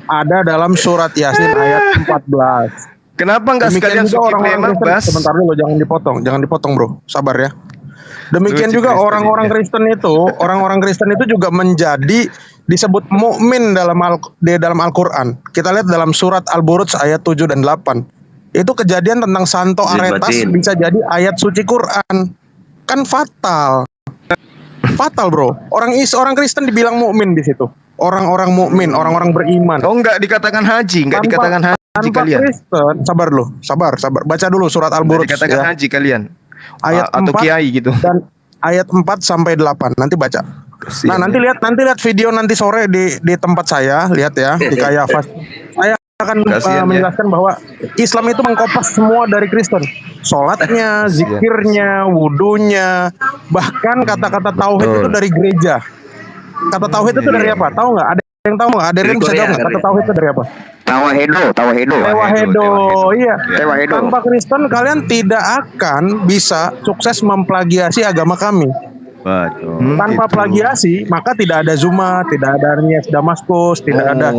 Ada dalam surat Yasin ayat 14. Kenapa nggak sekalian Demikian juga Zulkifli orang-orang emang Kristen. Bas? Sebentar dulu, jangan dipotong bro, sabar ya. Demikian Lucu juga Kristen orang-orang ini. Kristen itu, orang-orang Kristen itu juga menjadi disebut mukmin di dalam Al-Qur'an. Kita lihat dalam surat Al-Buruj ayat 7 dan 8. Itu kejadian tentang Santo Aretas Dibatin. bisa jadi ayat suci Quran. Kan fatal. Fatal, bro. Orang Kristen dibilang mukmin di situ. Orang-orang mukmin, orang-orang beriman. Oh, nggak dikatakan haji, nggak dikatakan haji Tanpa kalian. Kristen, sabar dulu, sabar. Baca dulu surat Nggak Al-Buruj dikatakan ya. haji kalian. Ayat atau 4 kiai gitu. dan ayat 4 sampai 8. Nanti baca. Nah, nanti lihat video nanti sore di tempat saya, lihat ya, di Kayafas. Saya akan menjelaskan bahwa Islam itu mengkopas semua dari Kristen. Sholatnya, zikirnya, wudunya, bahkan kata-kata tauhid itu dari gereja. Kata tauhid itu dari apa? Tahu nggak? Ada yang tahu nggak? Ada yang bisa jawab nggak? Kata tauhid itu dari apa? Tawahedo. Tewahedo, iya. Tewahedo. Tanpa Kristen kalian tidak akan bisa sukses memplagiasi agama kami. Betul. Tanpa plagiasi, maka tidak ada Zuma, tidak ada Ernest Damaskus, tidak ada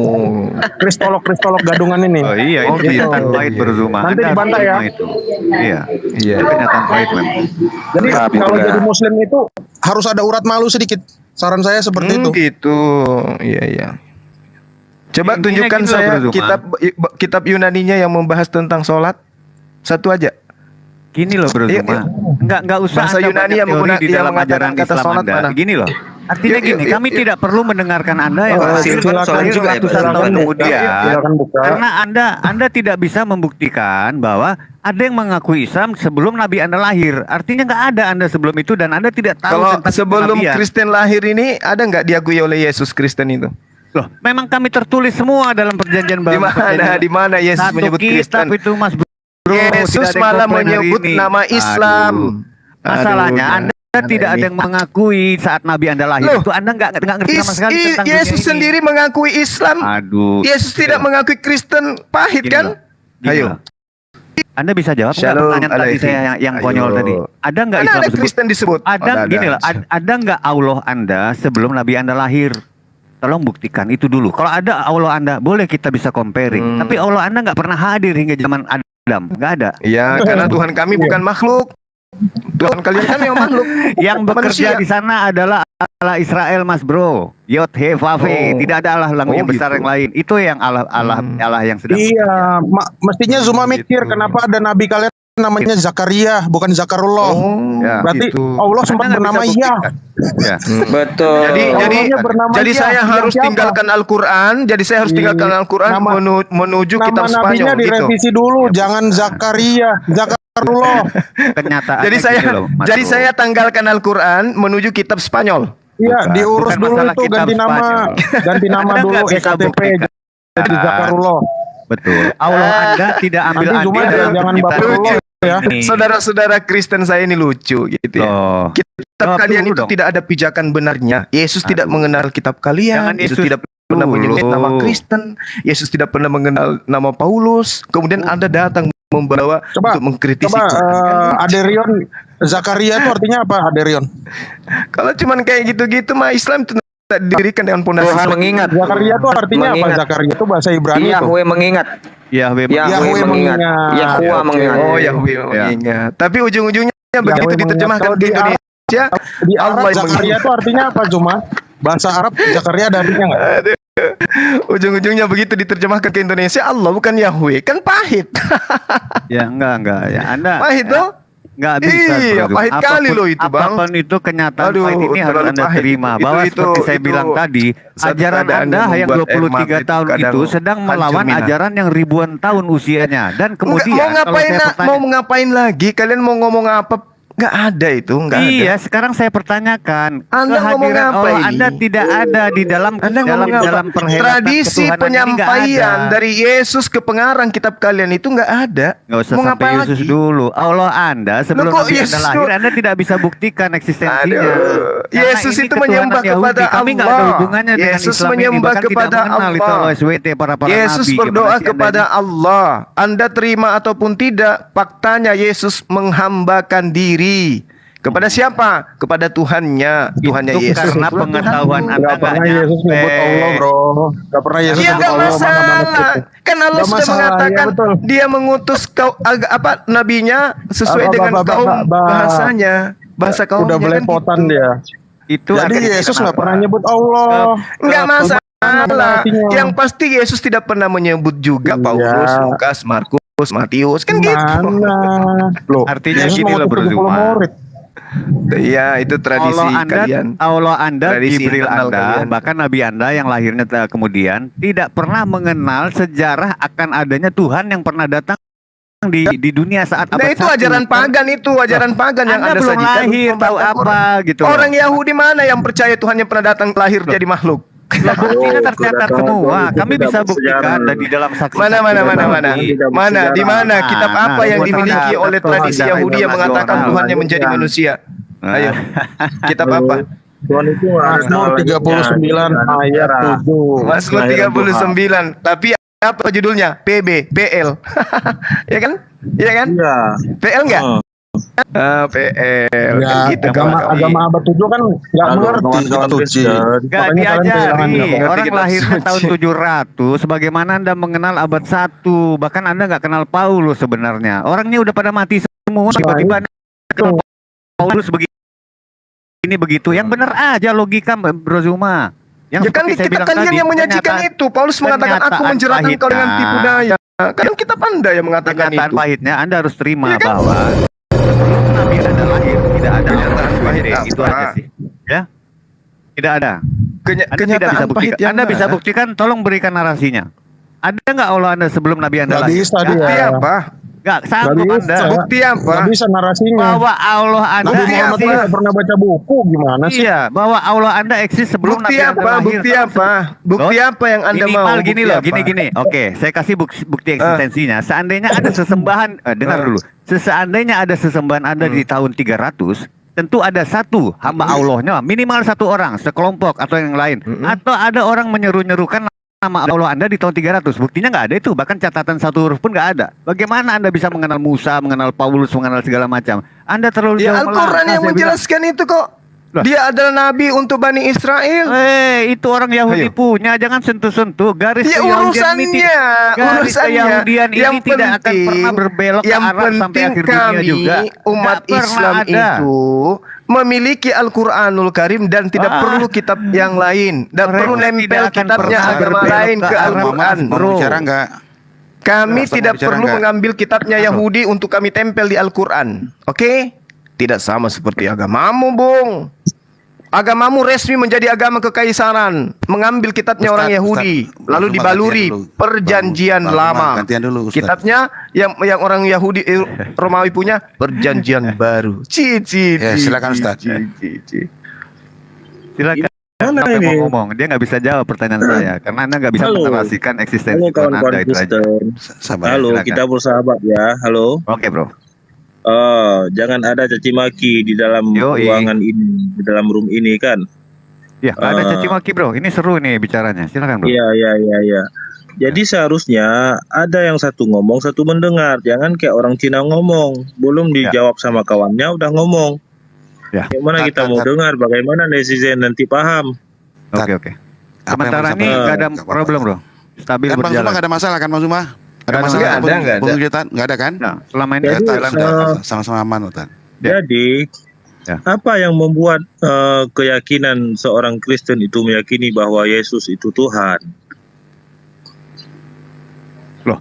kristolog gadungan ini. Oh iya, itu kenyataan pahit berzuma. Nanti Anda dibantah ya. berzuma itu. Iya, itu kenyataan pahit memang. Jadi kalau jadi Muslim itu harus ada urat malu sedikit. Saran saya seperti itu. Gitu. Iya. Coba Intinya tunjukkan gitu saya loh, kitab Yunaninya yang membahas tentang sholat. Satu aja. Gini loh Bro Zuma. Enggak usah Bahasa Anda Yunani banyak yang teori menggunakan di dalam mengatakan ajaran kata Islam sholat Anda. mana? Gini loh. Artinya gini, kami tidak perlu mendengarkan Anda yang sholat juga ya, ratusan Pak? tahun kemudian. Silakan buka. Karena Anda tidak bisa membuktikan bahwa ada yang mengakui Islam sebelum Nabi Anda lahir. Artinya nggak ada Anda sebelum itu dan Anda tidak tahu Kalau tentang sebelum kenabian. Kristen lahir ini ada nggak diakui oleh Yesus Kristen itu? Loh, memang kami tertulis semua dalam perjanjian baru. Di mana Yesus Satu menyebut kitab Kristen? itu Mas Bro. Yesus Tidak ada yang malah komplain hari menyebut ini. nama Islam. Masalahnya Aduh, Anda tidak ada yang mengakui saat Nabi Anda lahir Loh, itu Anda nggak ngerti sama sekali tentang dunia Yesus ini. sendiri mengakui Islam. Aduh. Yesus tidak mengakui Kristen, pahit Gini kan? loh, gini Ayo. loh. Anda bisa jawab nggak Shalom pertanyaan tadi alaikum. saya yang Ayo. konyol tadi? Ada nggak Mana Islam ada sebut? Kristen disebut? Ada Oh, gini loh. Ada nggak Allah Anda sebelum Nabi Anda lahir? Tolong buktikan itu dulu. Kalau ada Allah Anda, boleh kita bisa comparing. Tapi Allah Anda nggak pernah hadir hingga zaman Adam, nggak ada. Ya, karena Tuhan kami bukan makhluk. Tuhan kalian kan memang makhluk. Yang bekerja Manusia. di sana adalah Allah Israel, Mas Bro. Yod He Vav He. Oh. Tidak ada Allah yang besar gitu. yang lain. Itu yang Allah yang sedang. Iya, mestinya Zuma mikir kenapa ada nabi kalian namanya Zakaria bukan Zakarullah. Ya, Berarti gitu. Allah sempat Anda nggak bernama bisa Yah. buktikan. Ya. Betul. Allahnya bernama Jadi Yah. saya Yang harus siapa? tinggalkan Al-Quran. Jadi saya harus tinggalkan Al-Quran Nama- menuju kitab Nama nabinya Spanyol gitu. direvisi dulu, jangan Zakaria, Zakarullah. Kenyataan. Jadi saya tanggalkan Al-Quran menuju kitab Spanyol. Iya, Bukan. diurus Bukan dulu masalah itu kitab ganti nama Anda dulu nggak bisa EKTP buktikan. jadi Zakarullah. Betul. Allah Anda tidak ambil Nanti Zuma andil dalam jangan penciptaan baperullah ya. ini. Saudara-saudara Kristen saya ini lucu gitu ya. Loh. Kitab Jawab kalian dulu itu dong. tidak ada pijakan benarnya. Yesus tidak mengenal kitab kalian. Jangan Yesus Yesus tidak pernah dulu. menyebut nama Kristen. Yesus tidak pernah mengenal nama Paulus. Kemudian Anda datang membawa Coba, untuk mengkritisi Coba Quran. Aderion Zakaria itu artinya apa Aderion? Kalau cuman kayak gitu-gitu mah Islam itu tidak didirikan dengan pondasi. Tuhan mengingat. Zakaria itu artinya apa? Mengingat. Zakaria itu bahasa Ibrani itu. Yahweh mengingat. Yahweh Yahweh mengingat. Yahuwa Oke. mengingat. Oh, Yahweh mengingat. Tapi ujung-ujungnya begitu Yahweh diterjemahkan mengingat. ke Kalau di Indonesia, Di Arab Allah yang Zakaria mengingat. itu artinya apa Zuma? Bahasa Arab Zakaria ada artinya nggak? Ujung-ujungnya begitu diterjemahkan ke Indonesia, Allah bukan Yahweh, kan pahit. Ya enggak ya. Anda Pahit toh? nggak bisa. Iya, Bro. pahit kali loh itu, Bang. Apapun itu kenyataan Aduh, pahit ini harus terlalu Anda pahit. terima Itu- bahwa itu- seperti saya itu bilang tadi, satu ajaran keadaan Anda yang membuat 23 emak tahun kadang itu sedang hancur melawan minat. ajaran yang ribuan tahun usianya dan kemudian mau ngapain kalau saya mau ngapain lagi? Kalian mau ngomong apa? Nggak ada itu, nggak ada. Iya, sekarang saya pertanyakan, Anda ngomong kehadiran apa Allah ini? Anda tidak ada di dalam Anda ngomong apa? dalam perhelatan Tradisi ketuhanan ini nggak penyampaian ada. dari Yesus ke pengarang kitab kalian itu nggak ada. Nggak usah Mau sampai ngapain Yesus lagi? dulu. Allah Anda sebelum Loh, kok Nabi Yesus Anda lahir, dulu? Anda tidak bisa buktikan eksistensinya. Aduh, Karena Yesus ini itu ketuhanan menyembah Yahudi. kepada Kami nggak ada Allah. hubungannya dengan Yesus Islam ini. menyembah Bahkan kepada tidak mengenal itu Allah. SWT para Yesus nabi. berdoa Gimana sih Anda kepada ini? Allah. Anda terima ataupun tidak, faktanya Yesus menghambakan diri. Kepada siapa? Kepada Tuhannya. Tuhannya Itu Yesus. karena pengetahuan Anda Nggak pernah Yesus nyebut Allah bro. Nggak pernah Yesus Iya nyebut nggak Allah. masalah. Kan Allah Nggak sudah masalah, mengatakan ya betul. Dia mengutus nabinya sesuai dengan kaum bahasanya, bahasa kaumnya. Udah kan belepotan gitu. dia. Itu Jadi artinya Yesus kenapa? nggak pernah nyebut Allah. Nggak masalah. artinya? Yang pasti Yesus tidak pernah menyebut juga Iya. Paulus, Lukas, Markus, Matius, kan gitu. Mana? Loh, Artinya Yesus gini loh, mengutus Bro 70 Zuma. murid. Iya, itu tradisi kalian. Allah Anda, Tradisi Jibril internal Anda, kalian. bahkan Nabi Anda yang lahirnya kemudian tidak pernah mengenal sejarah akan adanya Tuhan yang pernah datang di dunia saat abad Nah itu 1. ajaran pagan itu, ajaran pagan yang Anda Anda belum sajikan. lahir, untuk tahu membantah apa gitu. Orang Yahudi mana yang percaya Tuhannya pernah datang lahir jadi makhluk? Loh, buktinya tercatat semua. Kami bisa buktikan di dalam saksi. Mana di mana kitab apa yang dimiliki oleh tradisi Yahudi yang mengatakan Tuhannya menjadi manusia? Ayo. Kitab apa? Tuhan itu Mazmur 39 ayat 7. Mazmur 39. Tapi apa judulnya? PB, PL. Ya kan? Iya kan? Iya. PL enggak? PL. Ya, Kan gitu, agama abad 7 kan nggak mengerti kitab suci. Gak Makanya kalian kehilangan diajari. nggak Orang kitab lahirnya suci. tahun 700. Sebagaimana Anda mengenal abad 1. Bahkan Anda nggak kenal Paulus sebenarnya. Orangnya udah pada mati semua. Tiba-tiba Anda kenal Paulus begini begitu. Yang benar aja logika Bro Zuma. Yang Ya kan seperti saya kita bilang kalian tadi, yang menyajikan itu. Paulus mengatakan aku kenyataan menjeratkan kau dengan pahitnya. tipu daya. Kan kita pandai yang mengatakan Kenyataan itu. pahitnya Anda harus terima Iya kan? bahwa sebelum Nabi Anda lahir tidak ada Kenyataan orang pahit seperti itu apa? aja sih. Ya. Tidak ada. Anda tidak Kenyataan bisa pahit buktikan. yang Anda bisa mana? buktikan, tolong berikan narasinya. Ada nggak Allah Anda sebelum Nabi Anda Nggak lahir? bisa Nggak dia. Bukti ada. apa? Nggak Nggak sanggup bisa. Anda. Bukti apa? Nggak bisa narasinya. Bahwa Allah Anda Nabi Muhammad Bukti nggak eksis. pernah baca buku gimana sih? Iya, bahwa Allah Anda eksis sebelum Bukti Nabi Anda apa? lahir. Bukti apa? Bukti apa yang Anda mau? Minimal gini Bukti loh, apa? gini. Oke, saya kasih bukti eksistensinya. Seandainya ada sesembahan, dengar dulu. Seandainya ada sesembahan Anda di tahun 300, tentu ada satu hamba Allahnya, minimal satu orang, sekelompok atau yang lain. Atau ada orang menyeru-nyerukan nama Allah Anda di tahun 300. Buktinya nggak ada itu, bahkan catatan satu huruf pun nggak ada. Bagaimana Anda bisa mengenal Musa, mengenal Paulus, mengenal segala macam? Anda terlalu Ya jauh Al-Quran melangkah, yang saya bilang. menjelaskan itu kok. Lah. Dia adalah nabi untuk Bani Israel. Itu orang Yahudi Ayo. punya, jangan sentuh-sentuh. Garis Ya keyahudian urusannya, ini garis keyahudian yang ini tidak akan pernah berbelok ke yang arah sampai penting akhir dunia kami, juga. umat Nggak pernah Islam ada. itu memiliki Al-Quranul Karim dan tidak perlu kitab yang lain. Dan Mereka perlu tidak nempel akan kitabnya pernah agama berbelok lain ke ke arah Al-Quran, Mau bro. bicara enggak? Kami Sama tidak bicara perlu enggak? mengambil kitabnya Yahudi untuk kami tempel di Al-Quran. Oke? Tidak sama seperti agamamu, Bung. Agamamu resmi menjadi agama kekaisaran, mengambil kitabnya Ustaz, orang Yahudi, Ustaz. lalu Bang, dibaluri gantian dulu. perjanjian Bang, lama. gantian dulu, Ustaz. Kitabnya yang orang Yahudi Romawi punya perjanjian baru. Ya, silakan, Ustaz. Silakan. Mana Sampai ini? mau ngomong, dia nggak bisa jawab pertanyaan saya karena Anda nggak bisa Halo. menarasikan eksistensi Halo Tuhan kawan-kawan Anda itu aja. Kristen. Sabar. Halo, silakan. kita bersahabat ya. Halo. Oke bro. Jangan ada caci maki di dalam Yoi. ruangan ini, di dalam room ini kan. Ya nggak ada caci maki bro. Ini seru nih bicaranya. Silakan bro. Iya. Jadi seharusnya ada yang satu ngomong, satu mendengar. Jangan kayak orang Cina ngomong, belum dijawab sama kawannya udah ngomong. Ya. Gimana kita mau dengar? Bagaimana netizen nanti paham? Oke. Apa Sementara yang ini mau nggak ada disampaikan? Nggak apa-apa. problem bro. Stabil Kan Bang Zuma berjalan. nggak ada masalah kan Bang Zuma? Ada Nggak masalah ada, kan, nggak ada. Bung nggak ada kan? Nah, selama ini Jadi, Jalan sama-sama aman, Ustaz. Jadi Ya. apa yang membuat keyakinan seorang Kristen itu meyakini bahwa Yesus itu Tuhan? Loh.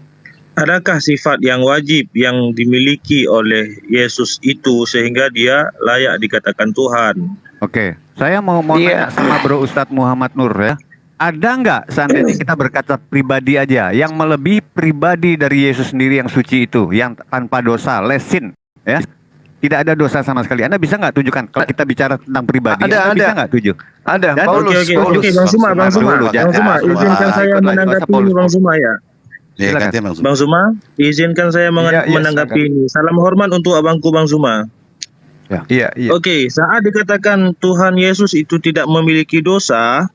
Adakah sifat yang wajib yang dimiliki oleh Yesus itu sehingga dia layak dikatakan Tuhan? Oke, saya mau Iya. tanya sama Bro Ustadz Muhammad Nur ya. Ada nggak seandainya kita berkata pribadi aja yang melebihi pribadi dari Yesus sendiri yang suci itu, yang tanpa dosa, lesin, ya? Tidak ada dosa sama sekali. Anda bisa nggak tunjukkan kalau kita bicara tentang pribadi? Ada, Anda bisa ada. nggak tunjuk? Ada, Dan- Paulus. Oke, Paulus. Bang Zuma, Bang Zuma, Dulu, Bang jangan. Zuma, izinkan saya Ikutlah, menanggapi Paulus. ini, Bang Zuma ya. Ya, Silakan. gantian Bang Zuma. Bang Zuma, izinkan saya Iya, iya, menanggapi ini. Salam hormat untuk abangku Bang Zuma. Iya. Oke, saat dikatakan Tuhan Yesus itu tidak memiliki dosa,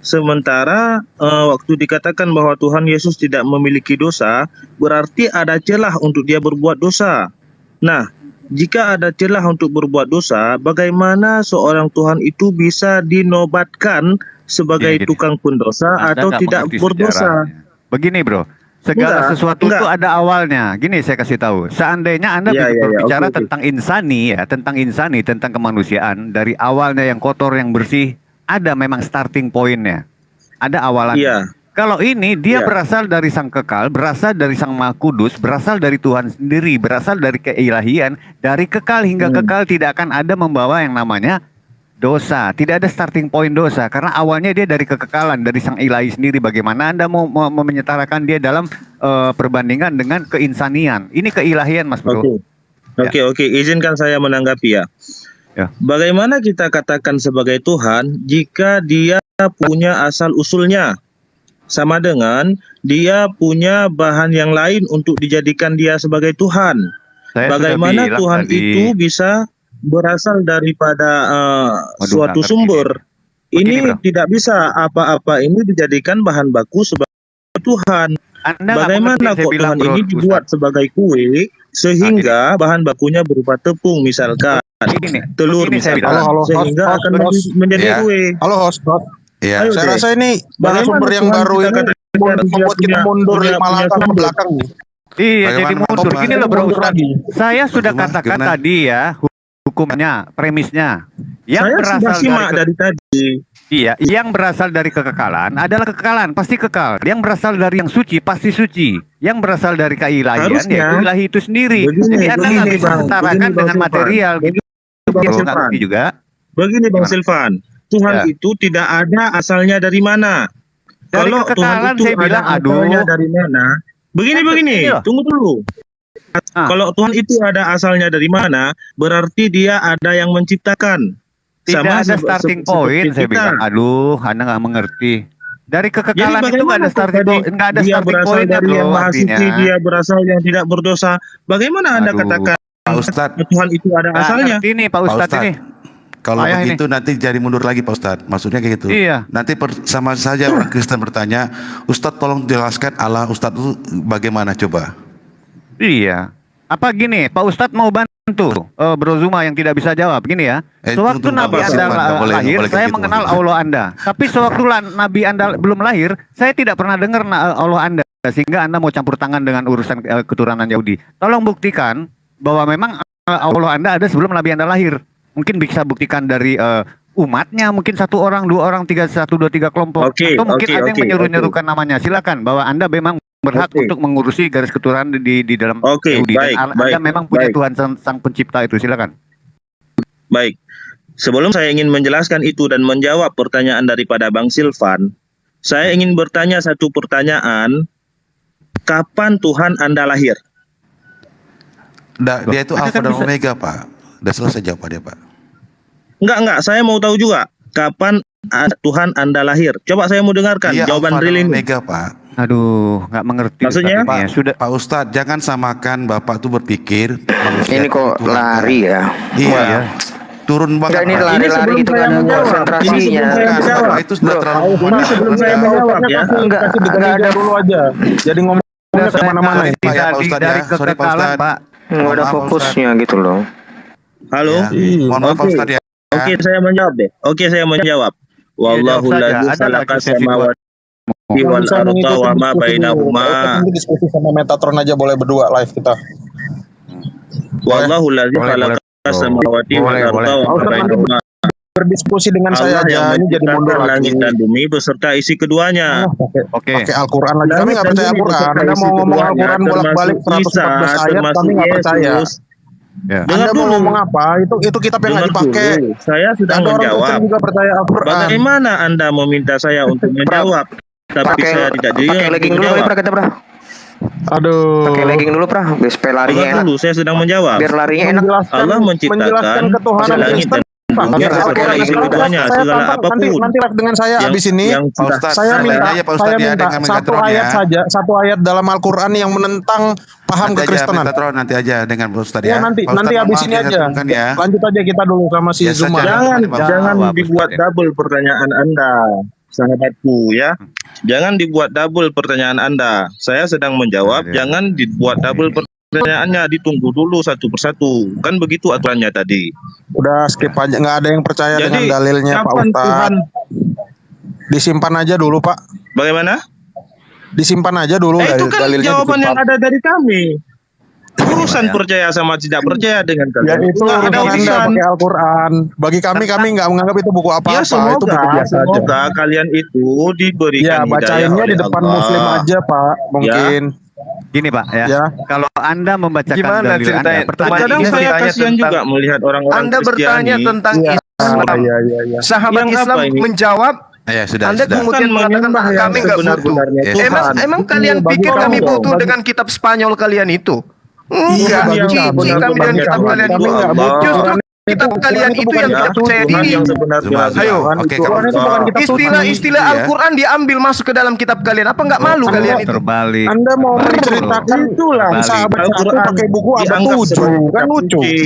sementara waktu dikatakan bahwa Tuhan Yesus tidak memiliki dosa, berarti ada celah untuk dia berbuat dosa. Nah, jika ada celah untuk berbuat dosa, bagaimana seorang Tuhan itu bisa dinobatkan sebagai Gini. tukang pendosa Anda atau nggak tidak mengerti berdosa? sejarahnya. Begini bro, segala Enggak, sesuatu enggak. itu ada awalnya. Gini saya kasih tahu. Seandainya Anda Iya, iya, berbicara oke. tentang insani ya, tentang kemanusiaan dari awalnya yang kotor yang bersih, ada memang starting pointnya, ada awalannya. Iya. Kalau ini dia Iya. berasal dari Sang Kekal, berasal dari Sang Maha Kudus, berasal dari Tuhan sendiri, berasal dari keilahian, dari kekal hingga kekal tidak akan ada membawa yang namanya dosa, tidak ada starting point dosa karena awalnya dia dari kekekalan dari sang ilahi sendiri. Bagaimana Anda mau menyetarakan dia dalam perbandingan dengan keinsanian? Ini keilahian, Mas Bro. Oke, izinkan saya menanggapi ya. Bagaimana kita katakan sebagai Tuhan jika dia punya asal usulnya? Sama dengan dia punya bahan yang lain untuk dijadikan dia sebagai Tuhan. Bagaimana Tuhan itu bisa berasal daripada suatu sumber? Ini tidak bisa apa-apa ini dijadikan bahan baku sebagai Tuhan. Bagaimana kok Tuhan ini dibuat sebagai kue sehingga bahan bakunya berupa tepung misalkan, telur misalkan, sehingga akan menjadi kue. Halo host. Ya. Saya rasa ini sumber yang baru ini membuat kita mundur 5 langkah ke belakang. Iya, jadi mundur. Gini loh Bro Ustaz. Saya sudah katakan tadi ya, hukumnya, premisnya. Yang berasal dari tadi. Iya, yang berasal dari kekekalan adalah kekekalan, pasti kekal. Yang berasal dari yang suci pasti suci. Yang berasal dari keilahian ya ilahi itu sendiri. Jadi Anda nggak bisa setarakan dengan material gitu. Begini Bang Silvan, Tuhan itu tidak ada asalnya dari mana. Dari Kalau kekekalan Tuhan itu saya bilang, asalnya dari mana? Begini, tunggu dulu. Kalau Tuhan itu ada asalnya dari mana, berarti dia ada yang menciptakan. Tidak ada starting point, saya bilang. Aduh, Anda nggak mengerti. Dari kekekalan itu nggak ada starting point, nggak ada starting point dari yang maha suci, dia berasal yang tidak berdosa. Bagaimana Anda katakan Pak Ustadz, Tuhan itu ada asalnya? Ini Pak Ustadz ini. Kalau begitu nanti jadi mundur lagi Pak Ustadz. Maksudnya kayak gitu. Iya. Nanti sama saja orang Kristen bertanya, Ustadz tolong jelaskan Allah Ustadz itu bagaimana coba? Iya. Apa gini, Pak Ustadz mau bantu Bro Zuma yang tidak bisa jawab. Gini ya, sewaktu Nabi Anda lahir, saya mengenal Allah Anda. Tapi sewaktu Nabi Anda belum lahir, saya tidak pernah dengar Allah Anda. Sehingga Anda mau campur tangan dengan urusan keturunan Yahudi. Tolong buktikan bahwa memang Allah Anda ada sebelum Nabi Anda lahir. Mungkin bisa buktikan dari umatnya, mungkin 1 orang, 2 orang, 3, 1, 2, 3 kelompok. Atau mungkin ada yang menyeru-nyerukan namanya. Silakan, bahwa Anda memang berhak untuk mengurusi garis keturunan di dalam Yahudi. Dan Anda memang punya Tuhan sang pencipta itu. Silakan. Baik. Sebelum saya ingin menjelaskan itu dan menjawab pertanyaan daripada Bang Silvan, saya ingin bertanya satu pertanyaan. Kapan Tuhan Anda lahir? Dia itu Alfa dan Omega, Pak. Udah selesai jawabannya, Pak. Enggak, saya mau tahu juga kapan Tuhan Anda lahir. Coba saya mau dengarkan jawaban real ini. Omega, Pak. Aduh, nggak mengerti. Maksudnya Pak, sudah Pak Ustadz, jangan samakan Bapak tuh berpikir ini kok lari ya. Iya. Turun banget. Ini lari-lari gitu kan konsentrasinya. Itu sudah terlalu. Ini sebelum saya menjawab ya. Enggak ada dulu aja. Jadi ngomongnya kemana-mana ini. Pak Ustadz ya. Sorry Pak Ustadz. Nggak ada fokusnya gitu loh. Halo. Mohon maaf Pak Ustadz ya. Oke, saya menjawab deh. Oke, saya menjawab. Wallahu ladzi khalaqa samawati wal arda wa ma bainahuma. Diskusi sama Metatron aja boleh berdua live kita. Wallahu ladzi khalaqa samawati wal arda wa ma bainahuma. Berdiskusi dengan saya aja, ini jadi mundur lagi. Langit dan bumi beserta isi keduanya. Pakai Al-Quran lagi. Kami nggak percaya Al-Quran. Anda mau ngomong Al-Quran bolak-balik 114 ayat, kami nggak percaya. Anda mau ngomong apa? Itu kitab yang nggak dipakai. Saya sudah menjawab. Juga percaya Al-Quran. Bagaimana Anda meminta saya untuk menjawab? Tapi saya tidak pakai legging dulu pra kita, Pra. Aduh. Pakai legging dulu, Pra. Biar supaya larinya enak. Dulu saya sedang menjawab. Biar larinya enak. Allah menciptakan langit dan bumi beserta isi keduanya, segala apapun. Nanti live dengan saya habis ini. Saya minta satu ayat dalam Al-Quran yang menentang paham kekristenan. Nanti aja dengan Pak Ustadz ya. Nanti habis ini aja. Lanjut aja kita dulu sama si Zuma. Jangan dibuat double pertanyaan Anda, sahabatku ya. Jangan dibuat double pertanyaan Anda. Saya sedang menjawab, jangan dibuat double pertanyaannya, ditunggu dulu satu persatu. Kan begitu aturannya tadi. Udah skip aja, nggak ada yang percaya dengan dalilnya Pak Ustadz. Disimpan aja dulu Pak. Bagaimana? Disimpan aja dulu itu kan dalilnya. Jawaban yang ada dari kami. Urusan percaya sama tidak percaya dengan kalian. Ya itu ada urusan pakai Al-Quran. Bagi kami nggak menganggap itu buku apa-apa. Ya semoga, itu buku biasa semoga aja. kalian itu diberikan ya bacainnya di depan Allah. Muslim aja Pak. Mungkin. Gini Pak ya. Kalau Anda membacakan Gimana dalil ceritanya? Anda, Kadang saya kasihan juga melihat orang-orang Anda bertanya Kristiani tentang Islam. Iya. Sahabat Yang Islam apa ini? menjawab, Ya sudah, Anda sudah. kemudian Kan mengatakan menyembah yang kami nggak butuh. sebenar-benarnya Ya, Tuhan. Emang kalian Bagi pikir kamu kami dong, butuh bagi- dengan kitab Spanyol kalian itu? Enggak, Yang cici kami dengan sebenar-benarnya kitab Tuhan kalian itu itu. Allah. Justru kitab kalian itu yang tidak percaya Tuhan diri. yang sebenar-benarnya. Ayo. Oke, Quran itu bukan kitab suci. Istilah-istilah Iya. Al-Quran diambil masuk ke dalam kitab kalian. Apa nggak malu kalian itu? Terbalik. Anda mau menceritakan Itulah, sahabat satu Al-Quran pakai buku abad dianggap 7, sebagai kan kitab lucu. suci.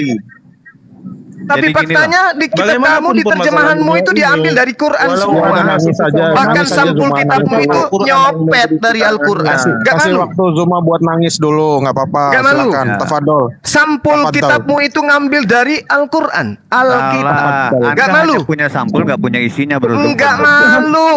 Tapi Jadi gini faktanya di kitab Bagaimanapun kamu, di terjemahanmu permasalahannya itu diambil ini, dari Quran walau semua. ada Nangis saja, Bahkan nangis saja sampul Zuma, kitabmu nangis itu dulu. nyopet dari Al-Quran. Nggak Kasih malu. waktu Zuma buat nangis dulu, nggak apa-apa. Nggak malu. Silakan, Ya. tafadol. Sampul Tafadhol. kitabmu itu ngambil dari Al-Quran. Alkitab. Salah. Nggak Anda malu. hanya punya sampul, nggak punya isinya, bro. Nggak malu.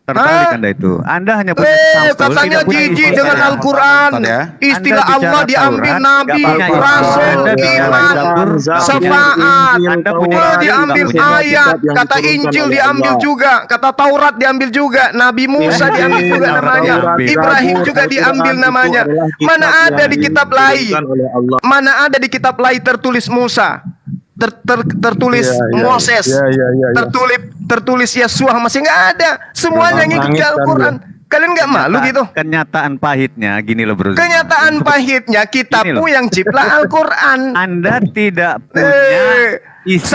Terbalik Hah? Anda itu. Anda hanya punya sampul, Katanya tidak punya jijik isi. dengan Al-Quran. Ya. Istilah Anda Allah bicara diambil Taurat, Nabi, nggak punya Rasul, Anda bicara Iman, Zabur, Syafaat. Anda punya Oh, Injil, diambil nggak punya ayat, kata Injil diambil juga, kata Taurat diambil juga, Nabi Musa diambil juga namanya, Ibrahim juga diambil namanya. Mana ada di kitab lain? Mana ada di kitab lain tertulis Musa? Tertulis Moses, tertulis Yesus, masih nggak ada. Semuanya ngikut Al-Quran. Kalian nggak malu gitu? Kenyataan pahitnya gini loh, bro. Kenyataan pahitnya kitabmu yang cipta Al-Quran. Anda tidak punya isi.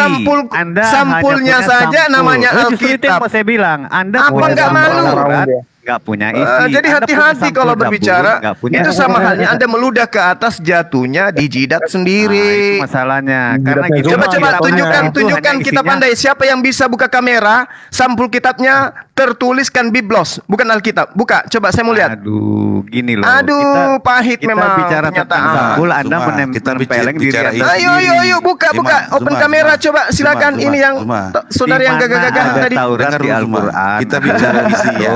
Anda sampulnya hanya punya saja sampul. namanya Justru itu yang Alkitab. mau saya bilang. Anda Apa punya nggak sampul malu? Taurat, nggak punya isi. Jadi Anda hati-hati punya kalau sampul berbicara. Zabur, nggak punya Itu sama halnya Anda meludah ke atas, jatuhnya di jidat Nah, sendiri. itu masalahnya. Karena Jidatnya gitu, Zuma, Coba kitab tunjukkan Anda itu tunjukkan hanya kitab isinya- Anda. Siapa yang bisa buka kamera? Sampul kitabnya tertuliskan Biblos, bukan Alkitab. Buka, coba saya mau lihat. Aduh, gini loh. Aduh, pahit kita memang bicara tentang kenyataan. sampul, Anda Zuma, kita menempeleng diri bicara Anda isi. Ayo, ayo, buka, Zuma, buka. Open Zuma, kamera, Zuma. coba silakan. Zuma, Ini yang Zuma. saudara yang Di mana gagah-gagah ada tadi. Taurat Dengar di dulu, Zuma. Al-Quran. Kita bicara isinya,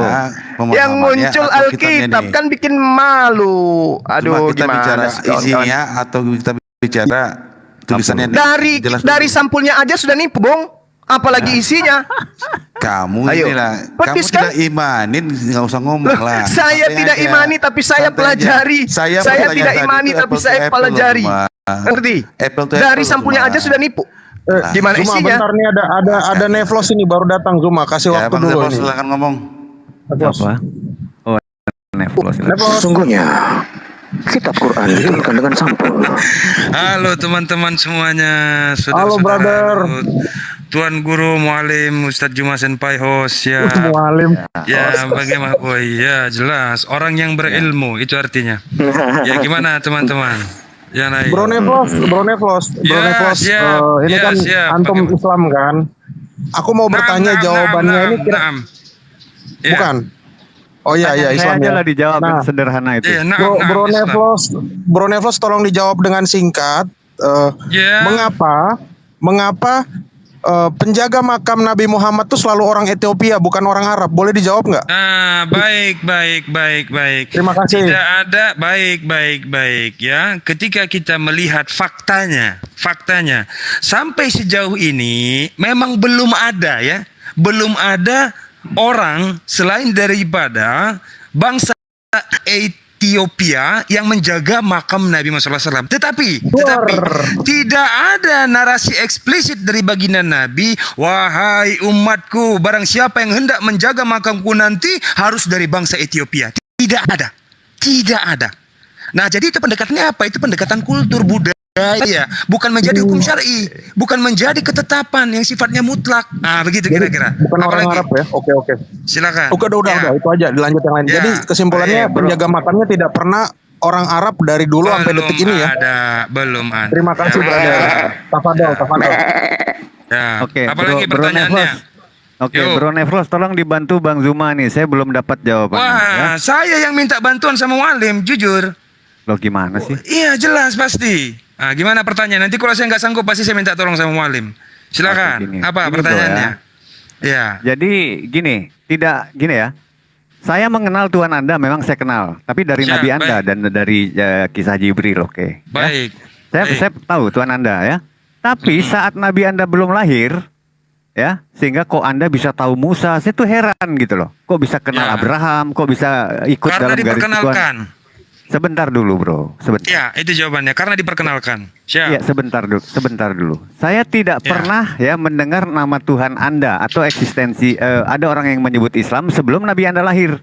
pemahamannya, Yang muncul atau kitabnya Alkitab nih. kan bikin malu. Cuma Aduh, kita gimana bicara sih, kawan-kawan? isinya atau kita bicara tulisannya nih? Jelas Dari dulu. sampulnya aja sudah nipu, Bong. Apalagi isinya. Kamu Ayo. inilah, kamu Petis, kan? tidak imanin, nggak usah ngomong lah. Saya Santai tidak aja. imani tapi saya Santai pelajari. aja. Saya pertanyaan tidak tadi imani itu tapi apple to saya apple pelajari. loh, Zuma. Ngerti? Apple to Dari apple, sampulnya Zuma. aja sudah nipu. Gimana Zuma, isinya? bentar nih ada Nevlos ini baru datang Zuma, kasih Ya, waktu Bang dulu Zepos, ini. silakan ngomong. Apa? Oh, Nevlos. Sesungguhnya kitab Quran diturunkan dengan sampul. Halo teman-teman semuanya, Halo, brother. Tuan Guru Mualim Ustadz Juma Senpai host ya. Mualim. Ya bagaimana? Oh iya jelas orang yang berilmu itu artinya. Ya gimana teman-teman? Ya naik. Bro Nevlos, siap. ini Ya, kan siap. antum Bagaimana? Islam kan? Aku mau bertanya jawabannya ini kira Ya. bukan. Oh iya Saya Islam aja ya. lah dijawab Nah, sederhana itu. Ya, Bro Islam. Nevlos tolong dijawab dengan singkat. Ya. Mengapa penjaga makam Nabi Muhammad itu selalu orang Ethiopia bukan orang Arab? Boleh dijawab nggak? Ah, baik. Terima kasih. Tidak ada baik ya. Ketika kita melihat faktanya sampai sejauh ini memang belum ada ya, belum ada orang selain daripada bangsa Ethiopia yang menjaga makam Nabi Muhammad SAW. Tetapi tidak ada narasi eksplisit dari baginda Nabi, wahai umatku, barang siapa yang hendak menjaga makamku nanti harus dari bangsa Ethiopia. Tidak ada. Nah, jadi itu pendekatannya apa? Itu pendekatan kultur budaya, bukan menjadi hukum syar'i, bukan menjadi ketetapan yang sifatnya mutlak. Nah, begitu kira-kira. Bukan orang Apalagi? Arab ya? Oke. Silakan. Udah, itu aja. Dilanjut yang lain. Ya. Jadi kesimpulannya penjaga makamnya tidak pernah orang Arab dari dulu sampai detik ini ya. Belum ada. Terima kasih, brother. Tafadol. Ya. Oke, Apalagi Bro pertanyaannya? Nevlos. Oke, Yuk. Bro Nevlos, tolong dibantu Bang Zuma nih. Saya belum dapat jawabannya. Wah, Ya. saya yang minta bantuan sama Walim, jujur. Loh gimana sih? Iya, jelas pasti. Nah, gimana pertanyaan? Nanti kalau saya nggak sanggup, pasti saya minta tolong sama Walim. Silakan. Oke, gini. Apa Gini, pertanyaannya? Bro, Ya. Jadi gini ya. Saya mengenal Tuhan Anda, memang saya kenal. Tapi dari Siap, Nabi Anda baik. dan dari kisah Jibril, oke. Baik. Ya. Saya tahu Tuhan Anda ya. Tapi saat Nabi Anda belum lahir, ya, sehingga kok Anda bisa tahu Musa, saya tuh heran gitu loh. Kok bisa kenal Ya. Abraham, kok bisa ikut Karena dalam garis Tuhan. diperkenalkan. Sebentar dulu, Bro. Sebentar. Ya, itu jawabannya. Karena diperkenalkan. Siap. Ya, sebentar dulu. Saya tidak Ya. pernah ya mendengar nama Tuhan Anda atau eksistensi ada orang yang menyebut Islam sebelum Nabi Anda lahir.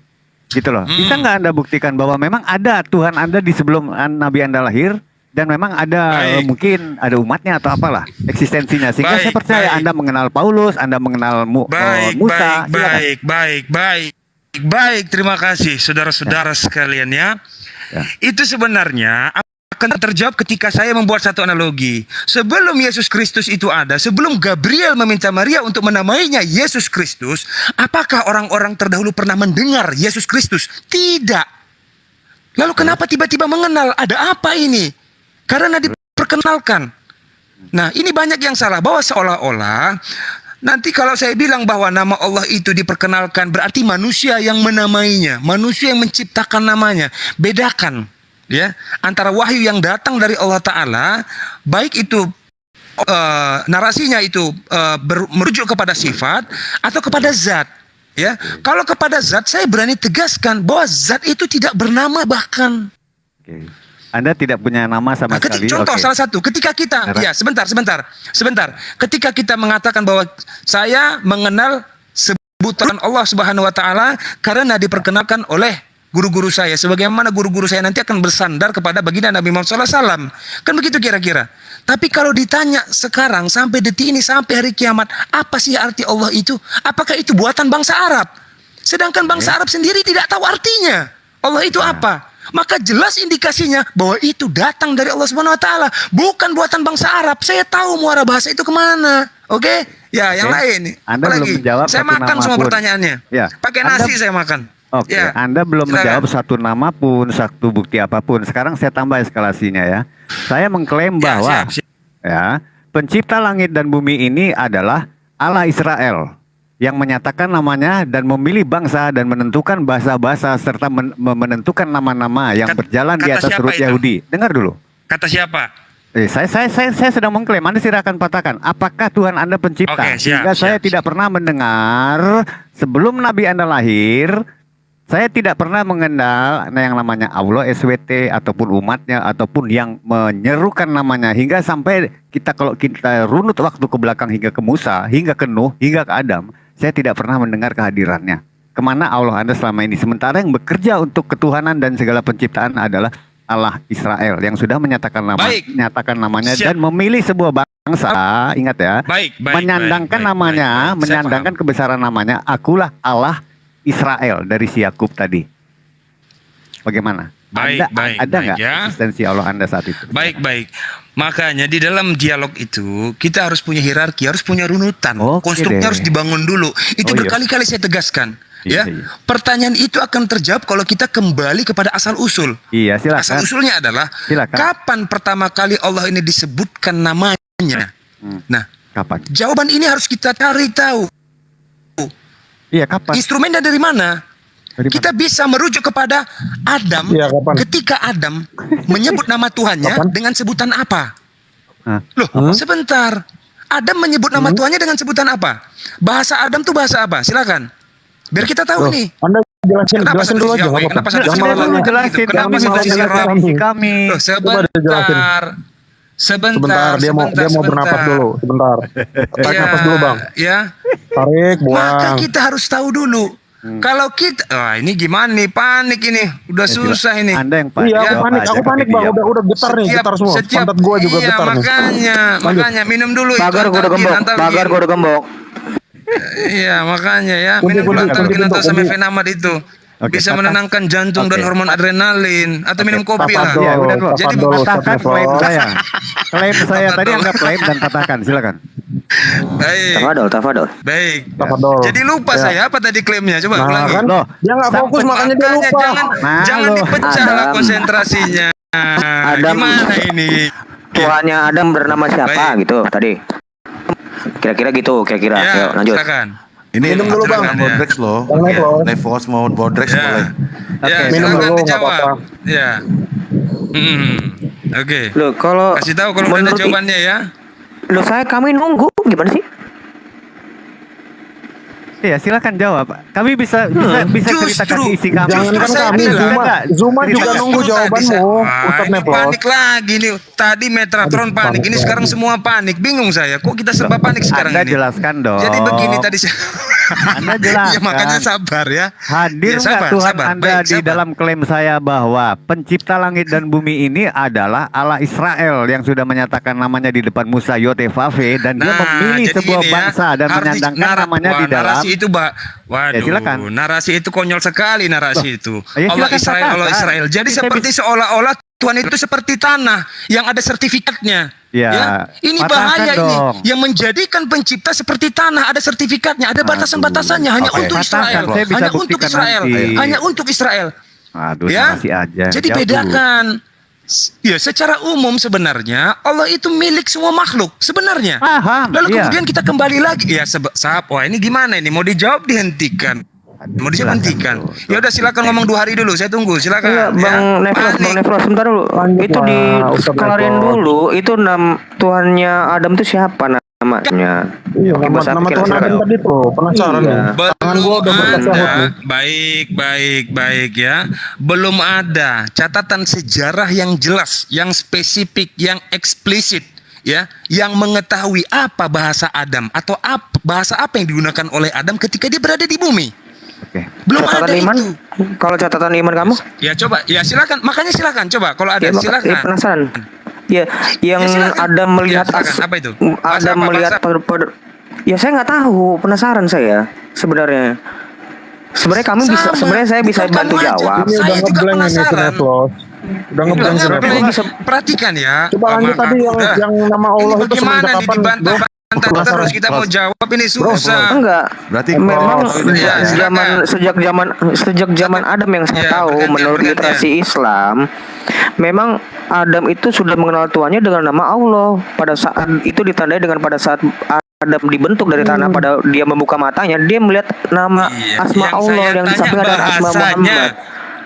Gitu loh. Bisa nggak Anda buktikan bahwa memang ada Tuhan Anda di sebelum Nabi Anda lahir dan memang ada mungkin ada umatnya atau apalah eksistensinya sehingga saya percaya Anda mengenal Paulus, Anda mengenal Musa. Baik, terima kasih saudara-saudara sekalian ya. Itu sebenarnya akan terjawab ketika saya membuat satu analogi. Sebelum Yesus Kristus itu ada, sebelum Gabriel meminta Maria untuk menamainya Yesus Kristus, apakah orang-orang terdahulu pernah mendengar Yesus Kristus? Tidak. Lalu kenapa tiba-tiba mengenal? Ada apa ini? Karena diperkenalkan. Nah, ini banyak yang salah, bahwa seolah-olah nanti kalau saya bilang bahwa nama Allah itu diperkenalkan, berarti manusia yang menamainya, manusia yang menciptakan namanya. Bedakan ya antara wahyu yang datang dari Allah Ta'ala, baik itu narasinya itu merujuk kepada sifat atau kepada zat. Ya, kalau kepada zat saya berani tegaskan bahwa zat itu tidak bernama bahkan. Anda tidak punya nama sama sekali. Contoh salah satu, ketika kita, ya sebentar. Ketika kita mengatakan bahwa saya mengenal sebutan Allah Subhanahu Wa Taala karena diperkenalkan oleh guru-guru saya, sebagaimana guru-guru saya nanti akan bersandar kepada baginda Nabi Muhammad SAW. Kan begitu kira-kira. Tapi kalau ditanya sekarang sampai detik ini sampai hari kiamat, apa sih arti Allah itu? Apakah itu buatan bangsa Arab? Sedangkan bangsa Arab sendiri tidak tahu artinya. Allah itu apa? Maka jelas indikasinya bahwa itu datang dari Allah Subhanahu Wa Taala, bukan buatan bangsa Arab. Saya tahu muara bahasa itu kemana. Oke? Ya, yang lain. Anda belum menjawab saya satu makan nama semua pun. pertanyaannya. Ya. Pakai nasi saya makan. Oke, Ya. Anda belum Silakan. menjawab satu nama pun, satu bukti apapun. Sekarang saya tambah eskalasinya ya. Saya mengklaim bahwa ya, pencipta langit dan bumi ini adalah Allah Israel yang menyatakan namanya dan memilih bangsa dan menentukan bahasa-bahasa serta menentukan nama-nama yang berjalan di atas siapa urut itu? Yahudi. Dengar dulu. Kata siapa? Saya sedang mengklaim. Anda silakan patahkan. Apakah Tuhan Anda pencipta? Oke, siap, Sehingga saya siap, tidak pernah mendengar sebelum Nabi Anda lahir. Saya tidak pernah mengenal yang namanya Allah SWT ataupun umatnya ataupun yang menyerukan namanya hingga sampai kalau kita runut waktu ke belakang hingga ke Musa, hingga ke Nuh, hingga ke Adam, saya tidak pernah mendengar kehadirannya. Kemana Allah Anda selama ini? Sementara yang bekerja untuk ketuhanan dan segala penciptaan adalah Allah Israel yang sudah menyatakan namanya dan memilih sebuah bangsa. Ingat ya, menyandangkan namanya, menyandangkan kebesaran namanya. Akulah Allah Israel dari si Yakub tadi. Bagaimana? Ada nggak eksistensi Allah Anda saat itu? Baik. Makanya di dalam dialog itu kita harus punya hierarki, harus punya runutan. Konstruknya harus dibangun dulu. Itu berkali-kali saya tegaskan. Ya, pertanyaan itu akan terjawab kalau kita kembali kepada asal usul. Iya, silakan. Asal usulnya adalah kapan pertama kali Allah ini disebutkan namanya? Nah, kapan? Jawaban ini harus kita cari tahu. Iya, kapan? Instrumennya dari mana? Kita bisa merujuk kepada Adam. Ketika Adam menyebut nama Tuhannya dengan sebutan apa? Loh, sebentar. Adam menyebut nama Tuhannya dengan sebutan apa? Bahasa Adam tuh bahasa apa? Silakan. Biar kita tahu nih. Anda jelasin dulu aja. Kenapa satu Jangan sisi dulu jelasin. Kenapa satu sisi kami? Loh, sebentar. Dia mau bernapas dulu. Sebentar. Tarik napas dulu, Bang. Ya. Tarik, buang. Maka kita harus tahu dulu. Kalau kita, ini gimana nih? Panik ini, udah susah ini. Anda yang panik. Iya, aku panik Bang. Udah getar nih, getar semua. Pantat gua juga getar nih. Makanya minum dulu. Pagar gua udah gembok. Iya, makanya ya. Minum dulu Antalgin atau Mefenamid itu. Bisa menenangkan jantung dan hormon adrenalin. Atau minum kopi lah. Ya, udah dulu. Jadi patahkan klaim saya. Klaim saya tadi anggap klaim dan patahkan. Silakan. Baik. Tafadol. Baik. Jadi lupa saya apa tadi klaimnya? Coba ulangi. Dia nggak fokus makanya dia lupa. Jangan dipecah lah konsentrasinya. Gimana ini? Tuhannya Adam bernama siapa gitu tadi? Kira-kira gitu, kira-kira. Yuk, lanjut. Silakan. Ini minum dulu, Bang. Bodrex loh. Levos mau Bodrex boleh. Ya, minum silakan dulu, dijawab. Ya. Oke. Loh, kalau kasih tahu kalau udah ada jawabannya ya. Loh, kami nunggu gimana sih? Iya, silakan jawab. Kami bisa ceritakan isi kami. Jangankan saya kami, bilang. Zuma juga Cerita. nunggu jawabanmu, Ustaz Ini Neplos. panik lagi nih. Tadi Metatron panik, ini sekarang semua panik. Bingung saya. Kok kita serba panik sekarang Anda ini? jelaskan dong. Jadi begini tadi saya. Anda jelaskan. Ya makanya sabar ya. Hadir Ya, nggak sabar, Tuhan sabar. Anda Baik, di sabar. dalam klaim saya bahwa pencipta langit dan bumi ini adalah Allah Israel yang sudah menyatakan namanya di depan Musa Yotevave dan dia memilih jadi sebuah gini ya, bangsa dan harus menyandangkan namanya di dalam. narasi itu, waduh, silakan. narasi itu konyol sekali narasi itu. ya Allah silakan Israel, katakan. Allah Israel. Jadi Kita seperti seolah-olah Tuhan itu seperti tanah yang ada sertifikatnya. Ya, Ini patahkan bahaya dong. ini yang menjadikan pencipta seperti tanah, ada sertifikatnya, ada batasan-batasannya hanya Oke, untuk patahkan. Israel, Saya bisa hanya untuk buktikan Israel, nanti. hanya untuk Israel. Aduh, Ya, narasi aja. jadi Jauh. bedakan. Ya, secara umum sebenarnya Allah itu milik semua makhluk sebenarnya. Paham, Lalu iya. kemudian kita kembali lagi. Ya, wah ini gimana ini? Mau dijawab dihentikan. Mau dijawab hentikan. Ya udah silakan ngomong 2 hari dulu. Saya tunggu. Silakan. Enggak, Bang Nefros, Bang Nefros, sebentar dulu. Itu di Ustaz kelarin Nefros. dulu. Itu Tuhannya Adam itu siapa namanya? Iya, Oke, bahasa nama pikiran Tuhan silakan. Adam tadi tuh, penasaran Iya. ya. Tangan gua udah bertasyahud nih. Baik ya. Belum ada catatan sejarah yang jelas, yang spesifik, yang eksplisit ya, yang mengetahui apa bahasa Adam atau bahasa apa yang digunakan oleh Adam ketika dia berada di bumi. Oke. Belum Catatan ada iman? itu. Kalau catatan iman kamu? Ya coba, ya silakan. Makanya silakan coba kalau ada silakan. Penasaran. Ya, yang Ya, silakan. Adam melihat Ya, silakan. Apa itu? Bahasa Adam apa? melihat ya saya nggak tahu, penasaran saya sebenarnya. Sebenarnya saya bisa Bukan bantu kamu aja. jawab. Ini Saya udah juga ngeblank ini si penasaran. Neplos. Udah ngeblank si Ngeblank. Neplos. Perhatikan ya. Coba lanjut tadi yang nama Allah Ini itu bagaimana semenjak kapan, dibantah bro? terus Penasaran. kita mau jawab ini susah. Enggak. Berarti Memang Ya, silakan. sejak zaman Adam yang saya Ya, tahu bergantian, menurut bergantian. literasi Islam, memang Adam itu sudah mengenal Tuhannya dengan nama Allah. Pada saat itu ditandai dengan pada saat Adam dibentuk dari tanah, pada dia membuka matanya, dia melihat nama Iya, asma yang Allah saya yang tanya disampaikan dengan asma bahasanya, Muhammad.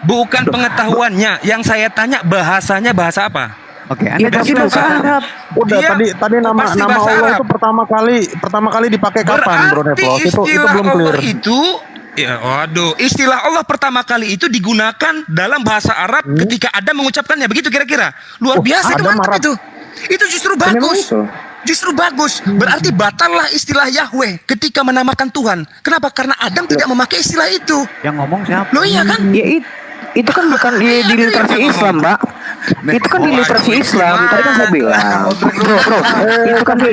bukan pengetahuannya. Yang saya tanya bahasanya bahasa apa? Oke, Ya Anda pasti jawab bahasa dulu. Arab. Udah Iya, tadi nama pasti nama bahasa Allah Arab. itu pertama kali dipakai kapan, Bro Berarti Neplos? Itu istilah belum Allah clear. itu, ya waduh, istilah Allah pertama kali itu digunakan dalam bahasa Arab ketika Adam mengucapkannya. Begitu kira-kira. Luar biasa itu, Adam mantap Arab. itu. Itu justru Memang bagus. itu. Justru bagus. Berarti batallah istilah Yahweh ketika menamakan Tuhan. Kenapa? Karena Adam tidak memakai istilah itu. Yang ngomong siapa? Loh iya kan? Ya itu kan bukan di literasi Islam, Mbak. Itu kan di literasi Islam. Tadi kan saya bilang. Bro, itu kan di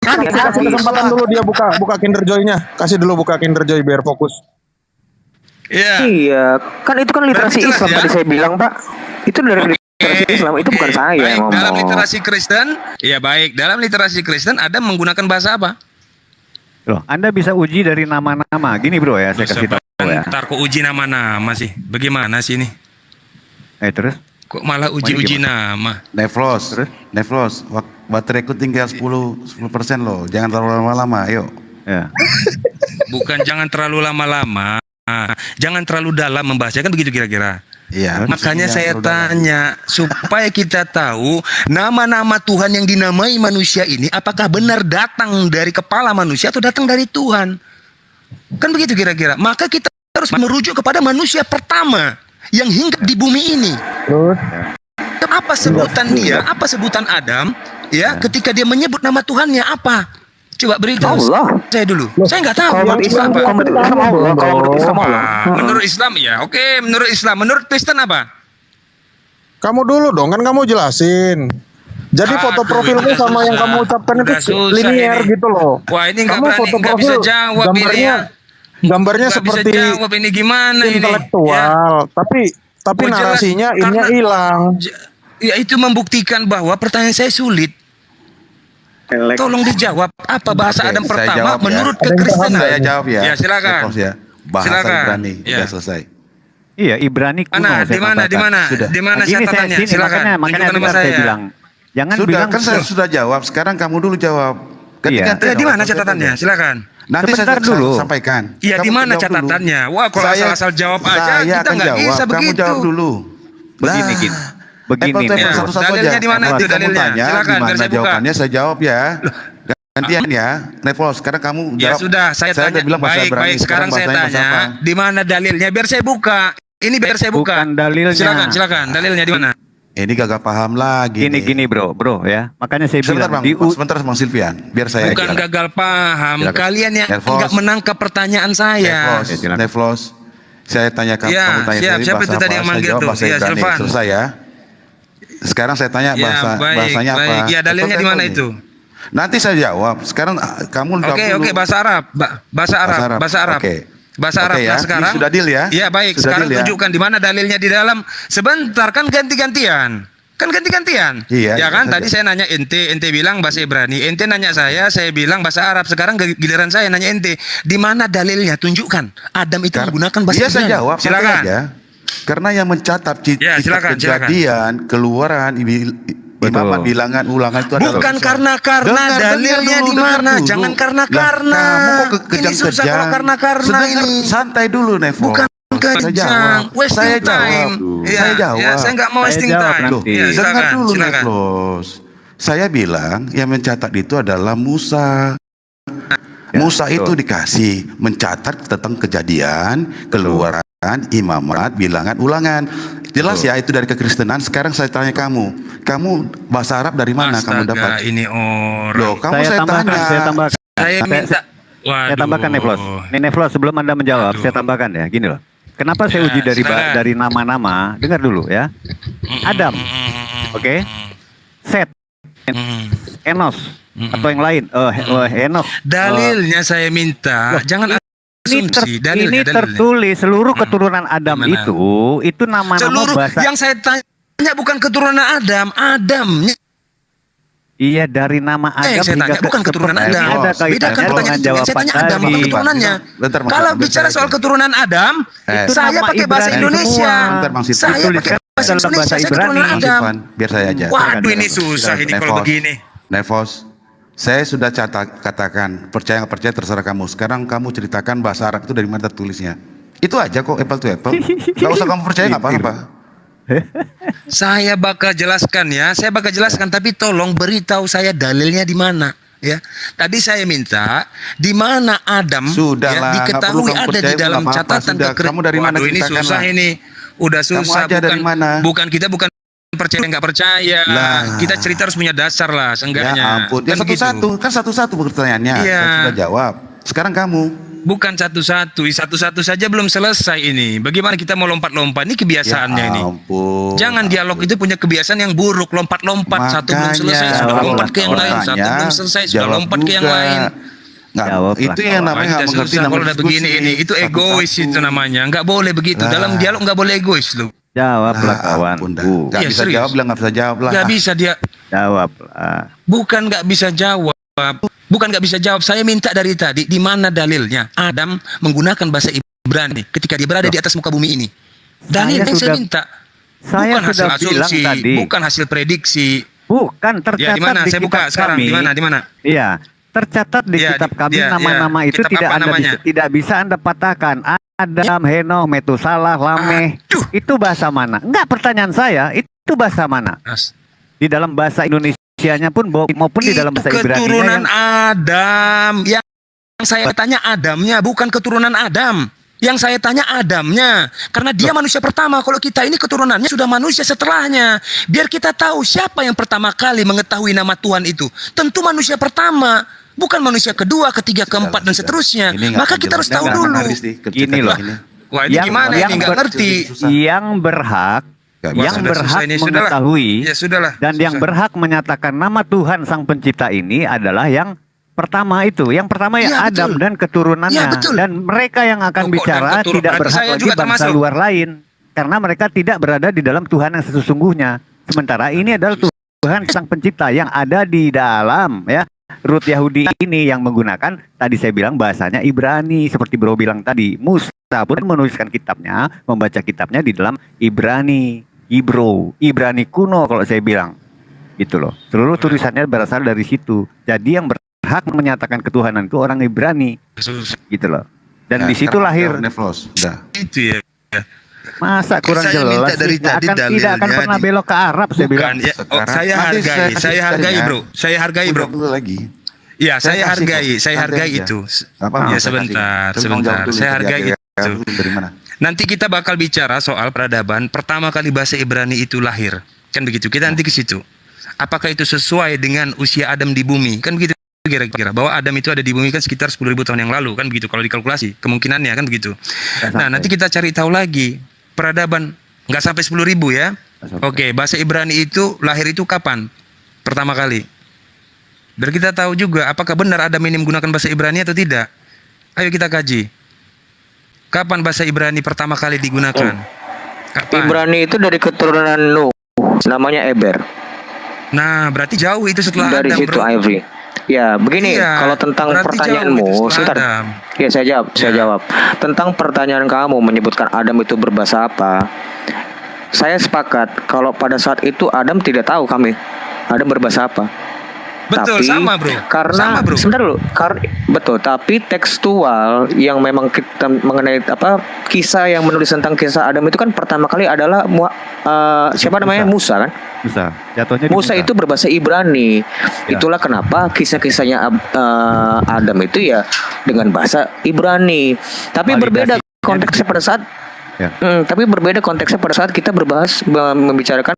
Kasih kesempatan dulu dia buka Kinder Joy-nya. Kasih dulu buka Kinder Joy biar fokus. Iya. Iya, kan itu kan literasi Berarti jelas Islam ya? tadi saya bilang, Pak. Itu dari literasi Islam, itu bukan saya Baik, yang ngomong. dalam literasi Kristen, ya baik, dalam literasi Kristen Adam menggunakan bahasa apa? Loh, Anda bisa uji dari nama-nama. Gini bro ya, saya kasih tahu ya. Ntar kok uji nama-nama sih? Bagaimana sih ini? Terus? Kok malah uji-uji nama? Nevlos, bateraiku tinggal 10% loh. Jangan terlalu lama-lama, ayo. Ya. Bukan jangan terlalu lama-lama. Jangan terlalu dalam membahasnya, kan begitu kira-kira. Iya. Makanya jangan saya terlalu dalam. tanya supaya kita tahu nama-nama Tuhan yang dinamai manusia ini apakah benar datang dari kepala manusia atau datang dari Tuhan. Kan begitu kira-kira. Maka kita harus merujuk kepada manusia pertama yang hinggap di bumi ini. Terus Apa sebutan dia? Apa sebutan Adam? Ya, ketika dia menyebut nama Tuhannya apa? Coba beritahu Allah. saya dulu. Saya nggak tahu. Kalau menurut Islam, Apa? kalau menurut Islam Allah, kalau menurut Islam Allah. Menurut Islam ya, oke. Menurut Islam, menurut Kristen apa? kamu dulu dong, kan kamu jelasin. Jadi foto Aduh, profilmu udah sama yang susah. kamu ucapkan Udah itu susah linear ini. gitu loh. Wah, ini nggak Kamu berani, foto nggak bisa profil, jawab ini ya. gambarnya Nggak bisa seperti jawab ini gimana ini? intelektual, tapi Oh, jelas, narasinya ininya karena- hilang. Ya itu membuktikan bahwa pertanyaan saya sulit. Tolong dijawab apa bahasa Oke, Adam saya pertama jawab ya. menurut Ada yang kekristenan? Saya jawab ya. Ya silakan. Nevlos ya. Bahasa Silakan. Ibrani, Ya. udah selesai. Iya, Ibrani kuno. Mana? saya Di mana? katakan. Di mana? Sudah. Di mana Nah, gini saya catatannya? sini, Silakan. makanya Tunjukkan dengar nama saya bilang. Jangan Sudah, bilang kan saya sudah jawab. Sekarang kamu dulu jawab. Iya. Di mana catatannya? Silakan. Nanti Sebentar saya dulu. sampaikan. Iya, Kamu di mana jawab dulu. catatannya? Wah, kalau Saya- asal-asal jawab aja saya kita akan nggak jawab. bisa Kamu begitu. jawab dulu. begini, Lah. gini. Begini Apple nih. table Ya, satu-satu dalilnya aja. di mana Nanti itu kamu dalilnya? tanya Silakan, di biar mana saya buka. jawabannya, saya jawab ya. gantian ya. Nevos, sekarang kamu Ya jawab. sudah, saya tanya. udah bilang bahasa Baik, Ibrani, baik. Sekarang saya bahasanya bahasa tanya, apa? di mana dalilnya? Biar saya buka. Ini biar saya buka. Bukan dalilnya. Silakan. Dalilnya di mana? Ini gagal paham lagi. nih. Gini bro ya. Makanya saya Sebentar bilang bang, sebentar bang Silvian, biar saya. Bukan gagal paham. Silakan. Kalian yang Nervous. nggak menangkap pertanyaan saya. Nevos, silakan. Nevos, saya tanya kamu, Ya, kamu tanya siap. tadi Siapa bahasa itu tadi apa? yang Saya manggil jawab tuh? bahasa Ya, Ibrani. Silvan. Selesai ya. Sekarang saya tanya Ya, bahasanya apa? Ya, dalilnya di mana itu? Nanti saya jawab. Sekarang kamu jawab dulu. Oke, bahasa Arab. Bahasa Arab. Oke. Bahasa Arab. Oke Nah, ya. sekarang Ini sudah deal ya? Iya, baik. Sudah Sekarang deal ya? tunjukkan di mana dalilnya di dalam. Sebentar, kan ganti-gantian. Iya, Ya kan, iya, tadi saja. saya nanya ente bilang bahasa Ibrani. Ente nanya saya bilang bahasa Arab. Sekarang giliran saya nanya ente. Di mana dalilnya? Tunjukkan. Adam itu menggunakan bahasa Iya, Ibrani. saya jawab. Silakan. santai aja. Karena yang mencatat Ya, kitab silakan. kejadian, keluaran, imamat, bilangan, ulangan itu adalah Bukan karena Dengar dalilnya dulu, di dengar mana? dulu. Jangan Lah, karena. kamu kok Ini kejang-kejang? susah kalau karena Sebentar, ini. santai dulu Nevo. Bukan Saya kejang, jawab. wasting Saya time. jawab. Ya, Saya jawab. ya, saya nggak mau Saya wasting jawab time. nanti. Ya, Dengar dulu silakan. Nevlos. Saya bilang yang mencatat itu adalah Musa. Musa betul. itu dikasih mencatat tentang kejadian, keluaran, imamat, bilangan, ulangan. Jelas ya itu dari kekristenan. Sekarang saya tanya kamu bahasa Arab dari mana kamu Astaga, dapat? ini orang. Loh, kamu Saya saya tambahkan, tanya. saya tambahkan. Saya minta. Saya tambahkan Nevlos. Nih Nevlos, sebelum Anda menjawab, saya tambahkan ya. Gini loh. Kenapa saya Ya, uji silakan. dari nama-nama? Dengar dulu ya. Adam, oke. Set, Enos, atau yang lain. Enos. Dalilnya saya minta. Jangan asumsi. Dalilnya. Ini tertulis seluruh keturunan Adam Gimana? itu nama-nama Seluruh bahasa. yang saya tanya bukan keturunan Adamnya. Iya, dari nama Adam Saya tanya bukan keturunan ini Adam. ada kaitannya Bedakan dengan pertanyaan itu. Yang jawaban saya tanya Adam bukan tadi. keturunannya. Bentar, Bang. Kalau Bentar, bicara saya soal aja. keturunan Adam, Itu saya nama pakai bahasa Ibrani Indonesia. semua. Bentar, Bang Silvi. Saya pakai Dituliskan bahasa dalam Indonesia. bahasa Saya Ibrani. keturunan Bang Adam. Silvan, biar saya aja. Waduh, ini susah ini kalau Nevos. begini. Nevos, saya sudah katakan, percaya nggak percaya terserah kamu. Sekarang kamu ceritakan bahasa Arab itu dari mana tertulisnya. Itu aja kok, apple to apple. Gak usah kamu percaya nggak apa-apa. Saya bakal jelaskan ya. Saya bakal jelaskan, tapi tolong beritahu saya dalilnya di mana. Ya, tadi saya minta di mana Adam Sudahlah, nggak diketahui perlu kamu ada di percaya, dalam nggak apa-apa. catatan Sudah, kamu dari mana Waduh, ini ceritakan susah lah. ini. Udah susah. aja dari mana? Bukan kita bukan percaya nggak percaya. Lah. Kita cerita harus punya dasar lah, seenggaknya. Ya ampun, ya Kan begitu. satu-satu, kan satu-satu pertanyaannya. Iya. Saya sudah jawab. Sekarang kamu. Bukan satu-satu, satu-satu saja belum selesai ini. Bagaimana kita mau lompat-lompat? Ini kebiasaannya ini. Ya ampun. Jangan dialog itu punya kebiasaan yang buruk, lompat-lompat. Satu belum Makanya, selesai sudah lompat ke yang lain, satu pertanyaan, belum selesai sudah jawab lompat ke yang juga. lain. Nggak, Jawab itu lah, yang namanya Wah, nggak tidak mengerti susah namanya kalau udah begini ini. Itu egois itu namanya. Nggak boleh begitu. Lah. Dalam dialog nggak boleh egois loh. Jawablah kawan. ampun dah. Bu. Nggak Iya, bisa serius. jawab lah, nggak bisa jawab lah. Nggak bisa dia. Jawablah. Bukan nggak bisa jawab. Bukan nggak bisa jawab. Saya minta dari tadi di mana dalilnya Adam menggunakan bahasa Ibrani ketika dia berada di atas muka bumi ini. Dalilnya saya sudah- minta. Saya Bukan hasil sudah bilang asumsi, tadi. bukan hasil prediksi. Bukan Ya tercatat di mana? di Saya kitab buka sekarang. kami. Di mana? Di mana? Iya, tercatat di Ya, kitab di- kami ya, nama-nama ya. itu Kitab tidak apa Anda namanya? tidak bisa Anda patahkan. Adam, Henoh, Metusalah, Lameh. Aduh. Itu bahasa mana? Enggak, pertanyaan saya, itu bahasa mana? Di dalam bahasa Indonesianya pun maupun di dalam bahasa Itu Ibrani keturunan Adam. Yang saya tanya Adamnya, bukan keturunan Adam. Yang saya tanya Adamnya, karena dia manusia pertama. Kalau kita ini keturunannya sudah manusia setelahnya. Biar kita tahu siapa yang pertama kali mengetahui nama Tuhan itu. Tentu manusia pertama, bukan manusia kedua, ketiga, keempat dan seterusnya. Ini nggak Maka akan kita harus jelas. tahu Nggak dulu. akan habis nih, Gini cerita loh. ini. Wah ini gimana ini nggak ngerti. yang berhak Nggak yang bisa. berhak Susah ini, sudahlah. mengetahui Ya sudahlah. dan yang susah. berhak menyatakan nama Tuhan Sang Pencipta ini adalah yang pertama itu. Yang pertama ya Iya, Adam betul. dan keturunannya. Iya, betul. Dan mereka yang akan Oh, kok bicara dan keturunan? tidak Berarti berhak saya lagi juga bangsa termasuk. luar lain. Karena mereka tidak berada di dalam Tuhan yang sesungguhnya. Sementara ini adalah Tuhan Sang Pencipta yang ada di dalam ya. Rut Yahudi ini yang menggunakan, tadi saya bilang bahasanya Ibrani. Seperti bro bilang tadi, Musa pun menuliskan kitabnya, membaca kitabnya di dalam Ibrani. Ibrani kuno kalau saya bilang. Gitu loh. Seluruh tulisannya berasal dari situ. Jadi yang berhak menyatakan ketuhanan itu orang Ibrani. Susah. Gitu loh. Dan Ya, di situ sekarang lahir. Nevlos, udah. Itu ya. Masa kurang Saya jelas minta dari sih? Nggak tadi akan, tidak akan dalilnya pernah di- belok ke Arab saya bilang. Bukan ya. Oh, Sekarang- saya nanti hargai, saya saya kasih hargai caranya. bro. Saya hargai bro. Udah dulu lagi. Ya, saya kasih hargai, kok. saya Santai hargai aja. itu. Apa, Ya, saya sebentar, kasih. Tapi tolong jawab sebentar. dulu Saya tadi hargai agak- itu. Dari mana? Nanti kita bakal bicara soal peradaban. Pertama kali bahasa Ibrani itu lahir. Kan begitu. Kita nanti ke situ. Apakah itu sesuai dengan usia Adam di bumi? Kan begitu kira-kira. Bahwa Adam itu ada di bumi kan sekitar 10.000 tahun yang lalu. Kan begitu kalau dikalkulasi. Kemungkinannya kan begitu. Nah, nanti kita cari tahu lagi. Peradaban. Nggak sampai 10.000 ya. Oke, bahasa Ibrani itu lahir itu kapan? Pertama kali. Biar kita tahu juga apakah benar Adam ini menggunakan bahasa Ibrani atau tidak. Ayo kita kaji. Kapan bahasa Ibrani pertama kali digunakan? Kapan? Ibrani itu dari keturunan Nuh, namanya Eber. Nah, berarti jauh itu setelah Dari Adam, situ bro. Ivory. Ya, begini, Iya, kalau tentang berarti pertanyaanmu, jauh itu setelah sebentar. Adam. Ya, saya jawab. Tentang pertanyaan kamu menyebutkan Adam itu berbahasa apa? Saya sepakat kalau pada saat itu Adam tidak tahu Adam berbahasa apa. Betul, Tapi, sama bro. Karena Sama bro. sebentar dulu, betul. Tapi tekstual yang memang kita mengenai kisah yang menulis tentang kisah Adam itu kan pertama kali adalah siapa namanya Musa kan? Musa. Jatuhnya di Musa itu berbahasa Ibrani. Ya. Itulah kenapa kisah-kisahnya Adam itu ya dengan bahasa Ibrani. Tapi berbeda konteksnya pada saat Ya. tapi berbeda konteksnya pada saat kita membicarakan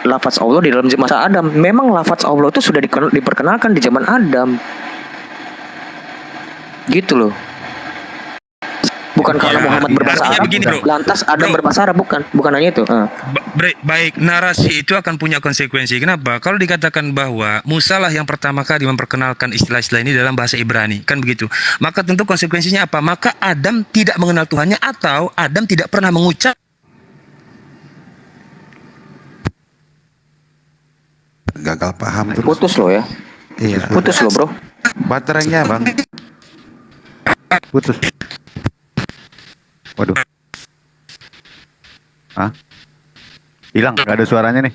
lafaz Allah di dalam masa Adam. Memang lafaz Allah itu sudah diperkenalkan di zaman Adam. Gitu loh. Bukan karena Ya, Muhammad berbahasa artinya Arab, begini, bro. lantas Adam Bro. berbahasa Arab, bukan hanya itu. Baik, narasi itu akan punya konsekuensi. Kenapa? Kalau dikatakan bahwa Musa lah yang pertama kali memperkenalkan istilah-istilah ini dalam bahasa Ibrani, kan begitu. Maka tentu konsekuensinya apa? Maka Adam tidak mengenal Tuhannya atau Adam tidak pernah mengucap. Gagal paham terus. Putus loh ya. Iya. Putus loh, bro. Baterainya bang. putus. Waduh. Hah? Hilang, nggak ada suaranya nih.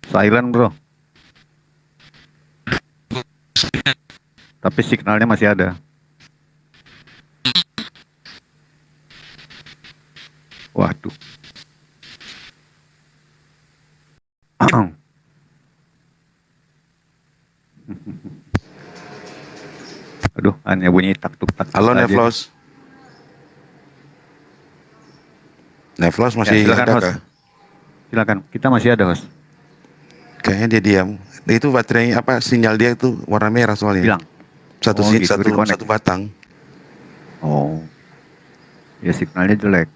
Silent bro. Tapi signalnya masih ada. Waduh. Aduh, hanya bunyi tak tuk tak. Halo aja. Nevlos. Nevlos masih Ya, silakan, ada host. kah? Silakan, kita masih ada host. Kayaknya dia diam. Itu baterai apa sinyal dia itu warna merah soalnya. Hilang. Satu Oh, gitu, reconnect. satu batang. Oh. Ya signalnya jelek.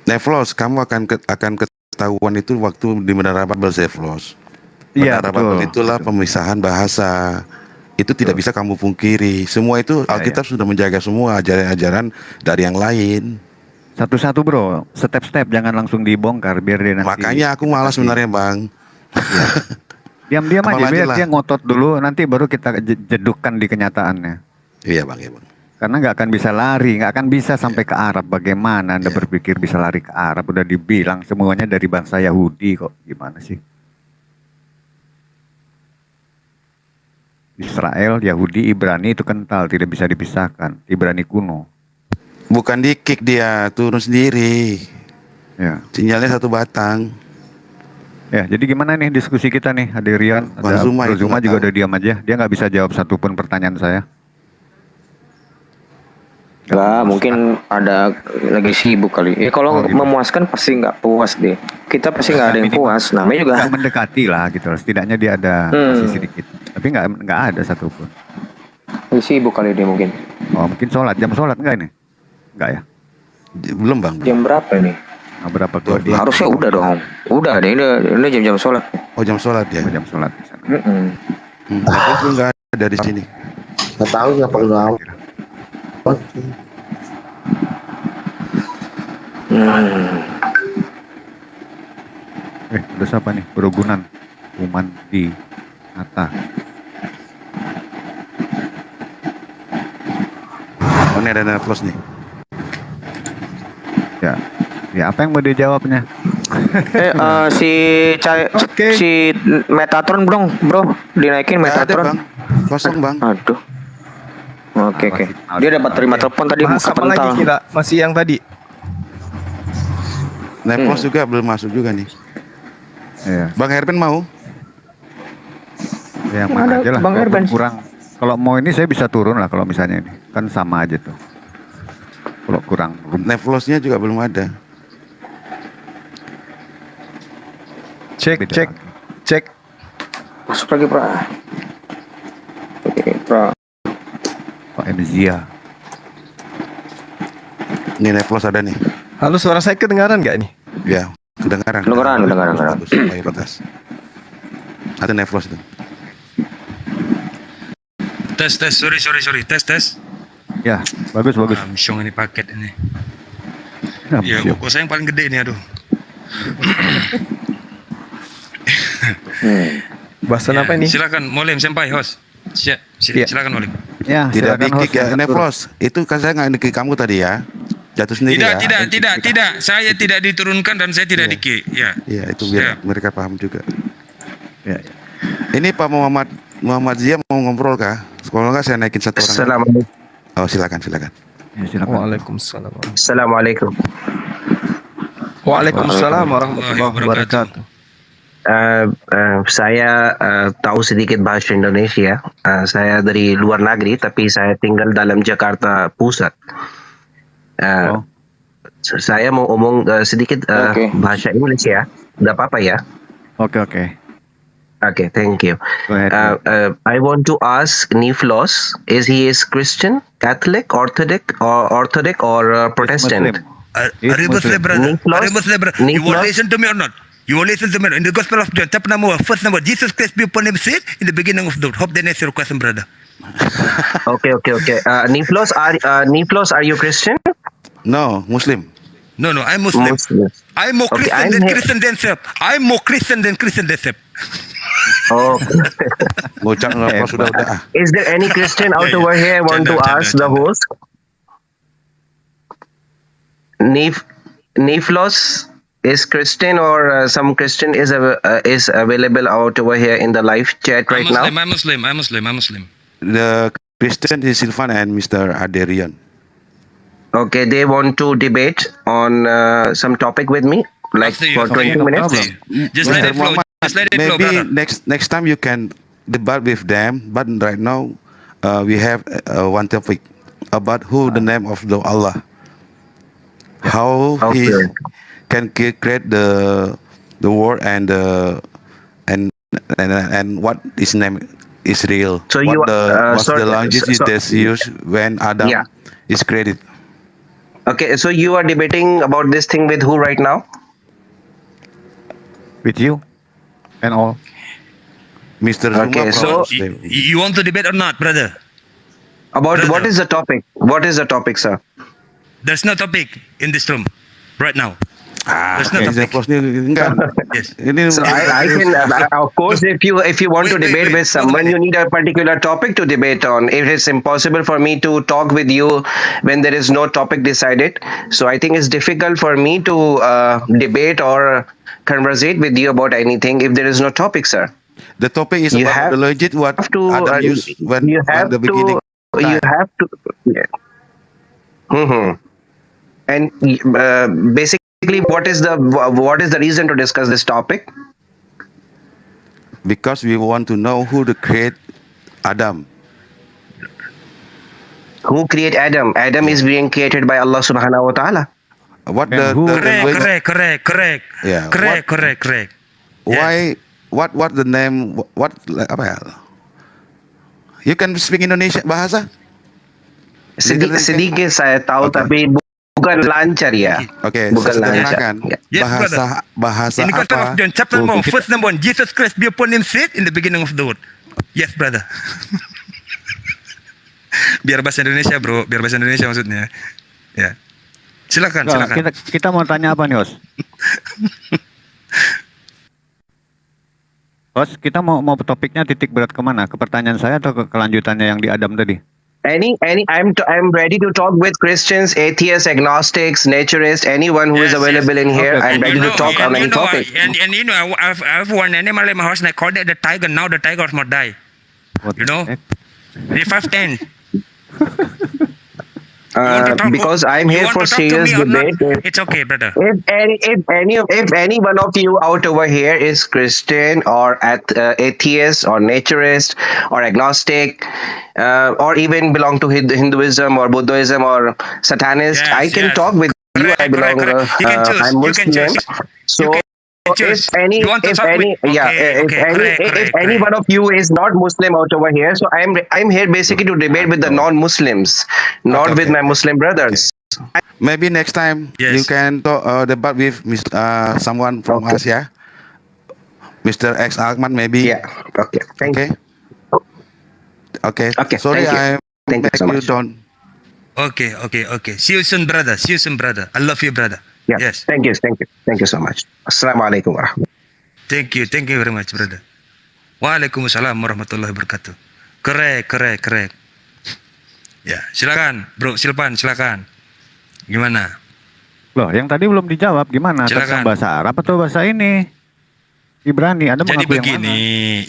Nevlos, kamu akan ketahuan itu waktu di Menara Babel, Nevlos. Iya, Menara betul. Babel itulah pemisahan bahasa. Itu tidak bisa kamu pungkiri. Semua itu Alkitab sudah menjaga semua ajaran-ajaran dari yang lain. Satu-satu bro, step-step, jangan langsung dibongkar biar dia nanti. Makanya aku malas sebenarnya bang. Diam-diam aja Apalagi biar lah. dia ngotot dulu, nanti baru kita jedukkan di kenyataannya. Iya bang, iya bang. Karena nggak akan bisa lari, nggak akan bisa sampai ke Arab. Bagaimana Anda berpikir bisa lari ke Arab? Udah dibilang semuanya dari bangsa Yahudi kok. Gimana sih? Israel, Yahudi, Ibrani itu kental, tidak bisa dipisahkan. Ibrani kuno. Bukan di kick dia, turun sendiri. Ya. Sinyalnya satu batang. Ya, jadi gimana nih diskusi kita nih, Hadirian? Bang Zuma Bro itu Zuma nggak juga tahu. udah diam aja. Dia nggak bisa jawab satupun pertanyaan saya. Enggak, mungkin ada lagi sibuk kali. Ya kalau Oh, gitu. memuaskan pasti nggak puas deh. Kita pasti nggak ada yang puas. Namanya juga Nggak mendekati lah gitu. Setidaknya dia ada masih sedikit. Tapi nggak ada satupun. lagi sibuk kali dia mungkin. Oh, mungkin jam sholat enggak ini? Enggak ya? Belum bang. Jam berapa nih? Nah, berapa keluar dia? Harusnya udah dong. Udah deh, ini jam-jam sholat. Oh jam sholat ya. Oh, jam sholat di sana. Tapi itu nggak ada di sini. Nggak tahu nggak perlu tahu. Udah siapa nih? Berogunan. Uman di Atta. Oh ini ada Nevlos nih. Ya. Ya apa yang mau dijawabnya? Si Metatron bro, dinaikin Nggak ada Metatron. bang. Kosong bang. Aduh. Oke. Dia dapat terima telepon tadi Bahas muka apa lagi pental. kita? Masih yang tadi. Nevlos juga belum masuk juga nih. Iya. Bang Herben mau? Yang mana aja lah. Bang Kalaupun Herben. kurang. Kalau mau ini saya bisa turun lah kalau misalnya ini. Kan sama aja tuh. Kalau kurang. Neflosnya juga belum ada. Cek, Beda cek, lagi. cek. Masuk lagi, Pra. Oke, Pra. Pak Emzia. Ini Neflos ada nih. Halo, suara saya kedengaran nggak ini? Ya, kedengaran. Kedengaran. Bagus, mayoritas. Ada Neflos itu. Tes, sorry. Tes. Ya, bagus. Syong ini paket ini. Nah, Ya, siap. kok saya yang paling gede ini, aduh. Bahasan apa ini? Silakan, Molim Senpai, host. Silakan Molim. Ya, Tidak silakan di-kick host, ya, yang atur. Neflos. Itu kan saya nggak di-kick kamu tadi ya. Jatuh sendiri ya. Tidak. Saya tidak diturunkan dan saya tidak di-kick. Ya. Iya, itu biar mereka paham juga. Ya, ya. Ini Pak Muhammad Zia mau ngobrol kah? Kalau nggak saya naikin satu orang. Assalamualaikum. Oh, silakan. Ya, silakan. Waalaikumsalam. Assalamualaikum. Waalaikumsalam warahmatullahi wabarakatuh. Saya tahu sedikit bahasa Indonesia. Saya dari luar negeri, tapi saya tinggal dalam Jakarta Pusat. Saya mau omong sedikit bahasa Indonesia. Tidak apa-apa ya? Oke. Okay, thank you. Go ahead. I want to ask Niflos, is he Christian, Catholic, Orthodox, or Protestant? He's Are you Muslim, Muslim. brother? Niflos? Are you Muslim, brother? You will Niflos? listen to me or not? You will listen to me. In the Gospel of John, chapter number, first number, Jesus Christ be upon him said in the beginning of the hope that answer your question, brother. Okay. Niflos, are you Christian? No, Muslim. No, I'm Muslim. Muslim. I'm more Okay, Christian I'm than here. Christian themselves. I'm more Christian than Christian themselves. Oh. Ngocak Neflos sudah. Is there any Christian out Yeah. over here? I want to Canda. ask the host. Niflos is Christian, or some Christian is available out over here in the live chat right now? I'm Muslim. The Christian is Silvan and Mr. Aderian. Okay, they want to debate on some topic with me, like After you, for 20 minutes. Just let it flow. Just let it flow, Maybe brother. next time you can debate with them, but right now we have one topic about who the name of the Allah, how he Okay. can create the world and what his name is real. So what you what's sorry, the language so- is used when Adam Yeah. is created. Okay, so you are debating about this thing with who right now? With you and all. Mr. Zuma Okay, from so- Muslim. You want to debate or not, brother? About Brother. what is the topic? What is the topic, sir? There's no topic in this room right now. There's no Ini topic. Neflos ini enggak. Yes. Ini So I can of course if you want to Wait, debate wait. with someone, you need a particular topic to debate on. It is impossible for me to talk with you when there is no topic decided. So I think it's difficult for me to debate or conversate with you about anything if there is no topic, sir. the topic is You about have- the legit what Have to Adam used when you have the beginning. you have to yeah. And basically what is the reason to discuss this topic? Because we want to know who the create Adam. Who create Adam? Adam is being created by Allah subhanahu wa ta'ala. What And the who- Correct. Yeah, Correct. why what the name what apa ya? You can speak Indonesia bahasa? Sedikit saya tahu, Okay. tapi bukan lancar ya. Oke, Bukan saya sederhanakan. lancar. Yes, bahasa In the Gospel apa? of John, chapter number, first number one, Jesus Christ be upon him said in the beginning of the world. Yes, brother. Biar bahasa Indonesia, bro. Biar bahasa Indonesia maksudnya. Ya. Silakan. Kita mau tanya apa nih, Host? Host, kita mau topiknya titik berat kemana? Ke pertanyaan saya atau ke kelanjutannya yang di Adam tadi? I'm ready to talk with Christians, atheists, agnostics, naturists, anyone who is available in here. Okay. I'm ready to talk on any topic. And you know, I've one animal in my house and I called it the tiger. Now the tiger must die. What You know? the heck? The 510. because I'm You here want for to talk to serious me or not? debate. It's okay, brother. If any one of you out over here is Christian or atheist or naturist or agnostic, or even belong to Hinduism or Buddhism or Satanist, Yes, I can yes. talk with you. I belong. You can choose. I'm You can Muslim. choose. So choose. if any, You want to if talk any, with- yeah, Okay, if okay, any, correct, if correct, any correct. one of you is not Muslim out over here, so I'm here basically to debate with the non-Muslims, not with my Muslim brothers. Maybe next time you Yes. can talk debate with someone from us, yeah. Mr. X Ahmad, maybe. Yeah. Okay. Thank Okay. Okay. Okay, Sorry, thank you. I Thank you make so you much. don't. Okay. See you soon, brother. See you soon, brother. I love you, brother. Yeah. Yes. Thank you so much. Assalamualaikum warahmatullahi. Thank you very much, brother. Waalaikumsalam warahmatullahi wabarakatuh. Correct. Ya, silakan, Bro Silvan, silakan. Gimana? Loh, yang tadi belum dijawab gimana? Silakan. Tentang bahasa Arab atau bahasa ini? Ibrani, Anda Jadi mengaku yang begini,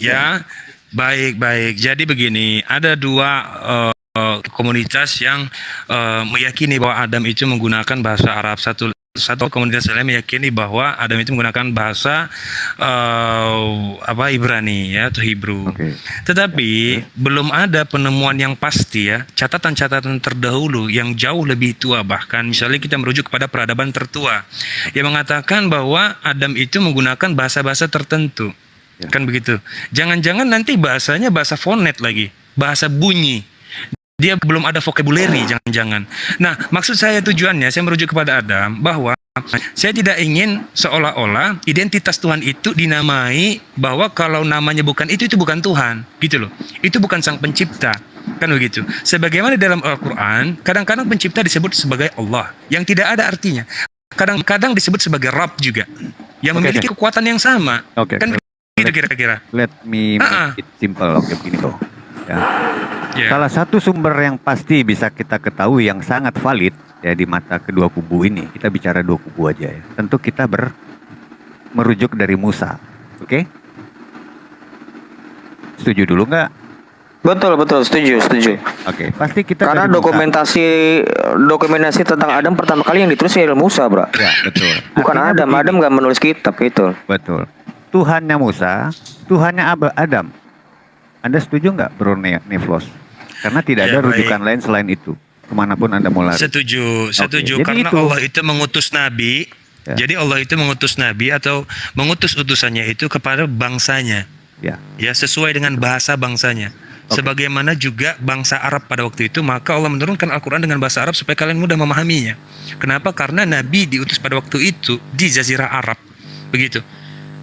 ya. Baik. Jadi begini, ada dua komunitas yang meyakini bahwa Adam itu menggunakan bahasa Arab. Satu komunitas lain meyakini bahwa Adam itu menggunakan bahasa Ibrani ya atau Hebrew. Oke. Tetapi belum ada penemuan yang pasti ya, catatan-catatan terdahulu yang jauh lebih tua, bahkan misalnya kita merujuk kepada peradaban tertua yang mengatakan bahwa Adam itu menggunakan bahasa-bahasa tertentu. Kan begitu. Jangan-jangan nanti bahasanya bahasa fonet lagi, bahasa bunyi. Dia belum ada vocabulary, jangan-jangan. Nah, maksud saya tujuannya, saya merujuk kepada Adam, bahwa saya tidak ingin seolah-olah identitas Tuhan itu dinamai bahwa kalau namanya bukan itu bukan Tuhan, gitu loh. Itu bukan sang pencipta, kan begitu. Sebagaimana di dalam Al-Quran, kadang-kadang pencipta disebut sebagai Allah, yang tidak ada artinya. Kadang-kadang disebut sebagai Rabb juga, yang memiliki kekuatan yang sama. Oke. Kan begitu kira-kira. Let me make it simple. Oke, begini tuh. Ya. Yeah. Salah satu sumber yang pasti bisa kita ketahui yang sangat valid ya di mata kedua kubu ini, kita bicara dua kubu aja ya. Tentu kita merujuk dari Musa, oke? Setuju dulu nggak? Betul, setuju. Oke, pasti kita Karena dari Musa. dokumentasi tentang Adam pertama kali yang ditulis dari Musa, bro. Ya, betul. Bukan Artinya Adam nggak menulis kitab itu. Betul. Tuhannya Musa, Tuhannya Adam. Anda setuju nggak, Bro Neflos? Karena tidak ada Ya, baik. rujukan lain selain itu. Kemanapun Anda mau lari. Setuju. Jadi Karena itu. Allah itu mengutus nabi. Ya. Jadi Allah itu mengutus nabi atau mengutus utusannya itu kepada bangsanya. Ya. Ya, sesuai dengan bahasa bangsanya. Sebagaimana juga bangsa Arab pada waktu itu, maka Allah menurunkan Al-Quran dengan bahasa Arab supaya kalian mudah memahaminya. Kenapa? Karena nabi diutus pada waktu itu di Jazirah Arab. Begitu.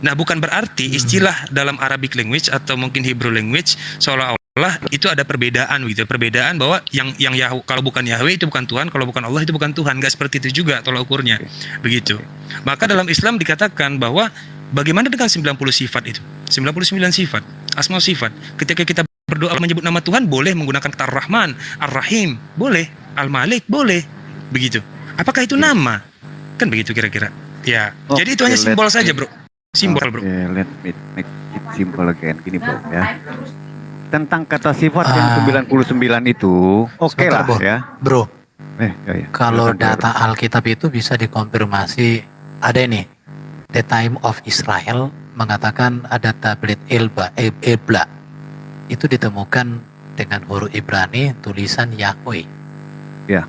Nah, bukan berarti istilah dalam Arabic language atau mungkin Hebrew language seolah-olah itu ada perbedaan gitu. Perbedaan bahwa yang kalau bukan Yahweh itu bukan Tuhan, kalau bukan Allah itu bukan Tuhan. Enggak seperti itu juga tolak ukurnya. Begitu. Maka dalam Islam dikatakan bahwa bagaimana dengan 90 sifat itu? 99 sifat, asma sifat. Ketika kita berdoa menyebut nama Tuhan, boleh menggunakan kata Ar-Rahman, Ar-Rahim, boleh, Al-Malik, boleh. Begitu. Apakah itu nama? Kan begitu kira-kira. Ya. Jadi itu hanya simbol saja, Bro. Simbol, Bro. Let me make it simple again. Gini, Bro, ya. Tentang kata sifat yang 99 itu, oke lah ya. Bro, Ya. kalau Silakan, data Alkitab itu bisa dikonfirmasi, ada ini, The Time of Israel mengatakan ada tablet Ebla. Itu ditemukan dengan huruf Ibrani, tulisan Yahweh. Ya.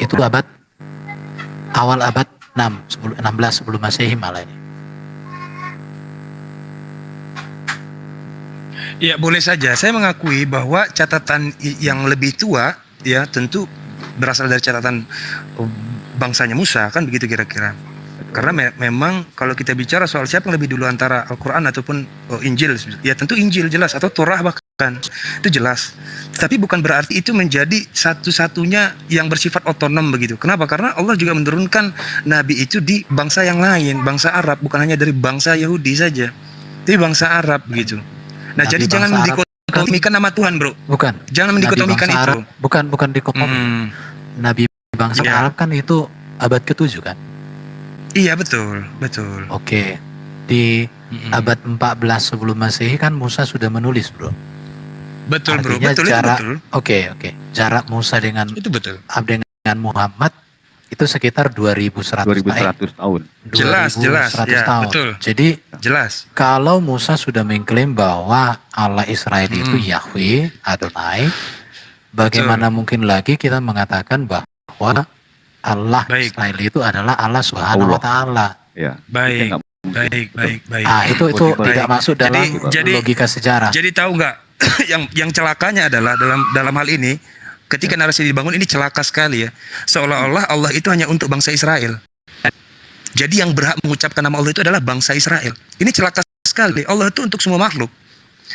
Itu awal abad 16 sebelum Masehi malah ini. Ya, boleh saja. Saya mengakui bahwa catatan yang lebih tua ya tentu berasal dari catatan bangsanya Musa, kan begitu kira-kira. Karena memang kalau kita bicara soal siapa yang lebih dulu antara Al-Quran ataupun Injil, ya tentu Injil jelas, atau Torah bahkan itu jelas. Tapi bukan berarti itu menjadi satu-satunya yang bersifat otonom begitu. Kenapa? Karena Allah juga menurunkan Nabi itu di bangsa yang lain, bangsa Arab, bukan hanya dari bangsa Yahudi saja, tapi bangsa Arab begitu. Nah, Nabi jadi jangan bangsa dikotomikan nama Tuhan, Bro. Bukan. Jangan mendikotomikan Nabi bangsa itu. Arab, bukan dikotomi. Nabi bangsa Ya. Arab kan itu abad ke-7 kan? Iya, betul. Oke. Di abad 14 sebelum Masehi kan Musa sudah menulis, Bro. Betul bro, Artinya betul jarak, itu betul. oke, jarak Musa dengan Itu betul. dengan Muhammad itu sekitar 2100 tahun. 2100 ya, tahun. betul. Jadi Jelas. kalau Musa sudah mengklaim bahwa Allah Israel itu Yahweh, Adonai, bagaimana mungkin lagi kita mengatakan bahwa Allah Israel itu adalah Allah Subhanahu wa taala? Ya. Baik. Ah, itu tidak masuk dalam logika sejarah. Jadi tahu nggak yang celakanya adalah dalam hal ini ketika narasi dibangun ini celaka sekali ya. Seolah-olah Allah itu hanya untuk bangsa Israel. Jadi yang berhak mengucapkan nama Allah itu adalah bangsa Israel. Ini celaka sekali. Allah itu untuk semua makhluk.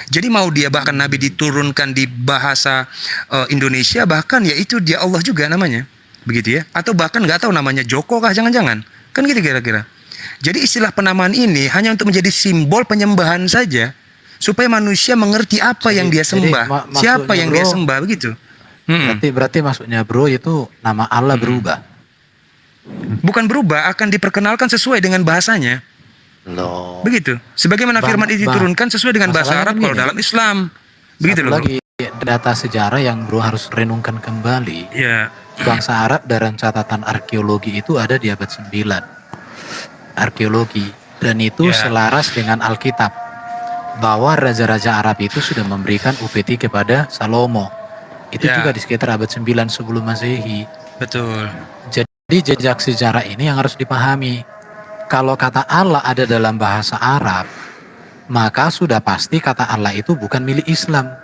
Jadi mau dia bahkan Nabi diturunkan di bahasa Indonesia, bahkan ya itu dia Allah juga namanya. Begitu ya. Atau bahkan nggak tahu namanya Joko kah, jangan-jangan. Kan gitu kira-kira. Jadi istilah penamaan ini hanya untuk menjadi simbol penyembahan saja, supaya manusia mengerti apa yang dia sembah, siapa yang dia sembah, begitu. Berarti maksudnya bro itu nama Allah berubah? Bukan berubah, akan diperkenalkan sesuai dengan bahasanya. Loh. Begitu. Sebagaimana firman itu diturunkan sesuai dengan bahasa Arab kalau dalam Islam. Begitu loh. Lagi data sejarah yang bro harus renungkan kembali. Ya. Bangsa Arab dalam catatan arkeologi itu ada di abad 9. Arkeologi, dan itu selaras dengan Alkitab bahwa raja-raja Arab itu sudah memberikan upeti kepada Salomo. Itu juga di sekitar abad 9 sebelum Masehi. Betul. Jadi jejak sejarah ini yang harus dipahami. Kalau kata Allah ada dalam bahasa Arab, maka sudah pasti kata Allah itu bukan milik Islam.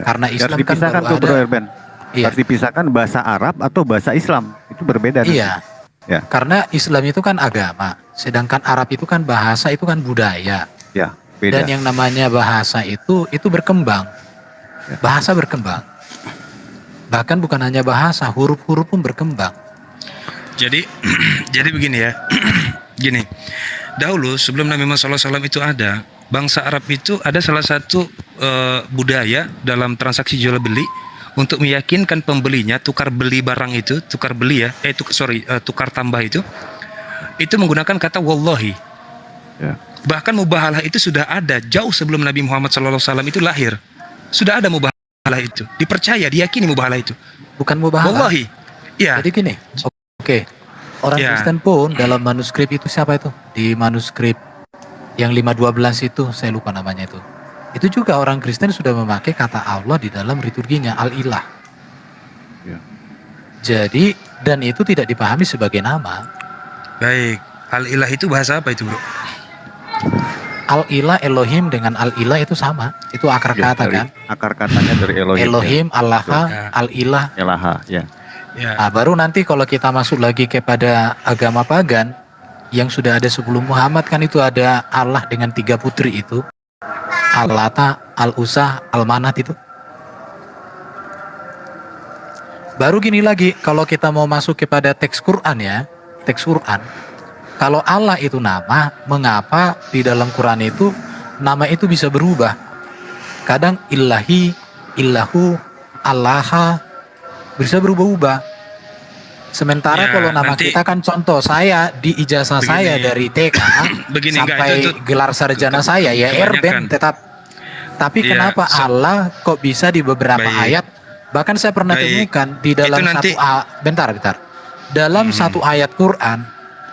Karena Islam harus dipisahkan kan tuh Bro Erben. Iya. Harus dipisahkan bahasa Arab atau bahasa Islam. Itu berbeda. Iya. Ya. Karena Islam itu kan agama, sedangkan Arab itu kan bahasa, itu kan budaya. Ya, beda. Dan yang namanya bahasa itu berkembang. Bahasa berkembang. Bahkan bukan hanya bahasa, huruf-huruf pun berkembang. Jadi jadi begini ya. Gini. Dahulu sebelum Nabi Muhammad SAW itu ada, bangsa Arab itu ada salah satu budaya dalam transaksi jual beli untuk meyakinkan pembelinya tukar beli barang itu, tukar beli ya, tukar tambah itu menggunakan kata wallahi. Ya. Bahkan mubahalah itu sudah ada jauh sebelum Nabi Muhammad SAW itu lahir. Sudah ada mubahalah itu, dipercaya, diyakini mubahalah itu. Bukan mubahalah. Wallahi. Ya. Jadi gini, oke. Orang Kristen pun dalam manuskrip itu siapa itu? Di manuskrip yang 512 itu, saya lupa namanya itu. Itu juga orang Kristen sudah memakai kata Allah di dalam liturginya, Al-Ilah. Ya. Jadi, dan itu tidak dipahami sebagai nama. Baik, Al-Ilah itu bahasa apa itu bro? Al-Ilah, Elohim dengan Al-Ilah itu sama. Itu akar kata kan? Akar katanya dari Elohim. Elohim, Allah, Al-Ilah. Elaha, ya. Nah, baru nanti kalau kita masuk lagi kepada agama pagan, yang sudah ada sebelum Muhammad kan itu ada Allah dengan 3 putri itu. Al-Lata, Al-Uzza, Al-Manat itu. Baru gini lagi, kalau kita mau masuk kepada teks Quran ya, teks Quran. Kalau Allah itu nama, mengapa di dalam Quran itu nama itu bisa berubah? Kadang Ilahi, Illahu, Allaha bisa berubah-ubah. Sementara kalau nama kita kan contoh saya di ijazah saya dari TK sampai gelar sarjana saya ya Erben tetap. Tapi kenapa Allah kok bisa di beberapa ayat, bahkan saya pernah temukan di dalam bentar. Dalam satu ayat Quran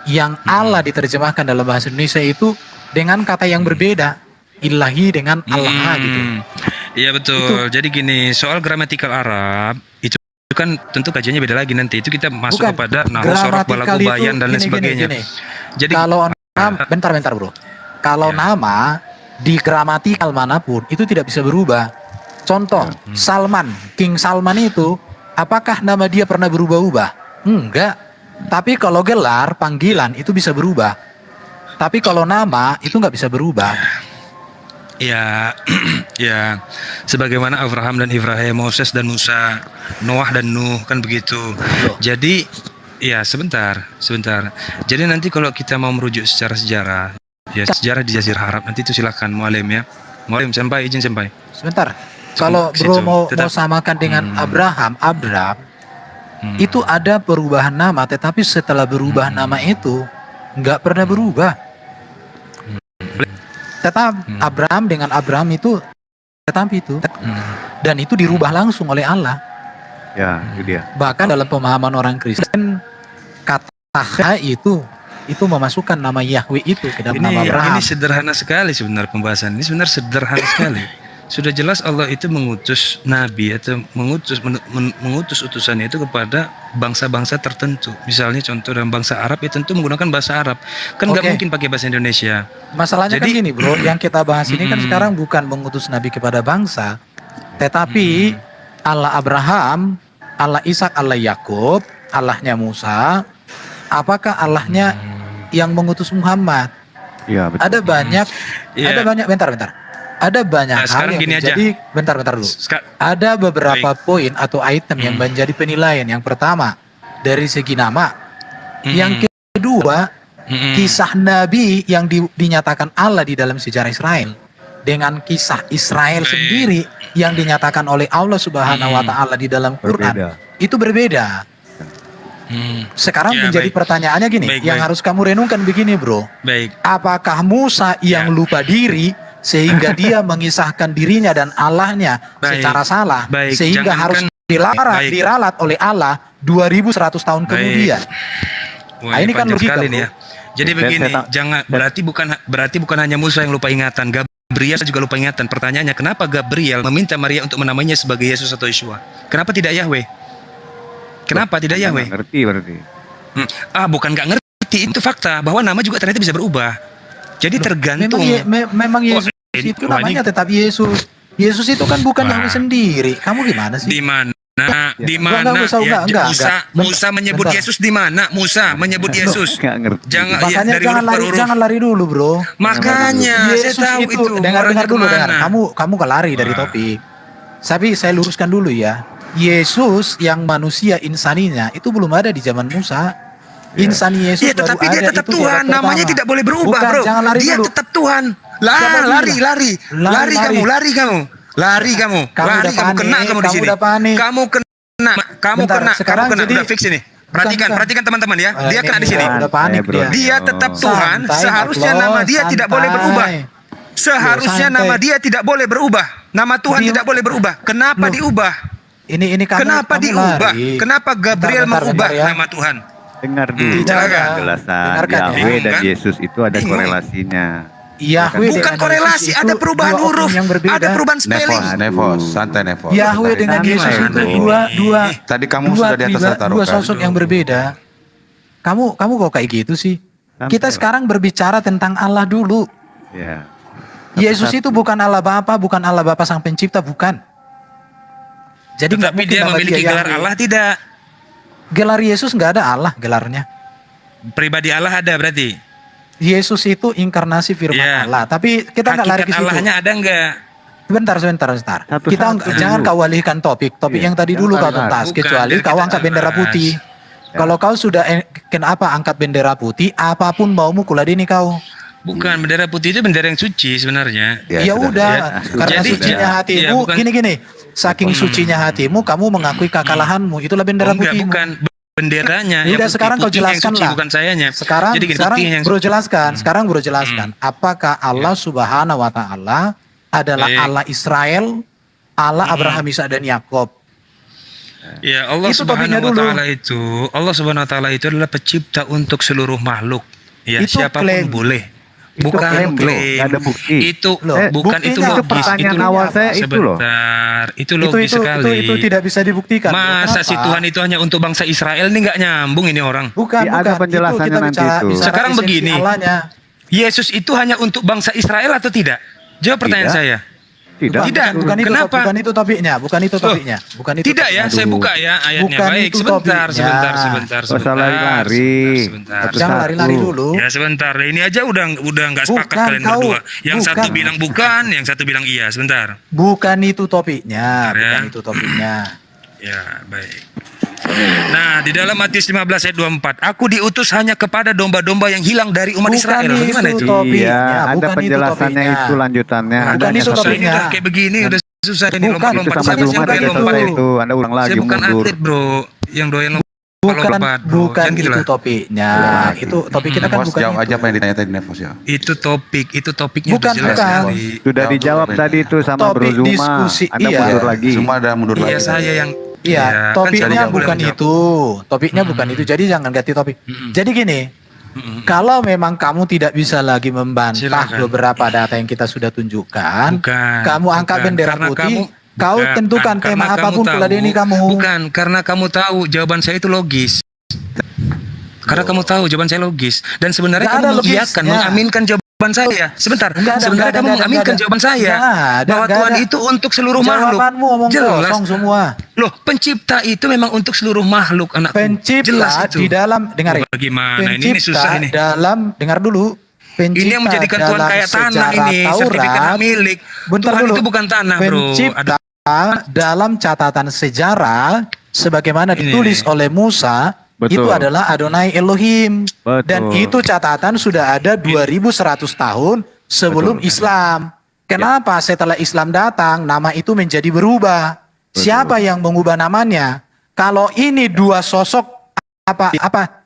yang Allah diterjemahkan dalam bahasa Indonesia itu dengan kata yang berbeda. Ilahi dengan Allah gitu. Iya betul. Jadi gini, soal gramatikal Arab itu kan tentu kajiannya beda lagi nanti. Itu kita masuk kepada nahwu, soraf, balaghah, bayan dan lain sebagainya. Jadi kalau bentar bro. Kalau nama di gramatikal manapun itu tidak bisa berubah. Contoh, Salman, King Salman itu apakah nama dia pernah berubah-ubah? Enggak. Tapi kalau gelar, panggilan itu bisa berubah. Tapi kalau nama itu nggak bisa berubah. Ya, ya, sebagaimana Abraham dan Ibrahim, Moses dan Musa, Noah dan Nuh, kan begitu. Jadi, ya sebentar. Jadi nanti kalau kita mau merujuk secara sejarah, ya sejarah di Jazirah Arab, nanti itu silakan Mualim ya. Mualim, senpai, izin senpai. Sebentar, kalau bro mau samakan dengan Abram, itu ada perubahan nama, tetapi setelah berubah nama itu, nggak pernah berubah. Tetap Abraham dengan Abraham itu tetapi itu. Dan itu dirubah langsung oleh Allah. Ya, itu dia. Bahkan dalam pemahaman orang Kristen, kata Ha itu memasukkan nama Yahweh itu ke dalam nama Abraham. Ini sederhana sekali sebenarnya pembahasan ini, sebenarnya sederhana sekali. Sudah jelas Allah itu mengutus nabi atau mengutus utusannya itu kepada bangsa-bangsa tertentu. Misalnya contoh dalam bangsa Arab ya tentu menggunakan bahasa Arab. Kan nggak mungkin pakai bahasa Indonesia. Masalahnya kan gini bro, yang kita bahas ini kan sekarang bukan mengutus nabi kepada bangsa, tetapi Allah Abraham, Allah Ishak, Allah Yakub, Allahnya Musa, apakah Allahnya yang mengutus Muhammad? Iya, betul. Ada banyak, bentar. Ada banyak hal sekarang yang gini menjadi, bentar dulu. Ada beberapa poin atau item yang menjadi penilaian. Yang pertama, dari segi nama. Yang kedua, kisah Nabi yang dinyatakan Allah di dalam sejarah Israel. Dengan kisah Israel sendiri yang dinyatakan oleh Allah Subhanahu wa Ta'ala di dalam Quran. Itu berbeda. Sekarang menjadi pertanyaannya gini, yang harus kamu renungkan begini bro. Apakah Musa yang lupa diri sehingga dia mengisahkan dirinya dan Allahnya secara salah, sehingga harus diralat oleh Allah 2100 tahun kemudian? Nah, ini kan logika nih ya. Jadi begini, berarti bukan hanya Musa yang lupa ingatan, Gabriel juga lupa ingatan. Pertanyaannya, kenapa Gabriel meminta Maria untuk menamainya sebagai Yesus atau Yeshua? Kenapa tidak Yahweh? Kenapa tidak Yahweh? Ngerti berarti. Bukan nggak ngerti, itu fakta bahwa nama juga ternyata bisa berubah. Jadi tergantung. Memang Yesus itu namanya tetap Yesus. Yesus itu kan bukan Yahweh sendiri. Kamu gimana sih? Di mana? Musa menyebut Yesus di mana? Musa menyebut Yesus. Jangan lari dulu, bro. Makanya Yesus saya tahu itu. Dengar dulu. Kamu gak lari dari topik. Tapi saya luruskan dulu ya. Yesus yang manusia insaninya itu belum ada di zaman Musa. Insani Yesus baru tetapi ada, dia tetap itu Tuhan. pertama. Namanya tidak boleh berubah, bro. Jangan lari Dia dulu. tetap Tuhan. Lari kamu. Kena kamu di sini. Kamu kena. Udah fix ini. Perhatikan teman-teman ya. Dia kena di sini. Dia tetap Tuhan. Seharusnya nama dia tidak boleh berubah. Nama Tuhan tidak boleh berubah. Kenapa diubah? Kenapa diubah? Kenapa Gabriel mengubah nama Tuhan? Dengar dulu penjelasan Yahweh dan Yesus itu ada korelasinya. dengan Bukan korelasi, Yesus ada perubahan dua huruf, yang berbeda. ada perubahan spelling. Nevos, santai Nevos. Yahweh dengan Yesus itu dua Tadi kamu sudah di atas rata-rata. dua sosok yang berbeda. Kamu kok kayak gitu sih? Kita sekarang berbicara tentang Allah dulu. Ya. Yesus itu bukan Allah Bapa, bukan Allah Bapa Sang Pencipta, bukan. Jadi Tapi dia memiliki gelar Allah tidak? Gelar Yesus nggak ada Allah gelarnya. Pribadi Allah ada berarti? Yesus itu inkarnasi firman Allah. Tapi kita nggak lari ke situ. Allahnya ada nggak? Sebentar. Kita jangan kau alihkan topik yang tadi dulu kau tuntas. Kecuali kau angkat bendera putih. Kalau kau sudah kenapa angkat bendera putih? Apapun maumu kuladeni kau. Bukan, bendera putih itu bendera yang suci sebenarnya. Ya udah, karena sucinya hatimu. Gini. Saking sucinya hatimu, kamu mengakui kekalahanmu. Itulah bendera putih. Bukan benderanya. Udah sekarang kau jelaskan lah. Bukan sayanya. Sekarang bro jelaskan. Apakah Allah Subhanahu Wa Taala adalah Allah Israel, Allah Abraham, Ishak dan Yakub? Ya, Allah Subhanahu Wa Taala itu, Allah Subhanahu Wa Taala itu adalah pencipta untuk seluruh makhluk. Ya, itu siapapun klaim. Boleh. Bukan klaim, ada bukti. Itu itu pertanyaan awal saya itu loh. Itu logis sekali. Itu tidak bisa dibuktikan. Masa si Tuhan itu hanya untuk bangsa Israel ini nggak nyambung ini orang. Bukan. Ada penjelasannya nanti itu. Sekarang begini. Yesus itu hanya untuk bangsa Israel atau tidak? Jawab pertanyaan saya. Tidak. Kenapa? Bukan itu topiknya. Tidak ya, saya buka ya ayatnya. Baik, sebentar. Lari-lari. Jangan lari-lari dulu. Ya sebentar. Ini aja udah nggak sepakat kalian berdua. Yang satu bilang bukan, yang satu bilang iya. Sebentar. Bukan itu topiknya. Ya, baik. Nah, di dalam Matius 15 ayat 24, aku diutus hanya kepada domba-domba yang hilang dari umat Israel. Bagaimana itu? Iya, ada penjelasannya itu lanjutannya. Bukan itu topiknya. Udah kayak begini, udah susah ini lompat-lompat. Itu sampai rumah itu. Anda ulang lagi saya bukan mundur. atlet, bro. Yang doyan lompat. bukan itu topiknya. Itu topik kita kan Nefos, bukan jawab itu. aja apa yang ditanya tadi Nefos ya. Itu topiknya Bukan, udah jelas bukan. sekali. Sudah dijawab tadi itu sama Topik Bro Zuma. diskusi, Anda iya. mundur lagi. Semua ada mundur Iya, lagi. saya yang Iya, kan topiknya saya yang boleh bukan menjawab. itu. Topiknya bukan itu. Jadi jangan ganti topik. Jadi gini, kalau memang kamu tidak bisa lagi membantah Silakan. beberapa data yang kita sudah tunjukkan, Bukan, kamu angkat bukan. bendera Karena putih, kamu- kau bukan, tentukan karena tema kamu apapun tahu- peladeni kamu. Bukan, karena kamu tahu jawaban saya itu logis. Karena kamu tahu jawaban saya logis. Dan sebenarnya Nggak kamu ada mengiyakan, logisnya. mengaminkan jawaban saya. Sebentar, Nggak ada, sebenarnya nggak ada, kamu nggak ada, mengaminkan nggak ada. jawaban saya. Nggak ada, Bahwa nggak Tuhan ada. itu untuk seluruh makhluk. Jawabanmu omong Jelas. kosong semua. Loh, pencipta itu memang untuk seluruh makhluk, anakku. Pencipta Jelas itu. di dalam, dengar ya. Bagaimana? Ini Pencipta susah ini. dalam, dengar dulu. Pencipta Ini yang menjadikan Tuhan dalam kayak tanah sejarah ini, sertifikat hak Taurat. milik. Bentar Tuhan dulu. itu bukan tanah, bro. Pencipta dalam catatan sejarah sebagaimana Ini ditulis nih. oleh Musa Betul. itu adalah Adonai Elohim. Betul. Dan itu catatan sudah ada 2100 tahun sebelum Islam. Kenapa setelah Islam datang nama itu menjadi berubah? Siapa yang mengubah namanya? Kalau ini dua sosok apa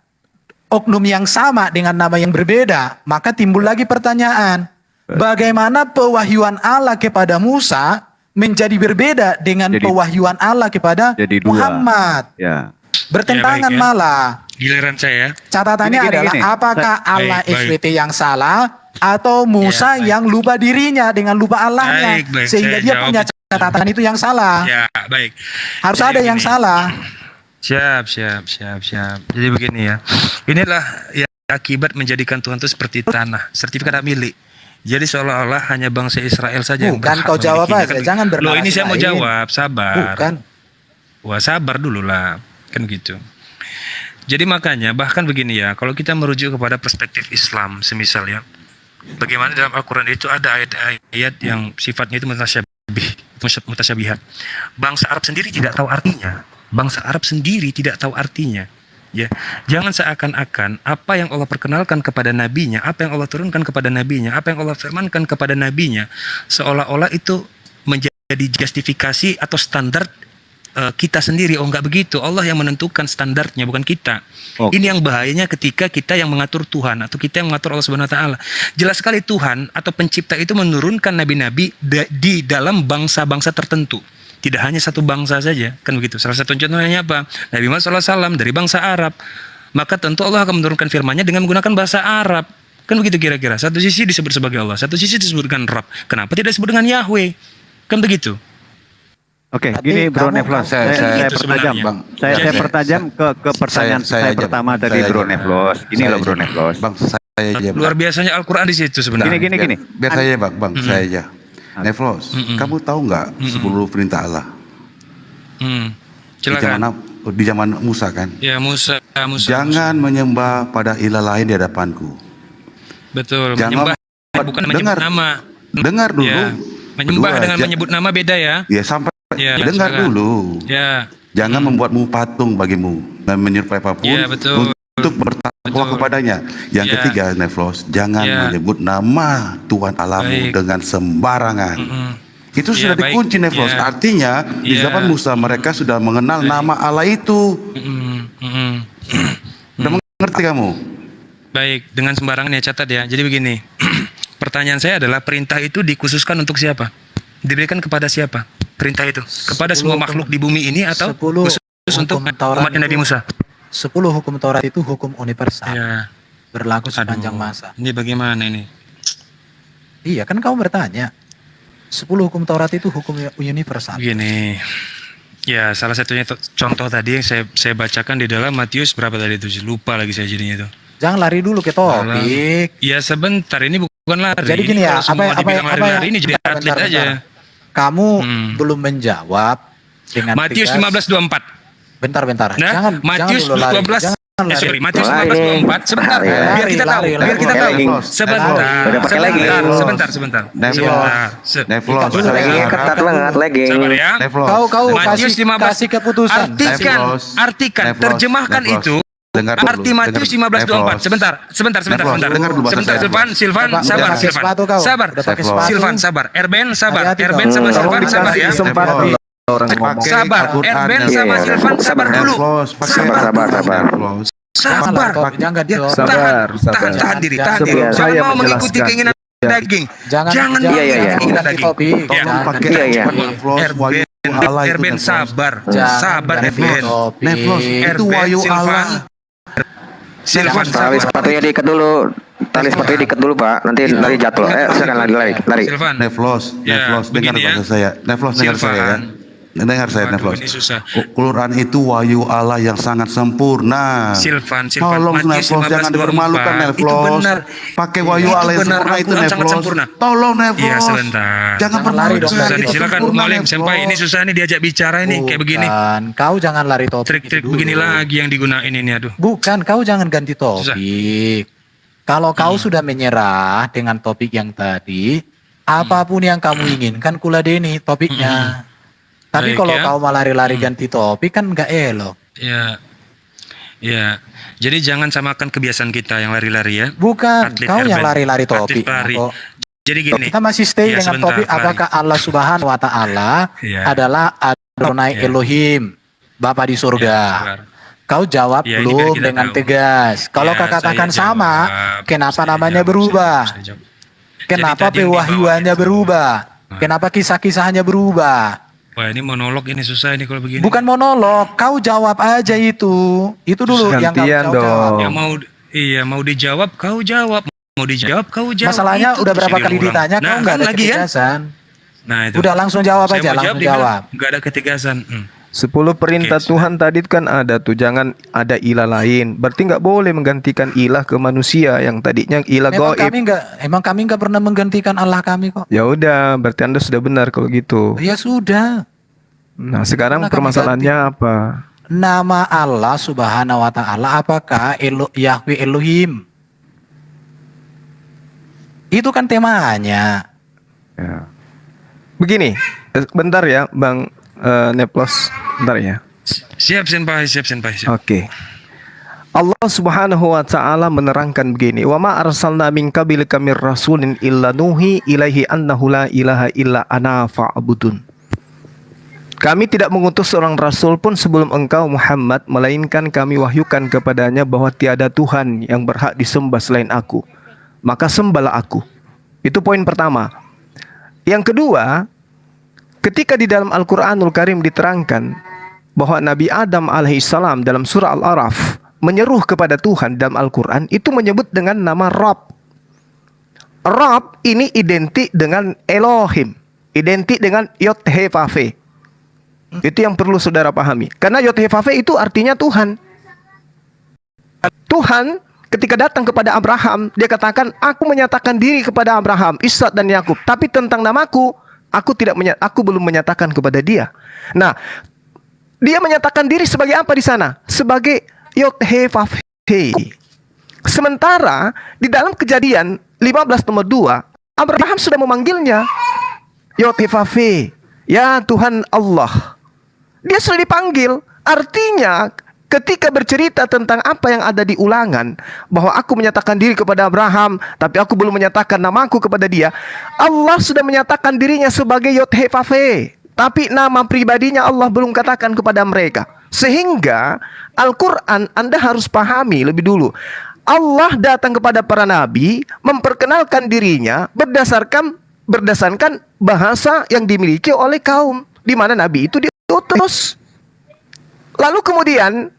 oknum yang sama dengan nama yang berbeda, maka timbul lagi pertanyaan. Bagaimana pewahyuan Allah kepada Musa menjadi berbeda dengan Jadi- pewahyuan Allah kepada Jadi dua. Muhammad? Ya. Bertentangan Ya, baik ya. malah. Giliran saya. Catatannya Gini, adalah gini. apakah Baik, Allah baik. SWT yang salah atau Musa Ya, baik. yang lupa dirinya dengan lupa Allahnya Baik, baik. sehingga Saya dia jawab punya itu. catatan itu yang salah. Ya, baik. Harus Jadi ada yang begini. salah. Siap. Jadi begini ya. Inilah ya akibat menjadikan Tuhan itu seperti tanah, sertifikat hak milik. Jadi seolah-olah hanya bangsa Israel saja yang Bukan, berhak kau jawab memilikinya. aja, jangan Loh, ini bernarasi saya mau lain. jawab, sabar. Bukan. Wah, sabar dulu lah. Kan gitu. Jadi makanya bahkan begini ya, kalau kita merujuk kepada perspektif Islam semisal ya, bagaimana dalam Al-Quran itu ada ayat-ayat yang sifatnya itu mutasyabihat. Bangsa Arab sendiri tidak tahu artinya. Bangsa Arab sendiri tidak tahu artinya. Ya, jangan seakan-akan apa yang Allah perkenalkan kepada nabinya, apa yang Allah turunkan kepada nabinya, apa yang Allah firmankan kepada nabinya, seolah-olah itu menjadi justifikasi atau standar kita sendiri. Oh, enggak begitu. Allah yang menentukan standarnya, bukan kita. Oke. Ini yang bahayanya ketika kita yang mengatur Tuhan atau kita yang mengatur Allah Subhanahu wa taala. Jelas sekali Tuhan atau pencipta itu menurunkan nabi-nabi di dalam bangsa-bangsa tertentu. Tidak hanya satu bangsa saja, kan begitu. Salah satu contohnya apa? Nabi Muhammad SAW dari bangsa Arab. Maka tentu Allah akan menurunkan firman-Nya dengan menggunakan bahasa Arab. Kan begitu kira-kira. Satu sisi disebut sebagai Allah, satu sisi disebut dengan Rabb. Kenapa tidak disebut dengan Yahweh? Kan begitu. Oke, Tapi gini Bro kamu- Neflos, Saya- saya saya- pertajam, sebenarnya. Bang. Saya Jadi- pertajam ke pertanyaan Saya saya aja, pertama Bang. dari Saya Bro aja. Neflos. Ini Saya loh Bro aja. Neflos. Bang, saya aja. Bang. Luar biasanya Al-Quran di situ sebenarnya. Gini. Biar saya bang, saya aja. Neflos, kamu tahu nggak 10 perintah Allah? Di Silakan. zaman Musa kan? Ya Musa. Jangan menyembah pada ilah lain di hadapanku. Betul. Jangan Menyembah bukan menyebut dengar. nama. Dengar dulu. Ya. Menyembah Kedua, dengan menyebut nama beda ya. Ya sampai Ya, dengar silakan. dulu. Ya. Jangan membuatmu patung bagimu dan menyerupai apapun Ya, betul. untuk bertakwa Betul. kepadanya. Yang Ya. ketiga, Neflos, jangan Ya. menyebut nama Tuhan Allahmu Baik. dengan sembarangan. Itu Ya, sudah baik. dikunci, Neflos. Ya. Artinya di Ya. zaman Musa mereka sudah mengenal nama Allah itu. Sudah mengerti kamu? Baik, dengan sembarangan ya, catat ya. Jadi begini. Pertanyaan saya adalah perintah itu dikhususkan untuk siapa? Diberikan kepada siapa? Perintah itu kepada semua makhluk di bumi ini atau 10 khusus untuk hukum Taurat umatnya Nabi itu- Musa? 10 hukum Taurat itu hukum universal. Ya. Berlaku Aduh, sepanjang masa. Ini bagaimana ini? Iya kan kamu bertanya. 10 hukum Taurat itu hukum universal. Begini. Ya, salah satunya contoh tadi yang saya bacakan di dalam Matius berapa tadi itu? Lupa lagi saya jadinya itu. Jangan lari dulu ke topik. Ya sebentar, ini bukan lari. Jadi gini Ini ya, kalau semua dibilang lari-lari ini jadi bentar, atlet bentar, aja. bentar. Kamu belum menjawab dengan Matius tegas. 15:24. Bentar. Nah, Jangan Matius dulu lari. 12 Jangan lari. sorry, Matius Lari. 15:24 sebentar. Lari, Biar kita tahu, lari, biar kita lari. tahu. Neflos. Sebentar, Udah pakai lagi. sebentar. Neflos. Se- Neflos, Dulu saya Lagi harap- ketat banget lagi. Sabar ya. Neflos. Kau Matius 15 kasih keputusan. Artikan, Neflos, terjemahkan Neflos. itu. Dengar dulu, Arti Matius dengar. 15:24. Neflos. Sebentar. Neflos, dengar dulu bahasa Sebentar, saya. Silvan, Udah sabar, pakai Silvan. sepatu kau. Sabar. Udah pakai Neflos. sepatu. Silvan, sabar. Erben, sabar. Hati-hati Erben kau. sama Tolong Silvan, sabar dikasih ya. kesempatan. Neflos. orang ngomong. Sabar, Erben sama Silvan sabar dulu. Sabar. Jangan Ya, Sabar, sabar. tahan diri, tahan Sabar. diri. Saya Jangan mau menjelaskan. mengikuti keinginan daging. Jangan keinginan daging. topik. Tolong pakai Iya. Erben sabar. Jangan Sabar ganti Erben. topik. Neflos, itu Erben, wahyu Allah. Silvan Tali sabar. sepatunya diikat dulu. Tali sepatunya diikat dulu, Pak. Nanti lari jatuh. Silakan lari. Silvan. Neflos, Ya, Neflos, dengar begini ya. bahasa saya. Neflos, dengar Silvan. saya ya. Dengar saya, Waduh, Neflos. ini susah. Quran itu wahyu Allah yang sangat sempurna. Silvan. Tolong Matius Neflos, jangan 15:24. dipermalukan Itu Neflos. benar. Pakai wahyu Itu Allah yang benar, sempurna itu Al-Quran sangat Neflos. sempurna. Tolong Iya, Neflos. sebentar. Jangan Jangan lari dong permalukan. Susah dari nih, Itu silakan sempurna, Mualim Senpai. Ini Neflos. susah nih diajak bicara ini kayak begini. Bukan, kau jangan lari topik. Trik-trik itu dulu. begini lagi yang digunain ini, aduh. Bukan, kau jangan ganti topik. Kalau kau sudah menyerah dengan topik yang tadi, apapun yang kamu inginkan kuladeni topiknya. Tapi Baik, kalau ya. kau malah lari-lari ganti topik kan nggak elok. Ya, ya. Jadi jangan samakan kebiasaan kita yang lari-lari ya. Bukan, Atlet kau yang Erben. lari-lari Atlet topik. lari. Kok. Jadi gini. Kita masih stay Ya, dengan sebentar, topik lari. apakah Allah Subhanahu wa taala Ya. adalah Adonai Ya. Elohim, Bapa di surga. Ya, sabar. Kau jawab Ya, ini biar belum kita dengan tahu. tegas. Kalau Ya, kau katakan saya sama, jawab. kenapa Saya namanya jawab, berubah? saya jawab. Kenapa Jadi tadi yang pewahyuannya dibawa itu. berubah? Kenapa kisah-kisahnya berubah? Wah, ini monolog ini susah ini kalau begini. Bukan monolog, kau jawab aja itu. Itu dulu yang kau Gantian jawab. dong. Ya mau dijawab kau jawab. Mau dijawab kau jawab. Masalahnya Itu udah berapa terus kali diulang. ditanya Nah, kau nggak ada lagi kan? ketegasan. Nah, itu. Udah langsung jawab Saya aja, mau langsung dia bilang, jawab. nggak ada ketegasan. 10 perintah Oke, Tuhan tadi kan ada tuh, jangan ada ilah lain. Berarti nggak boleh menggantikan ilah ke manusia yang tadinya ilah gaib. Emang kami nggak pernah menggantikan Allah kami kok. Ya udah, berarti Anda sudah benar kalau gitu. Ya sudah. Nah, sekarang Mana kami permasalahannya apa? Nama Allah Subhanahu wa taala apakah Yahweh Elohim? Itu kan temanya. Ya. Begini, bentar ya, Bang Neplos, bentar ya. Siap senpai. Oke. Allah Subhanahu wa taala menerangkan begini, "Wa ma arsalna min qablika mir rasulin illa nuhi ilaihi annahu la ilaha illa ana fa'budun." Kami tidak mengutus seorang rasul pun sebelum engkau Muhammad, melainkan kami wahyukan kepadanya bahwa tiada Tuhan yang berhak disembah selain aku. Maka sembahlah aku. Itu poin pertama. Yang kedua, ketika di dalam Al-Quranul Karim diterangkan bahwa Nabi Adam alaihissalam dalam surah Al-Araf menyeru kepada Tuhan dalam Al-Quran, itu menyebut dengan nama Rabb. Rabb ini identik dengan Elohim, identik dengan Yod-He-Vav-He. Itu yang perlu saudara pahami. Karena Yod-He-Vav-He itu artinya Tuhan. Tuhan ketika datang kepada Abraham, dia katakan, aku menyatakan diri kepada Abraham, Ishak dan Yakub, tapi tentang namaku, aku belum menyatakan kepada dia. Nah, dia menyatakan diri sebagai apa di sana? Sebagai Yod-He-Vav-He. Sementara di dalam Kejadian 15 nomor 2, Abraham sudah memanggilnya Yod-He-Vav-He, ya Tuhan Allah. Dia sudah dipanggil. Artinya ketika bercerita tentang apa yang ada di Ulangan, bahwa aku menyatakan diri kepada Abraham, tapi aku belum menyatakan namaku kepada dia, Allah sudah menyatakan dirinya sebagai Yod-He-Vav-He, tapi nama pribadinya Allah belum katakan kepada mereka. Sehingga Al-Quran Anda harus pahami lebih dulu. Allah datang kepada para nabi, memperkenalkan dirinya berdasarkan bahasa yang dimiliki oleh kaum di mana nabi itu diutus. Lalu kemudian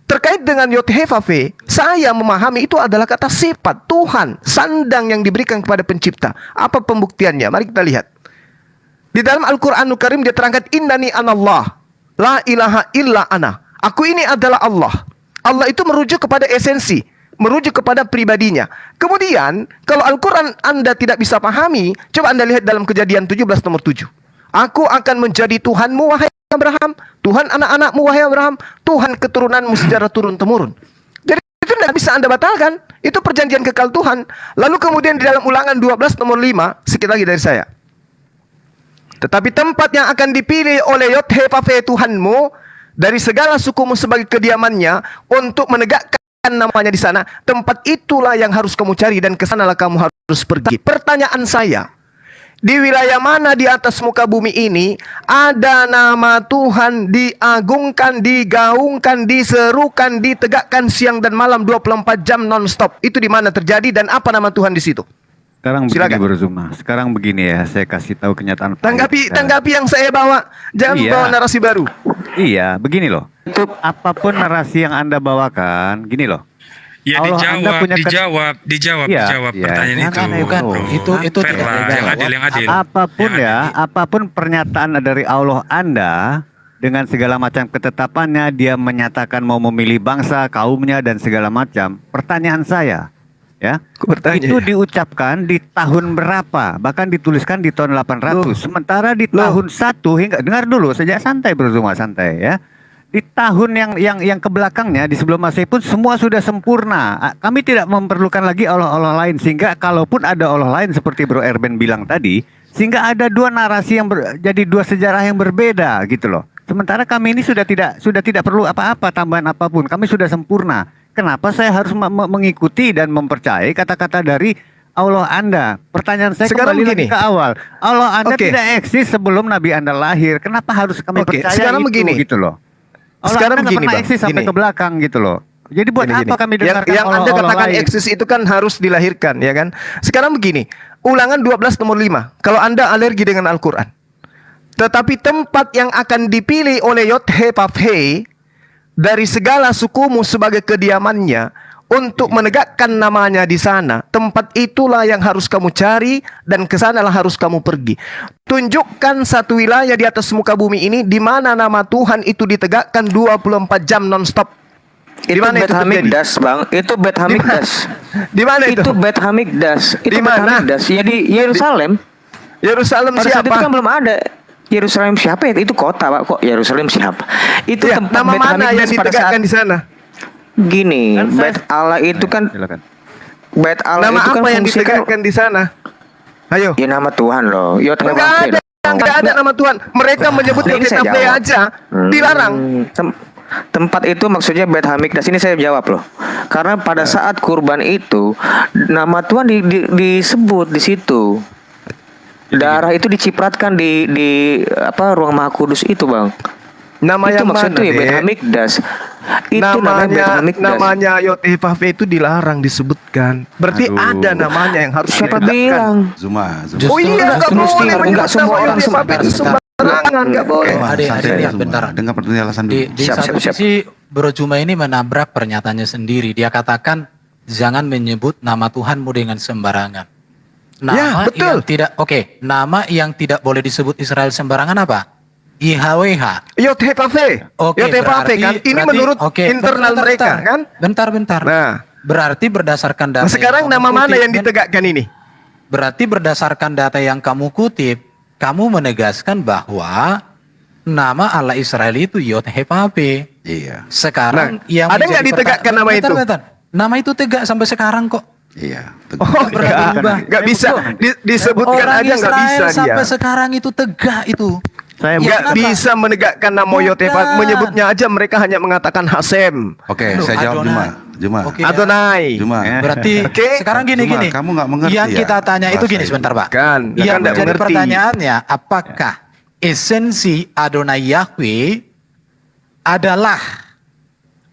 terkait dengan Yod-He-Vav-He, saya memahami itu adalah kata sifat Tuhan, sandang yang diberikan kepada pencipta. Apa pembuktiannya? Mari kita lihat. Di dalam Al-Quranul Karim dia terangkan, innani anallah, la ilaha illa ana. Aku ini adalah Allah. Allah itu merujuk kepada esensi, merujuk kepada pribadinya. Kemudian, kalau Al-Quran Anda tidak bisa pahami, coba Anda lihat dalam Kejadian 17 nomor 7. Aku akan menjadi Tuhanmu, wahai Abraham, Tuhan anak-anakmu, wahai Abraham, Tuhan keturunanmu secara turun-temurun. Jadi itu tidak bisa Anda batalkan. Itu perjanjian kekal Tuhan. Lalu kemudian di dalam Ulangan 12 nomor 5, sedikit lagi dari saya. Tetapi tempat yang akan dipilih oleh Yod-He-Vav-He Tuhanmu dari segala sukumu sebagai kediamannya untuk menegakkan namanya di sana, tempat itulah yang harus kamu cari dan kesanalah kamu harus pergi. Pertanyaan saya, Di wilayah mana di atas muka bumi ini ada nama Tuhan diagungkan, digaungkan, diserukan, ditegakkan siang dan malam 24 jam non-stop? Itu di mana terjadi dan apa nama Tuhan di situ? Sekarang begini Silakan. Bro Zuma. Sekarang begini ya, saya kasih tahu kenyataan. Tanggapi yang saya bawa. Jangan Iya. bawa narasi baru. Iya, begini loh. Apapun narasi yang Anda bawakan, gini loh. Ya Allah, Anda punya dijawab Iya, iya. pertanyaan itu. Bukan, bro. itu Fair tidak lah, dijawab. yang adil. Apapun Yang ya, adil. apapun pernyataan dari Allah Anda dengan segala macam ketetapannya, dia menyatakan mau memilih bangsa, kaumnya dan segala macam. Pertanyaan saya, ya, itu diucapkan di tahun berapa? Bahkan dituliskan di tahun 800. Sementara di tahun 1 hingga, dengar dulu, sejak santai Bro Zuma, santai ya. Di tahun yang kebelakangnya di sebelum Masehi pun semua sudah sempurna. Kami tidak memerlukan lagi Allah-Allah lain, sehingga kalaupun ada Allah lain seperti Bro Erben bilang tadi, sehingga ada dua narasi yang jadi dua sejarah yang berbeda gitu loh. Sementara kami ini sudah tidak perlu apa-apa, tambahan apapun. Kami sudah sempurna. Kenapa saya harus mengikuti dan mempercayai kata-kata dari Allah Anda? Pertanyaan saya Sekarang kembali begini. lagi ke awal. Allah Anda Oke. tidak eksis sebelum Nabi Anda lahir. Kenapa harus kami Oke, percaya sekarang itu begini. gitu loh? Allah Sekarang Anda nggak begini, pernah Bang, eksis sampai gini. ke belakang gitu loh. Jadi buat Gini. apa kami dengarkan yang Anda Allah-Allah katakan lain? eksis itu kan harus dilahirkan, ya kan? Sekarang begini, Ulangan 12 nomor 5. Kalau Anda alergi dengan Al-Quran, tetapi tempat yang akan dipilih oleh Yod-He-Vav-He dari segala sukumu sebagai kediamannya untuk menegakkan namanya di sana, tempat itulah yang harus kamu cari dan ke sanalah harus kamu pergi. Tunjukkan satu wilayah di atas muka bumi ini di mana nama Tuhan itu ditegakkan 24 jam non-stop. Di Itu mana Bet itu terjadi? Hamikdas, Bang. Itu Bet Hamikdas. Di mana itu? Itu Bet Hamikdas. Itu Di Bet mana? Hamikdas. Ya di Yerusalem. Yerusalem Pada saat itu siapa? kan belum ada. Yerusalem siapa ya? Itu kota, Pak. Kok Yerusalem siapa? Itu Ya, tempat nama Bet mana yang Hamikdas pada saat ditegakkan di sana? gini, Kan saya- Bet Allah itu kan Silakan. Bet Allah Nama itu kan apa yang fungsi kan ditegakkan di sana? Ayo. ya nama Tuhan loh. Enggak ada nama Tuhan. Mereka menyebut Ini saya YHWH jawab. aja dilarang. Tempat itu maksudnya Bet Hamikdas, ini saya jawab loh. Karena pada saat kurban itu nama Tuhan disebut di situ. Darah itu dicipratkan di apa ruang Maha Kudus itu, Bang. Nama itu yang maksudnya mana, itu ya Bet Dek? Hamikdas. Itu namanya Bet Hamikdas. namanya YHWH itu dilarang disebutkan. Berarti Aduh. ada namanya yang harus Siapa ditegakkan. bilang? Zuma. Oh iya, nggak Justru boleh enggak menyebut semua nama orang YHWH itu sembarangan, nggak boleh. Adik-adik lihat bentar. Dengar penjelasan dulu. Di Siap, satu siap. sisi Bro Juma ini menabrak pernyataannya sendiri. Dia katakan jangan menyebut nama Tuhanmu dengan sembarangan. Ya, betul. yang tidak nama yang tidak boleh disebut Israel sembarangan apa? YHWH. YHWH. Oke, YHWH kan ini menurut internal bentar, mereka bentar. kan? Bentar. Nah, Berarti berdasarkan data nah sekarang yang kamu nama mana kutip, yang ditegakkan ini? Berarti berdasarkan data yang kamu kutip, kamu menegaskan bahwa nama Allah Israel itu YHWH. Iya. Sekarang Nah, yang ada menjadi nggak ditegakkan nama itu? Bentar. Nama itu tegak sampai sekarang kok. Iya. Oh, Nggak pernah berubah. nggak bisa disebutkan Orang aja nggak Israel bisa dia. sampai sekarang itu tegak itu. Saya Ya, Nggak kenapa? bisa menegakkan nama YHWH. Bukan. Menyebutnya aja mereka hanya mengatakan Hasem, Oke, Loh, saya jawab Adonai. Juma. Oke, ya. Adonai. Juma. Berarti Oke. sekarang gini. Cuma kamu nggak mengerti Yang ya kita tanya itu bahasa gini itu. sebentar, Pak. Kan, Yang nggak menjadi mengerti. pertanyaannya, apakah esensi Adonai Yahweh adalah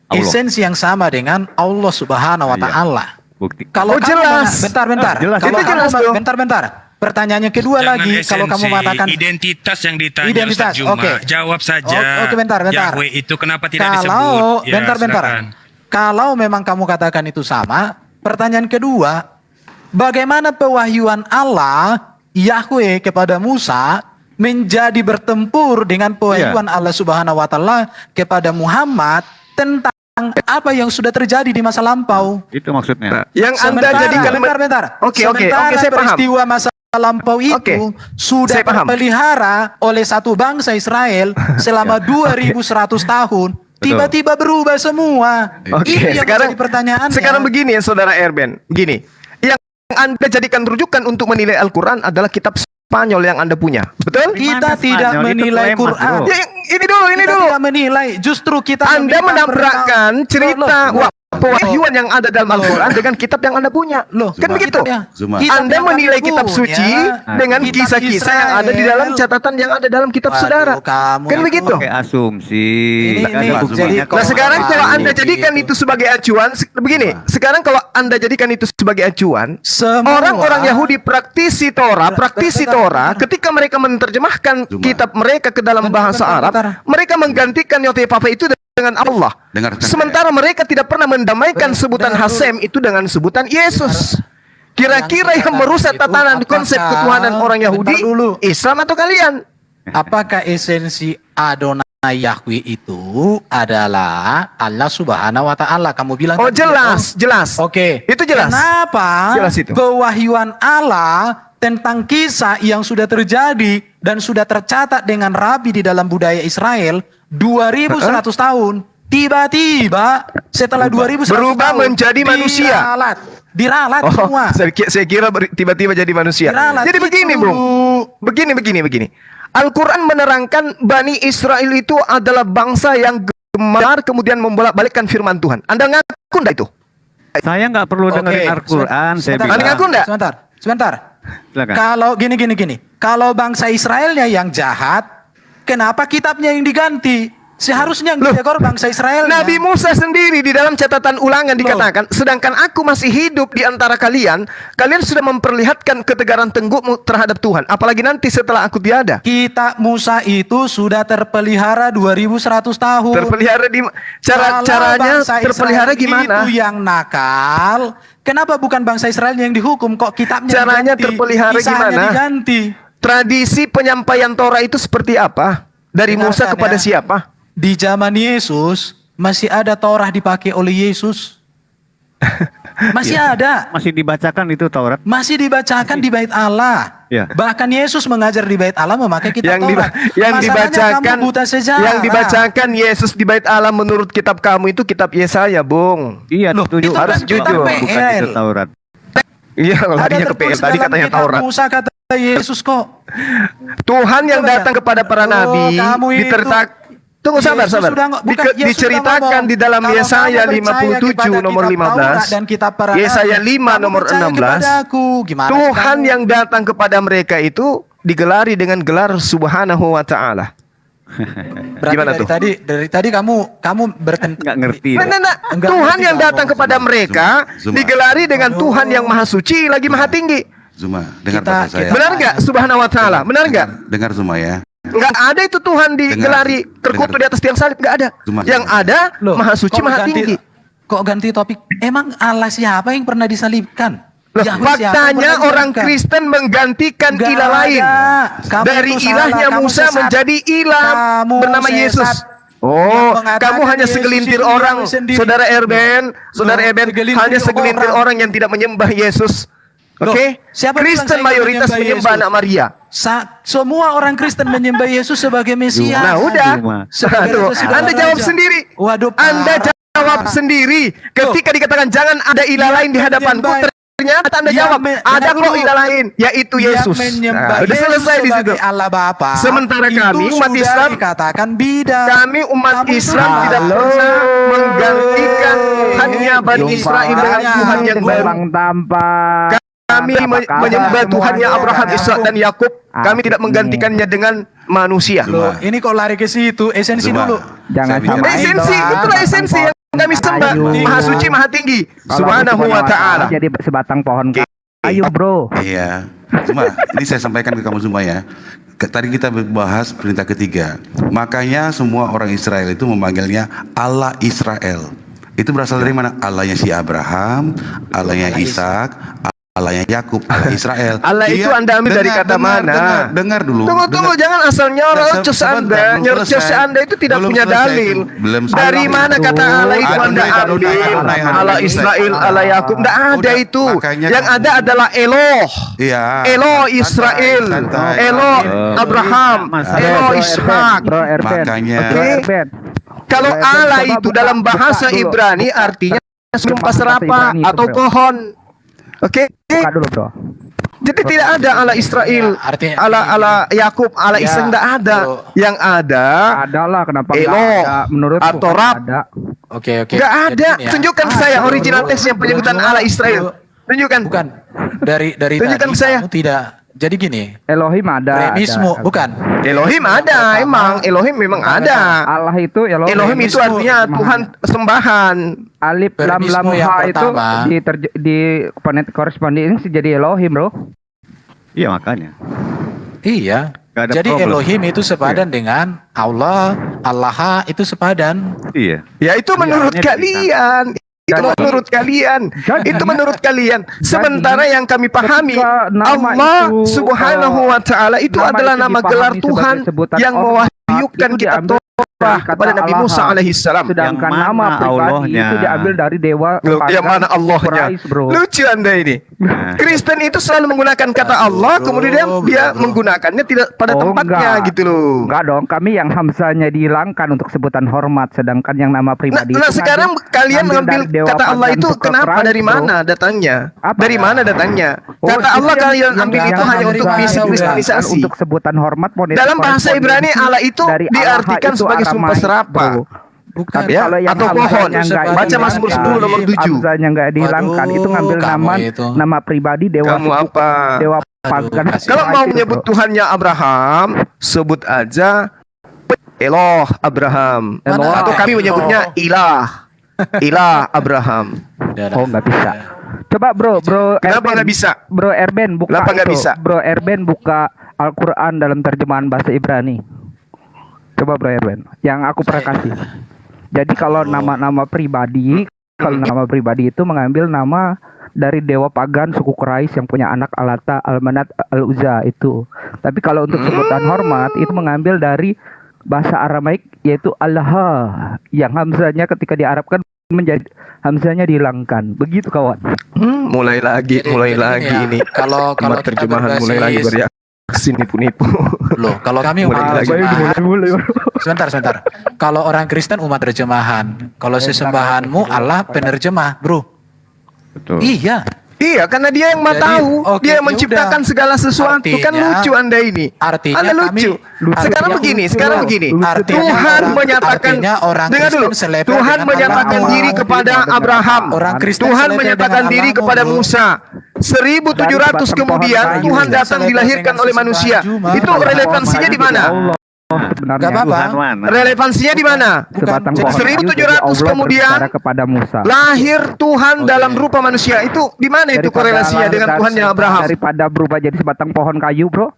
Allah. esensi yang sama dengan Allah Subhanahu wa Iya. taala? bukti. Kalau Oh, kamu jelas. bentar. Jelas. Kalau Itu kamu jelas dong. bentar. Pertanyaannya kedua Jangan lagi, kalau kamu esensi, mengatakan identitas yang ditanya Identitas, Ustaz Juma, oke. jawab saja. Oke, bentar. Yahweh itu kenapa tidak disebut? Kalau Ya, bentar. silakan. Kalau memang kamu katakan itu sama, pertanyaan kedua, bagaimana pewahyuan Allah Yahweh kepada Musa menjadi bertempur dengan pewahyuan Allah Subhanahu wa taala kepada Muhammad tentang apa yang sudah terjadi di masa lampau? Itu maksudnya. Yang Anda jadikan bentar. Oke, Sementara saya paham. peristiwa masa lampau itu Oke, sudah saya paham. terpelihara oleh satu bangsa Israel selama 2100 tahun. Tiba-tiba berubah semua. Oke, Ini yang sekarang menjadi pertanyaannya. Sekarang begini ya Saudara Erben, begini. Yang Anda jadikan rujukan untuk menilai Al-Quran adalah kitab Spanyol yang Anda punya. Betul? Kita Spanyol? tidak Itu menilai klaim, Mas, Quran. bro. Ya, ini dulu. Kita tidak menilai, justru kita Anda meminta menabrakkan mereka- cerita Loh, pewahyuan yang ada dalam Al-Quran dengan kitab yang Anda punya. Kan begitu? Zuma. Anda menilai kitab suci dengan kisah-kisah yang ada di dalam catatan yang ada dalam kitab saudara. Kan begitu? Pakai asumsi. Nah sekarang kalau Anda jadikan itu sebagai acuan, begini. Sekarang kalau Anda jadikan itu sebagai acuan, orang-orang Yahudi praktisi Torah, ketika mereka menerjemahkan kitab mereka ke dalam bahasa Arab, mereka menggantikan Yotevave itu dengan Allah. Sementara mereka tidak pernah mendamaikan sebutan Hasem itu dengan sebutan Yesus. Kira-kira yang merusak tatanan konsep ketuhanan orang Yahudi, Islam atau kalian? Apakah esensi Adonai Yahweh itu adalah Allah Subhanahu wa Ta'ala? Kamu bilang oh jelas, jelas. Oke. Itu jelas. Kenapa Jelas itu. pewahyuan Allah tentang kisah yang sudah terjadi dan sudah tercatat dengan rapi di dalam budaya Israel 2100 tahun, tiba-tiba setelah 2100 berubah tahun menjadi manusia. Diralat semua. Saya kira tiba-tiba jadi manusia. Jadi begini, Bung. Begini. Al-Quran menerangkan Bani Israel itu adalah bangsa yang gemar kemudian membolak-balikkan firman Tuhan. Anda ngaku enggak itu? Saya nggak perlu dengerin Al-Quran. Anda ngaku enggak? Sebentar. Silakan. Kalau gini. Kalau bangsa Israelnya yang jahat, kenapa kitabnya yang diganti? Seharusnya yang ditegur bangsa Israel. Nabi Musa sendiri di dalam catatan ulangan dikatakan, sedangkan aku masih hidup di antara kalian, kalian sudah memperlihatkan ketegaran tenggukmu terhadap Tuhan. Apalagi nanti setelah aku tiada. Kitab Musa itu sudah terpelihara 2100 tahun. Terpelihara di caranya terpelihara gimana? Itu yang nakal. Kenapa bukan bangsa Israel yang dihukum, kok kitabnya caranya diganti, terpelihara gimana? Diganti. Tradisi penyampaian Torah itu seperti apa? Dari Musa kepada siapa? Di zaman Yesus masih ada Torah dipakai oleh Yesus. Masih ada. Masih dibacakan itu Taurat. Masih dibacakan di Bait Allah. Ya. Bahkan Yesus mengajar di Bait Allah memakai kitab Taurat. Yang dibacakan kamu buta sejarah. Yang dibacakan Yesus di Bait Allah menurut kitab kamu itu kitab Yesaya, Bung. Iya, itu harus jujur. Bukan itu Taurat. Iya, larinya ke PL tadi katanya Taurat. Musa kata Yesus kok. Tuhan yang datang kepada para nabi Tunggu sabar. Diceritakan di dalam Yesaya 57 nomor 15. Yesaya 5 nomor 16. Tuhan yang datang kepada mereka itu digelari dengan gelar Subhanahu wa Ta'ala. Gimana tuh? Dari tadi kamu nggak ngerti. Tuhan yang datang kepada mereka digelari dengan Tuhan yang Maha Suci lagi Maha Tinggi. Zuma, dengar kata saya. Benar nggak Subhanahu wa Ta'ala? Benar nggak? Dengar Zuma ya. Nggak ada itu Tuhan digelari terkutuk di atas tiang salib, nggak ada. Yang ada Maha Suci, Maha Tinggi. Kok ganti topik? Emang Allah siapa yang pernah disalibkan? Faktanya orang Kristen menggantikan ilah lain. Dari ilahnya Musa menjadi ilah bernama Yesus. Oh, kamu hanya segelintir orang, saudara Eben, hanya segelintir orang yang tidak menyembah Yesus. Oke, Kristen mayoritas menyembah anak Maria. Semua orang Kristen menyembah Yesus sebagai Mesias. Nah, udah. Anda jawab sendiri. Anda jawab sendiri. Ketika dikatakan jangan ada ilah lain di hadapanku, ternyata Anda jawab ada kok ilah lain, yaitu Yesus. Sudah selesai di situ. Allah Bapa. Sementara kami umat Islam dikatakan bidah. Kami umat Islam tidak pernah menggantikan Tuhannya Bani Israel dengan Tuhan yang baru. Kami menyembah Tuhannya Abraham, Ishak dan Yakub. Kami tidak menggantikannya dengan manusia. Ini kok lari ke situ? Esensi dulu. Jangan esensi, itulah esensi yang kami sembah. Maha Suci, Maha Tinggi, Subhanahu wa Ta'ala. Jadi sebatang pohon kayu, bro. Iya. Zuma, ini saya sampaikan ke kamu semua ya. Tadi kita bahas perintah ketiga. Makanya semua orang Israel itu memanggilnya Allah Israel. Itu berasal dari mana? Allahnya si Abraham, Allahnya Ishak, Allahnya Yakub, Allah Israel. Allah itu Anda ambil dari kata mana? Dengar dulu. Tunggu, jangan asal nyerocos Anda. Nyerocos Anda itu tidak punya dalil. Dari mana kata Allah itu Anda ambil? Allah Israel, Allah Yakub, tidak ada itu. Yang ada adalah Eloh. Eloh Israel, Eloh Abraham, Eloh Ishak. Makanya. Kalau Allah itu dalam bahasa Ibrani artinya sumpah serapah atau pohon. Oke. Jadi tidak ada Allah Israel, Allah Yakub, Allah Ishak, tidak ada. Yang ada adalah kenapa Eloh menurut atau Rab Oke. Nggak ada. Jadi gini ya. Tunjukkan saya Bro, original bro, teksnya bro, penyebutan cuma- Allah Israel. Tunjukkan. Bukan. Dari Tunjukkan tadi saya. kamu tidak. Jadi gini. Elohim ada. Premismu ada. bukan. Elohim ada, Pertama, emang Elohim memang ada. Allah itu Elohim. Elohim itu artinya Tuhan sembahan. Alif lam lam Permismu yang ha itu pertama. di korespondensi jadi Elohim, bro. Iya makanya. Iya. Nggak ada Jadi problem. Elohim itu sepadan dengan Allah, Allah itu sepadan. Iya. Ya itu menurut Iya, kalian. Itu menurut kalian. Jadi- Itu menurut kalian. Sementara yang kami pahami, ketika nama Allah itu, Subhanahu wa taala itu nama adalah itu nama dipahami gelar sebagai Tuhan sebutan yang Allah, mewahyukan itu kitab diambil Torah dari kepada kata Nabi Musa Allah. alaihissalam. Sedangkan Yang nama mana pribadi Allahnya? itu diambil dari dewa Loh, pagan yang mana Allahnya? Quraisy, bro. Lucu Anda ini. Nah. Kristen itu selalu menggunakan kata Allah, kemudian dia menggunakannya tidak pada tempatnya enggak. gitu loh. Enggak dong, kami yang hamzanya dihilangkan untuk sebutan hormat, sedangkan yang nama Nah, pribadi nah itu sekarang kalian mengambil dari dewa kata Allah pagan itu suku kenapa Quraisy, dari bro. mana datangnya? Apa? Dari mana datangnya? Oh, Kata itu Allah yang- kalian yang- ambil yang itu hanya dari untuk bahasa misi udah, kristenisasi. untuk sebutan hormat Dalam bahasa Ibrani Allah itu dari diartikan Allah itu sebagai sumpah Aramaik, serapa. bro. Bukan. Tapi Ya, kalau yang atau hamzanya pohon. nggak Baca dihilangkan, Mazmur 10 nomor 7. hamzanya nggak dihilangkan, itu ngambil kamu nama itu. nama pribadi dewa Kamu suku- apa? dewa pagan. Kalau mau menyebut Tuhannya Abraham, sebut aja Eloh Abraham. Mana Atau ada kami Eloh? menyebutnya Ilah. Ilah Abraham. Oh, nggak bisa. Coba bro Kenapa nggak bisa? Bro Erben buka Kenapa nggak itu. bisa? Bro Erben buka Al-Quran dalam terjemahan bahasa Ibrani. Coba Bro Erben, yang aku pernah kasih. Jadi kalau nama-nama pribadi, kalau nama pribadi itu mengambil nama dari dewa pagan suku Quraisy yang punya anak Alata, Almanat, Al-Uzza itu. Tapi kalau untuk sebutan hormat itu mengambil dari bahasa Aramaik yaitu Allah, yang hamzanya ketika diarabkan menjadi hamzanya dihilangkan. Begitu kawan. Mulai lagi Jadi ini. ya, kalau Umat kita terjemahan mulai lagi bereaksi nipu-nipu. Loh, kalau kami Mulai umat lagi. terjemahan. Sebentar. Kalau orang Kristen umat terjemahan. Kalau sesembahanmu Allah penerjemah, bro. Betul. Iya. Iya, karena dia yang maha Jadi, tahu, oke, dia yang ya menciptakan udah. segala sesuatu. Kan Artinya- lucu Anda ini. Artinya Anda kami- lucu. Sekarang artinya- begini. Artinya Tuhan orang- menyatakan, artinya orang dengar dulu. Kristen selevel Tuhan dengan menyatakan Allah. diri kepada Abraham. Orang Kristen Tuhan selevel menyatakan dengan diri Allahmu, kepada bro. Musa. 1700 Dari kemudian batang pohon Tuhan kayu. datang dilahirkan oleh manusia. Cuma- Itu relevansinya di mana? Allah sebenarnya. Gak apa-apa. Tuhan mana? Relevansinya di mana? Sebatang Bukan. pohon kayu, 1700 Allah kemudian berbicara kepada Musa. Lahir Tuhan Oke. dalam rupa manusia. Itu di mana itu korelasinya dengan Tuhannya Abraham? Daripada berubah jadi sebatang pohon kayu, bro.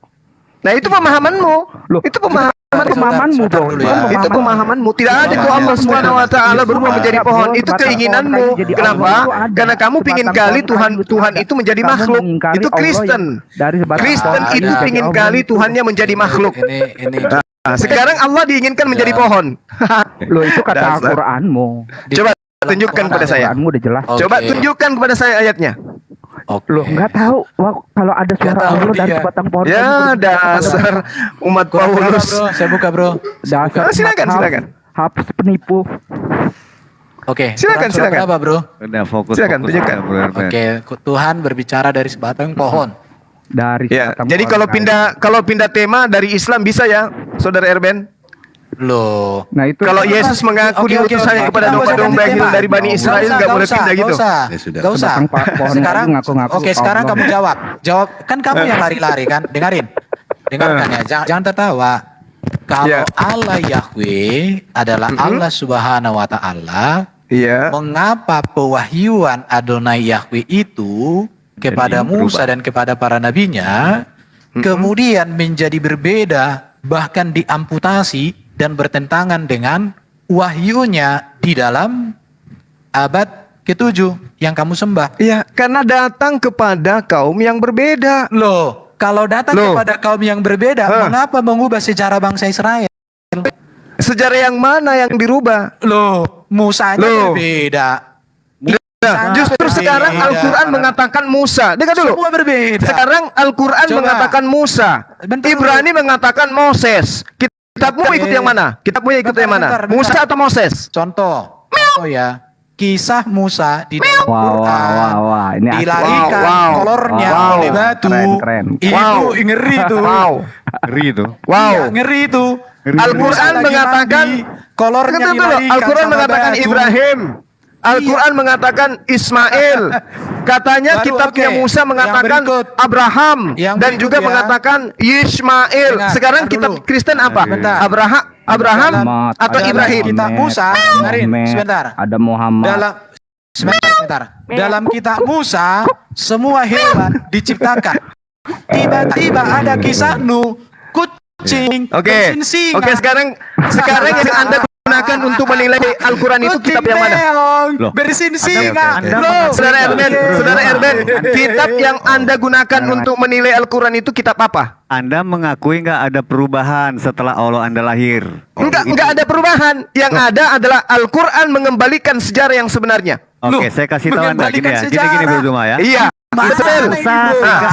Nah, itu pemahamanmu. Loh, Itu pemahamanmu. pemahamanmu, bro. Sebentar dulu ya. Itu pemahamanmu. Tidak ada kok Allah Subhanahu wa taala berubah menjadi pohon. Itu keinginanmu. Kenapa? Karena kamu pingin kali Tuhan itu menjadi makhluk. Itu Kristen. Kristen pohon itu ada. pingin kali Tuhannya menjadi makhluk. Ini Nah, sekarang Allah diinginkan menjadi pohon. Loh, itu kata Dasar. Al-Qur'anmu. Coba tunjukkan kepada saya. Al-Qur'anmu udah jelas. Oke. Coba tunjukkan kepada saya ayatnya. Oke. Loh, nggak tahu. Wah, kalau ada suara tahu Allah dari dia. sebatang pohon Ya, kayu, dasar umat Kurang berapa, Paulus. bro? Saya buka, bro. dasar Oh, silakan, maaf, silakan. Hapus penipu. Oke. Silakan, Quran surah silakan. berapa, bro? Udah fokus. Silakan, fokus tunjukkan. ya, Bro Erben. Oke, Tuhan berbicara dari sebatang pohon. Dari Ya, sebatang jadi pohon kayu. kalau pindah tema dari Islam bisa ya, Saudara Erben? Loh. Nah, itu Kalau Yesus mengaku diutus hanya kepada domba-domba yang hilang dari Bani Israel, nggak boleh pindah gitu. Gak usah. Ya sudah. Gak usah. Sebatang pohon Sekarang, kayu ngaku-ngaku oke, sekarang Allah. kamu jawab. Jawab. Kan kamu yang lari-lari kan? Dengarkan ya. Jangan tertawa. Kalau Ya. Allah Yahweh adalah Allah Subhanahu wa taala, Iya. mengapa pewahyuan Adonai Yahweh itu kepada Jadi Musa dan kepada para nabinya kemudian menjadi berbeda, bahkan diamputasi dan bertentangan dengan wahyunya di dalam abad ke-7 yang kamu sembah. Iya, karena datang kepada kaum yang berbeda. Loh, kalau datang Loh. kepada kaum yang berbeda, mengapa mengubah sejarah bangsa Israel? Sejarah yang mana yang dirubah? Loh, Musanya Loh. berbeda. Nah, justru sekarang Al-Quran mengatakan Musa. Dengar dulu. Semua berbeda. Sekarang Al-Quran Coba. mengatakan Musa. Bentar Ibrani mengatakan Moses. Kitabmu Oke. ikut yang mana? Kitabmu ikut yang mana? Bentar. Musa atau Moses? Contoh ya. Kisah Musa di dalam Wah, Quran wah. Ini asli. dilarikan Wow. kolornya Wow. oleh batu. Keren. Itu Wow. ngeri tuh. Wow. Ngeri itu. Wow. Iya, ngeri itu. Al-Quran Musa lagi mengatakan mandi. kolornya Tunggu, dilarikan Al-Quran sama mengatakan batu. Ibrahim. Al-Quran mengatakan Ismail. Katanya Baru, kitabnya oke. Musa Yang mengatakan berikut. Abraham Yang dan berikut juga ya. mengatakan Yismail. Dengar, Sekarang bentar kitab dulu. Kristen apa? Bentar. Abraham atau Dalam Ibrahim? kitab Musa, dengerin sebentar. Ada Muhammad. Sebentar. Dalam kitab Musa, semua hewan diciptakan. Tiba-tiba ada kisah Nuh, kucing, Oke. bersin singa. Oke, sekarang yang Anda gunakan untuk menilai Al-Quran itu kitab yang mana? Meong, bersin singa. Bro, Saudara Erben, kitab yang Anda gunakan untuk menilai Al-Quran itu kitab apa? Anda mengakui nggak ada perubahan setelah Allah Anda lahir? Enggak ada perubahan. Yang ada adalah Al-Quran mengembalikan sejarah yang sebenarnya. Oke, saya kasih tahu Anda gini ya. Gini Bro Zuma ya. Iya, betul. Nah,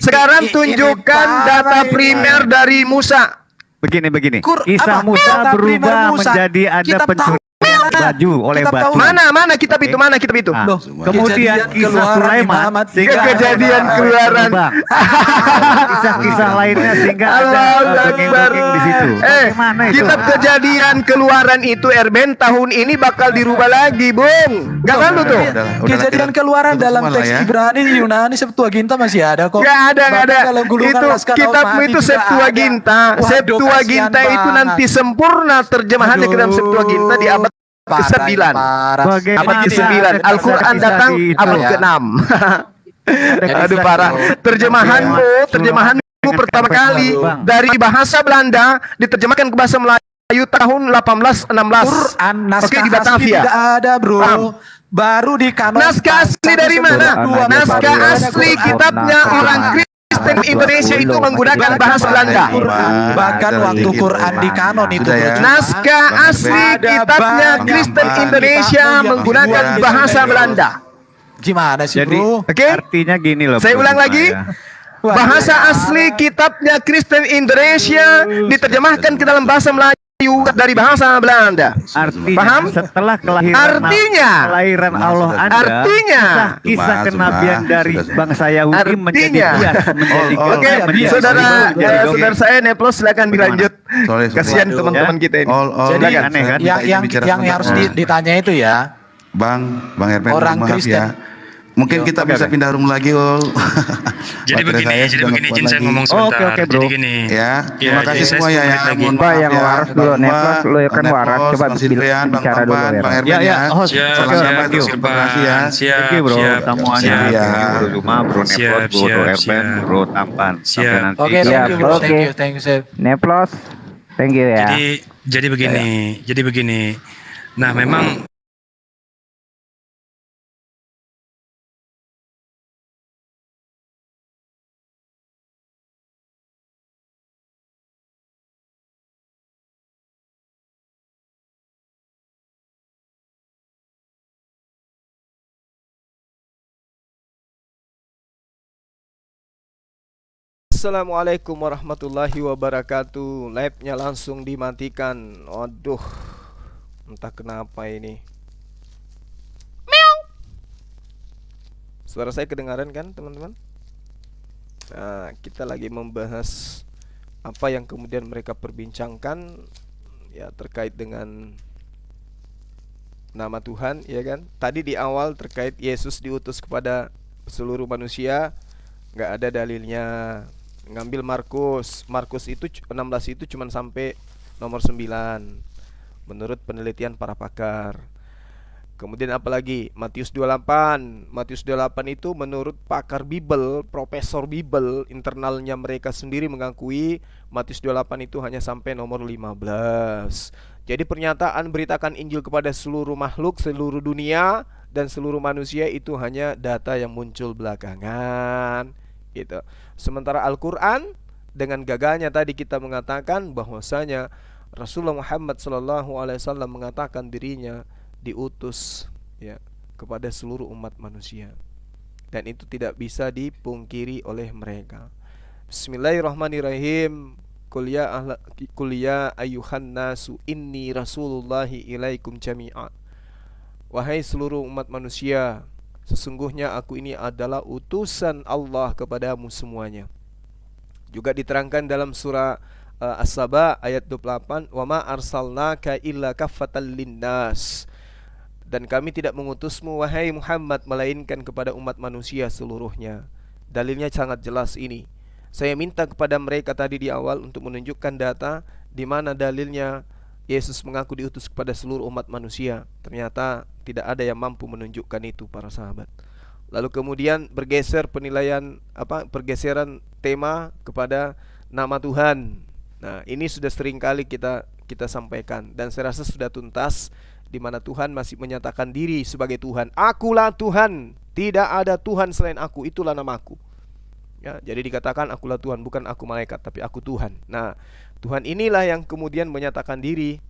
sekarang tunjukkan data primer dari Musa. Begini. Kur- Kisah apa? Musa Data primer berubah Musa. menjadi ada Kita tahu. pencurian baju oleh Kita tahu. batu. Mana kitab itu? Mana kitab itu? Nah, Loh, kemudian kejadian kisah keluaran Sulaiman Muhammad sehingga Kejadian keluaran. Bang. Kisah-kisah lainnya sehingga ada Allahu dongeng-dongeng di situ. Bagaimana itu? Kitab kejadian keluaran itu Erben tahun ini bakal dirubah lagi, Bung. Gak lalu tuh. Kejadian keluaran dalam teks ya. Ibrani Yunani Septuaginta masih ada kok. Gak ada. Bahkan kalau gulungan Itu naskah kitabmu Almaty itu juga Septuaginta. ada. Waduh, Septuaginta kasihan itu banget. nanti sempurna terjemahannya ke dalam Aduh. Septuaginta di abad ke-9. Parah. Abad ke-9. Al-Quran datang abad ke-6. Aduh parah. Terjemahanmu pertama kali dari bahasa Belanda diterjemahkan ke bahasa Melayu tahun 1816. Quran naskah Oke, di asli Batavia. tidak ada, Bro. Paham? Baru di kanon. Naskah asli dari mana? Naskah asli kitabnya orang Kristen Indonesia itu menggunakan bahasa Belanda. Bahkan waktu Quran di kanon itu, Sudah ya. Bro, Naskah asli kitabnya Kristen Indonesia menggunakan bahasa Belanda. gimana sih, Jadi Bro? Oke? artinya gini loh. Saya Bro ulang Zuma lagi. ya. Bahasa asli kitabnya Kristen Indonesia diterjemahkan ke dalam bahasa Melayu dari bahasa Belanda. Artinya Paham? setelah kelahiran Allah Anda, Artinya. kisah Cuma, kenabian dari sudah. bangsa Yahudi menjadi Artinya. bias, menjadi Oke, menjadi saudara dongeng. saudara saya Neplos silakan dilanjut. Sorry. Kasihan teman-teman kita ini. Jadi Silakan. Aneh kan? yang harus ditanya itu ya, Bang Herman, Orang maaf Kristen. ya. Mungkin kita bisa pindah room lagi, Ol. Jadi begini, izin saya ngomong Oke, sebentar. bro. Jadi gini. Ya, terima Ya, kasih jadi saya semua ya. 10 menit lagi. Mohon Pak, maaf yang ya. waras dulu, Bang Neplos, Noah, lu ya kan Bang waras. Neplos, Coba Bang Silvian, Bang bicara dulu, Tampan, ya. Bang Herman Ya, ya. host. Siap, Oke, Selamat siap, datang, thank you. terima kasih ya. Siap, Oke bro, siap, semuanya. siap, Ya. Bro Zuma, Bro Neplos, Siap, Bro siap, Herman, siap. Bro Tampan. Sampai Siap. nanti. Oke, Siap, thank you, bro. oke. Thank you, Chef. Neplos, thank you ya. Jadi begini. Nah, memang Assalamualaikum warahmatullahi wabarakatuh. Live-nya langsung dimatikan. Aduh, entah kenapa ini. Suara saya kedengaran kan, teman-teman? Nah, kita lagi membahas apa yang kemudian mereka perbincangkan ya terkait dengan nama Tuhan, ya kan? Tadi di awal terkait Yesus diutus kepada seluruh manusia, nggak ada dalilnya. Ngambil Markus itu 16 itu cuman sampai nomor 9 menurut penelitian para pakar. Kemudian apalagi Matius 28 itu menurut pakar Bible, profesor Bible, internalnya mereka sendiri mengakui Matius 28 itu hanya sampai nomor 15. Jadi pernyataan beritakan Injil kepada seluruh makhluk, seluruh dunia dan seluruh manusia itu hanya data yang muncul belakangan gitu. Sementara Al-Quran dengan gagahnya tadi kita mengatakan bahwasanya Rasulullah Muhammad SAW mengatakan dirinya diutus ya kepada seluruh umat manusia, dan itu tidak bisa dipungkiri oleh mereka. Bismillahirrahmanirrahim. Qul ya ayyuhan nasu inni rasulullahi ilaikum jami'a. Wahai seluruh umat manusia, sesungguhnya aku ini adalah utusan Allah kepadamu semuanya. Juga diterangkan dalam surah As-Saba ayat 28, wa ma arsalnaka illa kaffatan linnas. Dan kami tidak mengutusmu wahai Muhammad melainkan kepada umat manusia seluruhnya. Dalilnya sangat jelas ini. Saya minta kepada mereka tadi di awal untuk menunjukkan data di mana dalilnya Yesus mengaku diutus kepada seluruh umat manusia. Ternyata tidak ada yang mampu menunjukkan itu, para sahabat. Lalu kemudian bergeser pergeseran tema kepada nama Tuhan. Nah, ini sudah sering kali kita sampaikan dan saya rasa sudah tuntas, di mana Tuhan masih menyatakan diri sebagai Tuhan. Akulah Tuhan, tidak ada Tuhan selain aku, itulah namaku. Ya, jadi dikatakan akulah Tuhan, bukan aku malaikat, tapi aku Tuhan. Nah, Tuhan inilah yang kemudian menyatakan diri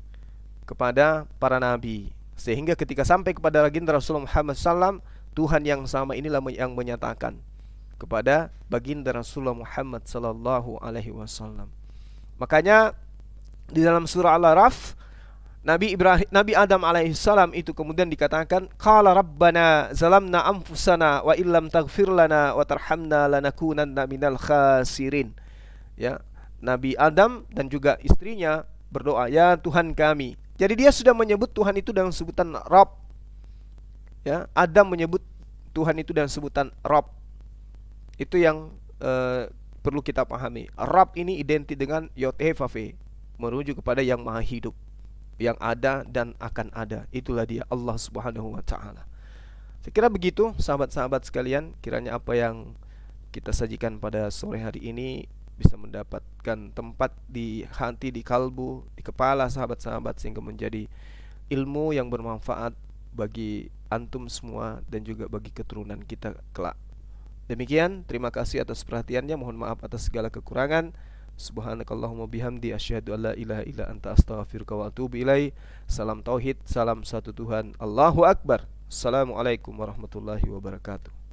kepada para nabi, sehingga ketika sampai kepada baginda Rasulullah Muhammad SAW, Tuhan yang sama inilah yang menyatakan kepada baginda Rasulullah Muhammad sallallahu alaihi wasallam. Makanya di dalam surah Al-Araf, Nabi Adam alaihissalam itu kemudian dikatakan, qala rabbana zalamna anfusana wa illam taghfir lana wa tarhamna lanakunanna minal khasirin. Ya, Nabi Adam dan juga istrinya berdoa, ya Tuhan kami. Jadi dia sudah menyebut Tuhan itu dengan sebutan Rabb. Ya, Adam menyebut Tuhan itu dengan sebutan Rabb. Itu yang perlu kita pahami. Rabb ini identik dengan Yod He Vav He, merujuk kepada yang maha hidup, yang ada dan akan ada. Itulah dia, Allah Subhanahu wa ta'ala. Saya kira begitu sahabat-sahabat sekalian. Kiranya apa yang kita sajikan pada sore hari ini bisa mendapatkan tempat di hati, di kalbu, di kepala sahabat-sahabat, sehingga menjadi ilmu yang bermanfaat bagi antum semua dan juga bagi keturunan kita kelak. Demikian, terima kasih atas perhatiannya. Mohon maaf atas segala kekurangan. Subhanakallahumma bihamdi asyhadu an la ilaha illa anta astaghfiruka wa atubu ilaik. Salam tauhid, salam satu Tuhan. Allahu akbar. Assalamualaikum warahmatullahi wabarakatuh.